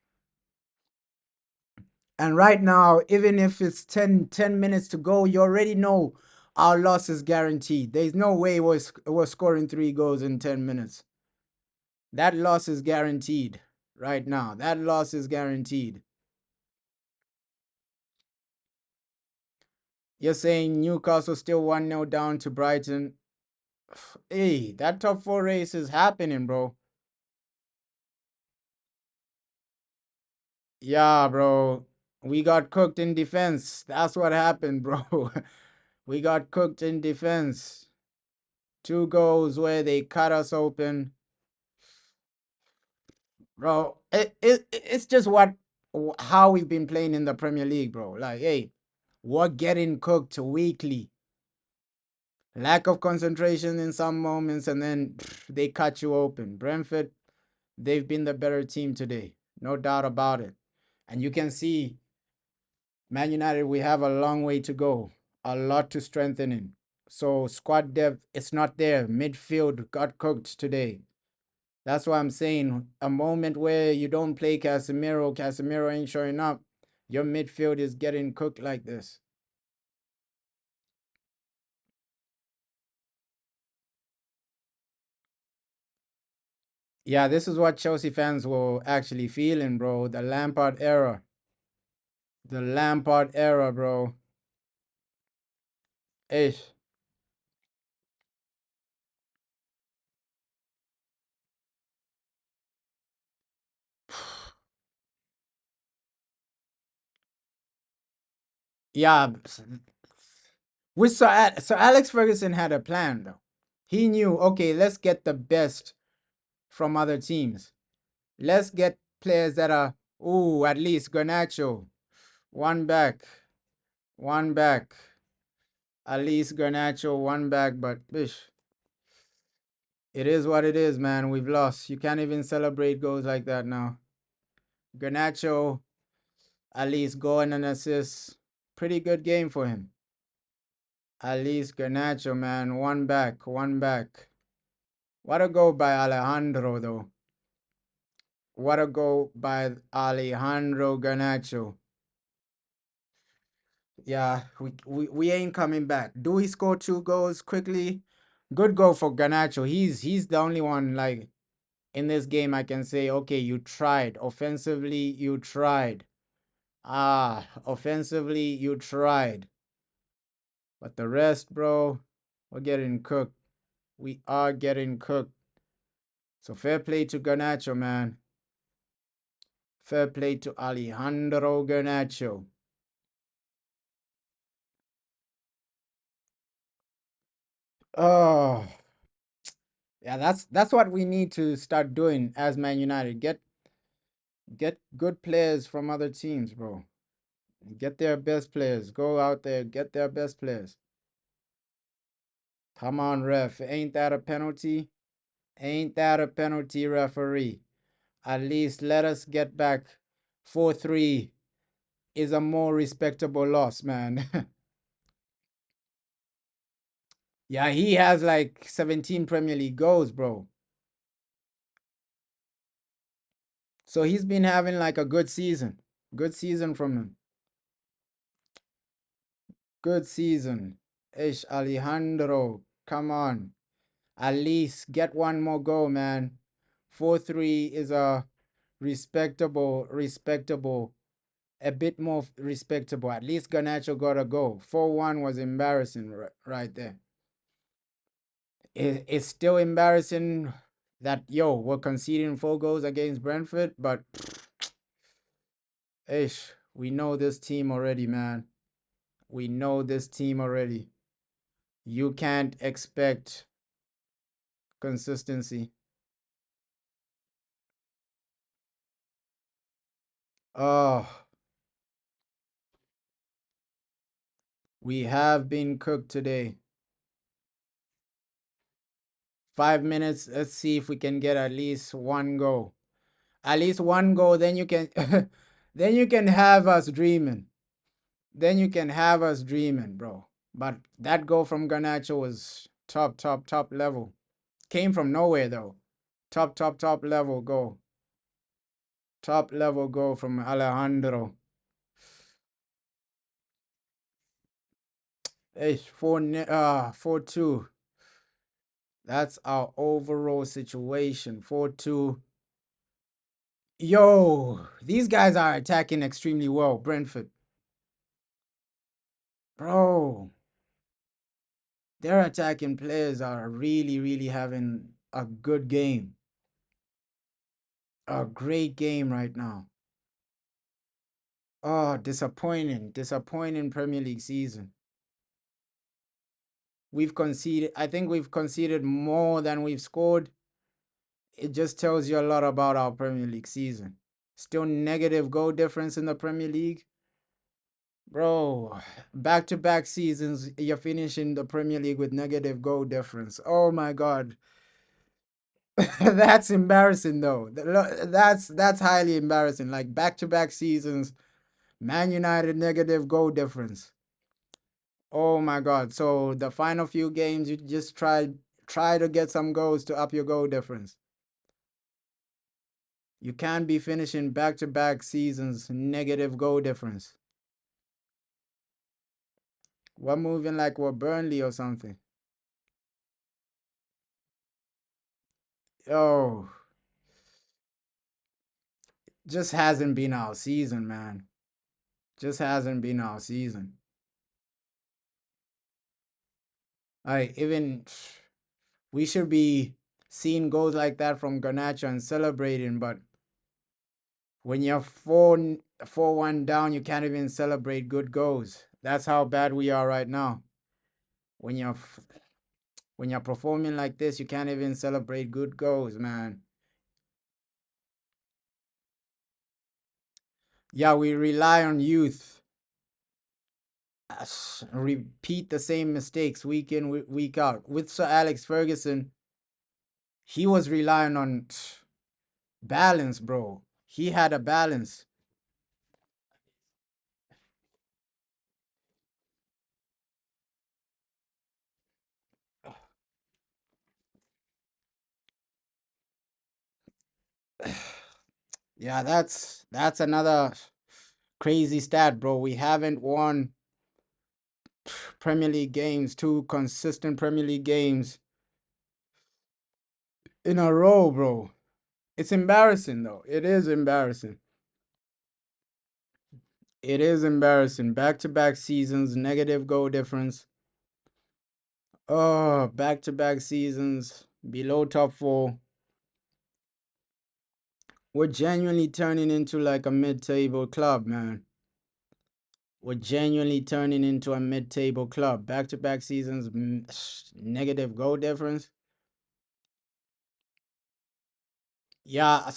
And right now, even if it's 10 minutes to go, you already know our loss is guaranteed. There's no way we're scoring 3 goals in 10 minutes. That loss is guaranteed. right now. That loss is guaranteed. You're saying Newcastle still 1-0 down to Brighton. Hey, that top four race is happening, bro. Yeah, bro. We got cooked in defense. That's what happened, bro. We got cooked in defense. 2 goals where they cut us open. Bro, it's just how we've been playing in the Premier League, bro. Like, hey, we're getting cooked weekly. Lack of concentration in some moments, and then they cut you open. Brentford, they've been the better team today, no doubt about it. And you can see Man United, we have a long way to go, a lot to strengthen in. So squad depth, it's not there. Midfield got cooked today. That's why I'm saying a moment where you don't play Casemiro, Casemiro ain't showing up. Your midfield is getting cooked like this. Yeah, this is what Chelsea fans will actually feeling, bro. The Lampard era. The Lampard era, bro. Hey. Yeah. With Sir Alex Ferguson had a plan, though. He knew, okay, let's get the best from other teams. Let's get players that are, ooh, at least Garnacho. One back. One back. At least Garnacho, one back, but ish, it is what it is, man. We've lost. You can't even celebrate goals like that now. Garnacho, at least go and an assist. Pretty good game for him. At least Garnacho, man. One back, one back. What a goal by Alejandro, though. What a goal by Alejandro Garnacho. Yeah, we ain't coming back. Do we score 2 goals quickly? Good goal for Garnacho. He's the only one like in this game I can say, okay, you tried. Offensively, you tried. Offensively, you tried. But the rest, bro, we're getting cooked. We are getting cooked. So fair play to Garnacho, man. Fair play to Alejandro Garnacho. Oh, yeah, that's what we need to start doing as Man United. Get good players from other teams, bro. Get their best players. Go out there, get their best players. Come on, ref. Ain't that a penalty? Ain't that a penalty, referee? At least let us get back 4-3 is a more respectable loss, man. Yeah, he has like 17 Premier League goals, bro. So he's been having like a good season. Good season from him. Good season. Ish Alejandro, come on. At least get one more goal, man. 4-3 is a respectable, a bit more respectable. At least Garnacho got a goal. 4-1 was embarrassing right there. It's still embarrassing that, yo, we're conceding 4 goals against Brentford, but ish, we know this team already, man. We know this team already. You can't expect consistency. Oh, we have been cooked today. 5 minutes. Let's see if we can get at least one goal. At least one goal, then you can then you can have us dreaming. Then you can have us dreaming, bro. But that goal from Garnacho was top level. Came from nowhere though. Top level goal. Top level goal from Alejandro. Hey, 4-2. That's our overall situation. 4-2. Yo, these guys are attacking extremely well. Brentford, bro, their attacking players are really, really having a good game, a great game right now. Oh, disappointing Premier League season. We've conceded, I think we've conceded more than we've scored. It just tells you a lot about our Premier League season. Still negative goal difference in the Premier League. Bro, back to back seasons, you're finishing the Premier League with negative goal difference. Oh my God. That's embarrassing though. That's highly embarrassing. Like back to back seasons, Man United negative goal difference. Oh my God. So the final few games, you just try to get some goals to up your goal difference. You can't be finishing back to back seasons negative goal difference. We're moving like we're Burnley or something. Oh, just hasn't been our season, man. Just hasn't been our season. Even we should be seeing goals like that from Garnacho and celebrating, but when you're 4-1 down, you can't even celebrate good goals. That's how bad we are right now. When you're when you're performing like this, you can't even celebrate good goals, man. Yeah, we rely on youth. Repeat the same mistakes week in, week out. With Sir Alex Ferguson, he was relying on balance, bro. He had a balance. Yeah, that's another crazy stat, bro. We haven't won Premier League games, two consistent Premier League games in a row, bro. It's embarrassing though. It is embarrassing. It is embarrassing. Back to back seasons, negative goal difference. Oh, back to back seasons, below top four. We're genuinely turning into like a mid table club, man. We're genuinely turning into a mid table club. Back to back seasons, negative goal difference. Yeah,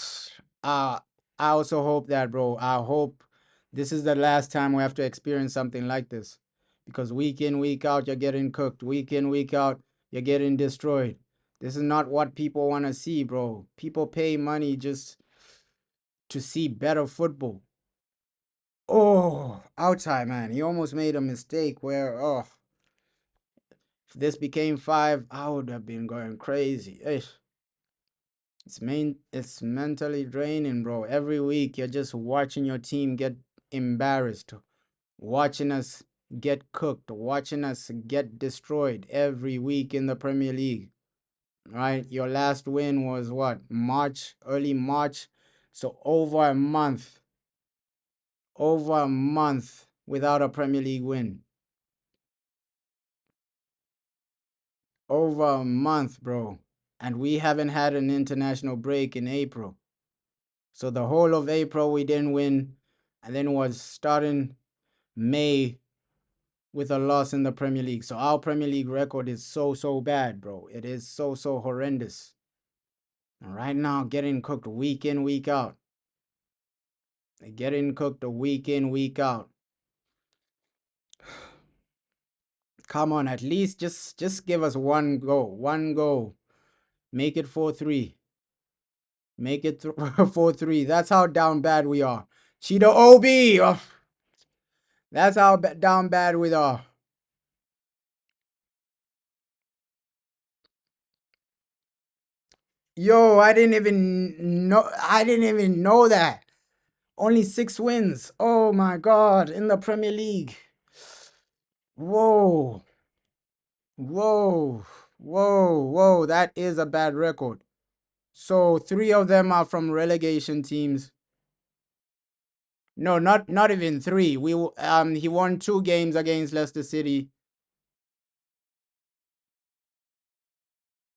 uh, I also hope that, bro. I hope this is the last time we have to experience something like this. Because week in, week out, you're getting cooked. Week in, week out, you're getting destroyed. This is not what people want to see, bro. People pay money just to see better football. Oh, outside, man. He almost made a mistake where, oh, if this became five, I would have been going crazy. It's mentally draining, bro. Every week you're just watching your team get embarrassed, watching us get cooked, watching us get destroyed every week in the Premier League. Right? Your last win was what? March, early March. So over a month without a Premier League win. Over a month, bro. And we haven't had an international break in April. So the whole of April we didn't win, and then was starting May with a loss in the Premier League. So our Premier League record is so bad, bro. It is so horrendous. And right now, getting cooked week in, week out. Getting cooked a week in, week out. Come on, at least just give us one goal. One goal. Make it 4-3. Make it 4-3. That's how down bad we are. Cheeto OB. Oh, that's how down bad we are. Yo, I didn't even know that. Only 6 wins. Oh my God, in the Premier League. Whoa. Whoa. Whoa. Whoa. That is a bad record. So 3 of them are from relegation teams. No, not even 3. He won 2 games against Leicester City.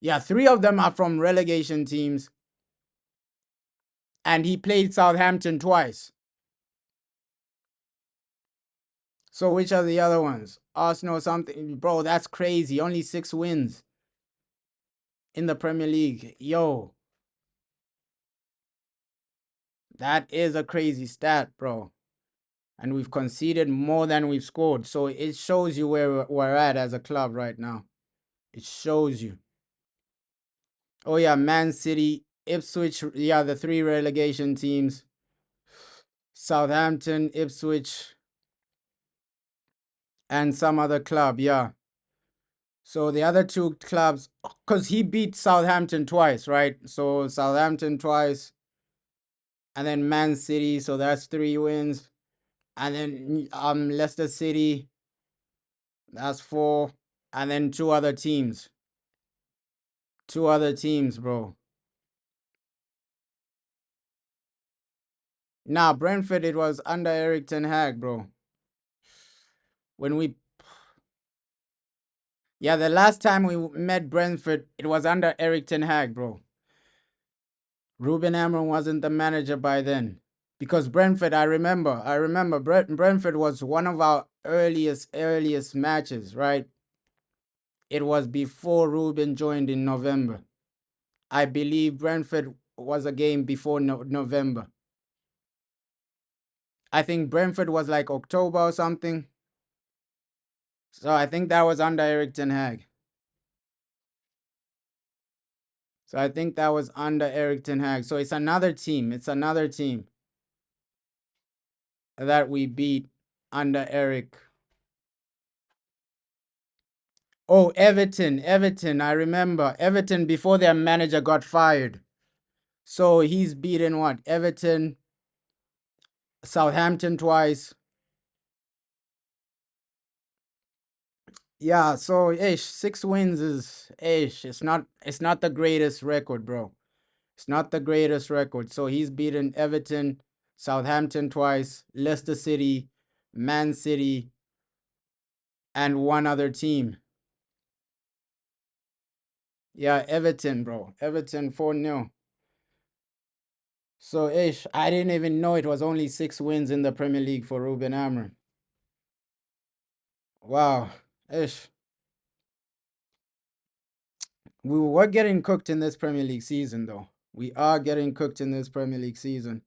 Yeah, 3 of them are from relegation teams. And he played Southampton twice. So which are the other ones? Arsenal something. Bro, that's crazy. Only 6 wins in the Premier League. Yo, that is a crazy stat, bro. And we've conceded more than we've scored. So it shows you where we're at as a club right now. It shows you. Oh yeah, Man City, Ipswich, yeah, the 3 relegation teams. Southampton, Ipswich, and some other club, yeah. So the other 2 clubs, because he beat Southampton twice, right? So Southampton twice, and then Man City, so that's 3 wins. And then Leicester City, that's 4. And then 2 other teams. 2 other teams, bro. Nah, Brentford, it was under Eric Ten Hag, bro. When we, yeah, the last time we met Brentford, it was under Eric Ten Hag, bro. Ruben Amorim wasn't the manager by then. Because Brentford, I remember Brentford was one of our earliest matches, right? It was before Ruben joined in November. I believe Brentford was a game before November. I think Brentford was like October or something. So I think that was under Eric Ten Hag. So I think that was under Eric Ten Hag. So it's another team. It's another team that we beat under Eric. Oh, Everton. I remember Everton before their manager got fired. So he's beaten what? Everton, Southampton twice. Yeah, so ish 6 wins is ish. It's not the greatest record, bro. It's not the greatest record. So he's beaten Everton, Southampton twice, Leicester City, Man City, and one other team. Yeah, Everton, bro. Everton 4-0. So ish, I didn't even know it was only 6 wins in the Premier League for Ruben Amorim. Wow. Ish. We're getting cooked in this Premier League season, though. We are getting cooked in this Premier League season.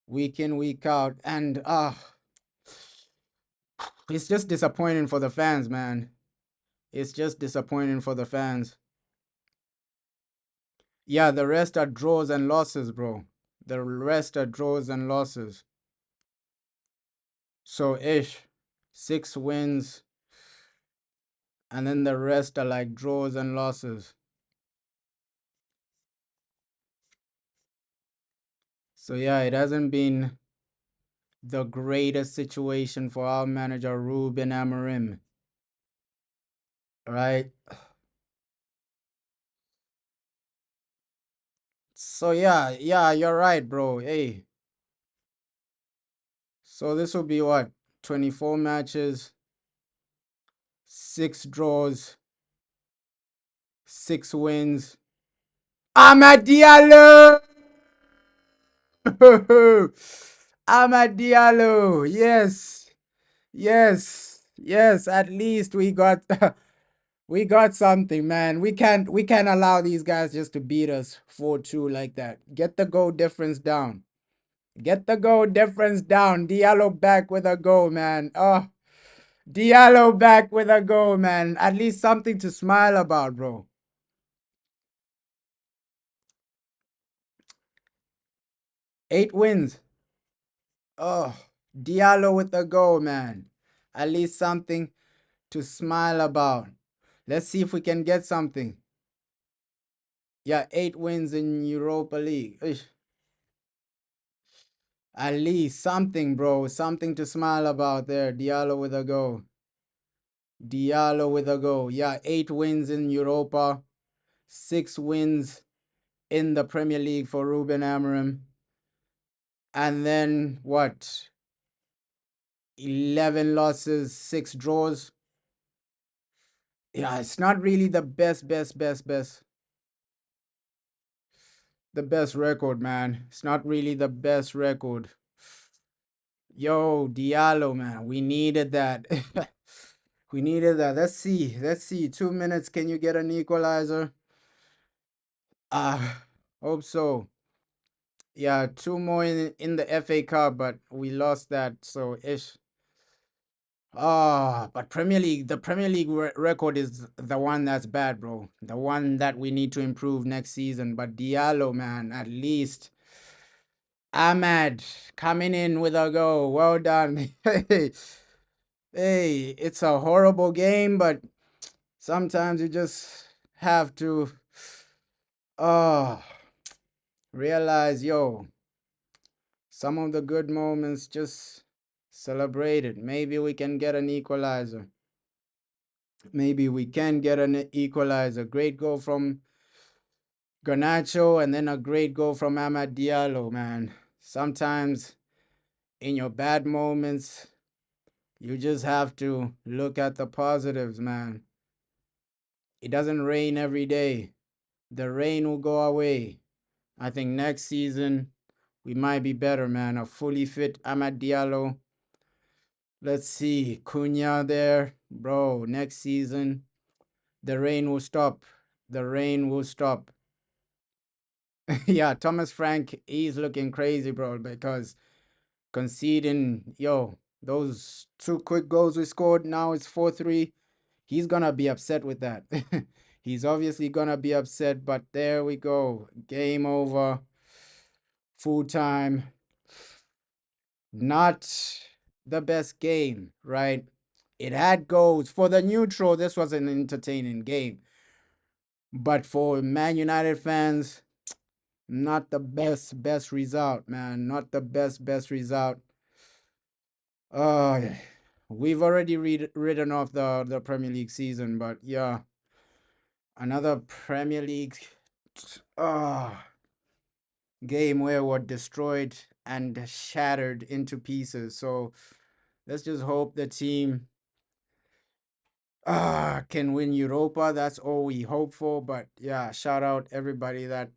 Week in, week out. And it's just disappointing for the fans, man. It's just disappointing for the fans. Yeah, the rest are draws and losses, bro. The rest are draws and losses. So ish. 6 wins. And then the rest are like draws and losses. So yeah, it hasn't been the greatest situation for our manager Ruben Amorim, right? So yeah, you're right, bro. Hey, so this will be what? 24 matches, 6 draws, 6 wins. Amad Diallo! Amad Diallo! Yes, yes. At least we got we got something, man. We can't allow these guys just to beat us 4-2 like that. Get the goal difference down. Get the goal difference down. Diallo back with a goal, man. Oh, Diallo back with a goal, man. At least something to smile about, bro. 8 wins. Oh, Diallo with a goal, man. At least something to smile about. Let's see if we can get something. Yeah, 8 wins in Europa League. Ish. At least something, bro. Something to smile about there. Diallo with a goal. Diallo with a goal. Yeah, 8 wins in Europa. 6 wins in the Premier League for Ruben Amorim. And then what? 11 losses, 6 draws. Yeah, it's not really the best record, man. It's not really the best record. Yo, Diallo, man, we needed that. We needed that. Let's see. 2 minutes. Can you get an equalizer? Hope so. Yeah, two more in the FA Cup, but we lost that. So ish. But the Premier League record is the one that's bad, bro. The one that we need to improve next season. But Diallo, man, at least Ahmad coming in with a goal. Well done. Hey, it's a horrible game, but sometimes you just have to uh realize, yo, some of the good moments just celebrate it. Maybe we can get an equalizer. Maybe we can get an equalizer. Great goal from Garnacho and then a great goal from Amad Diallo, man. Sometimes in your bad moments, you just have to look at the positives, man. It doesn't rain every day. The rain will go away. I think next season we might be better, man. A fully fit Amad Diallo. Let's see. Cunha there. Bro, next season, the rain will stop. The rain will stop. Yeah, Thomas Frank, he's looking crazy, bro, because conceding, yo, those two quick goals we scored, now it's 4-3. He's gonna be upset with that. He's obviously gonna be upset, but there we go. Game over. Full time. Not the best game, right? It had goals. For the neutral, this was an entertaining game. But for Man United fans, not the best result, man. Not the best result. Uh we've already ridden off the Premier League season, but yeah, another Premier League uh game where we're destroyed and shattered into pieces. So let's just hope the team can win Europa. That's all we hope for. But yeah, shout out everybody that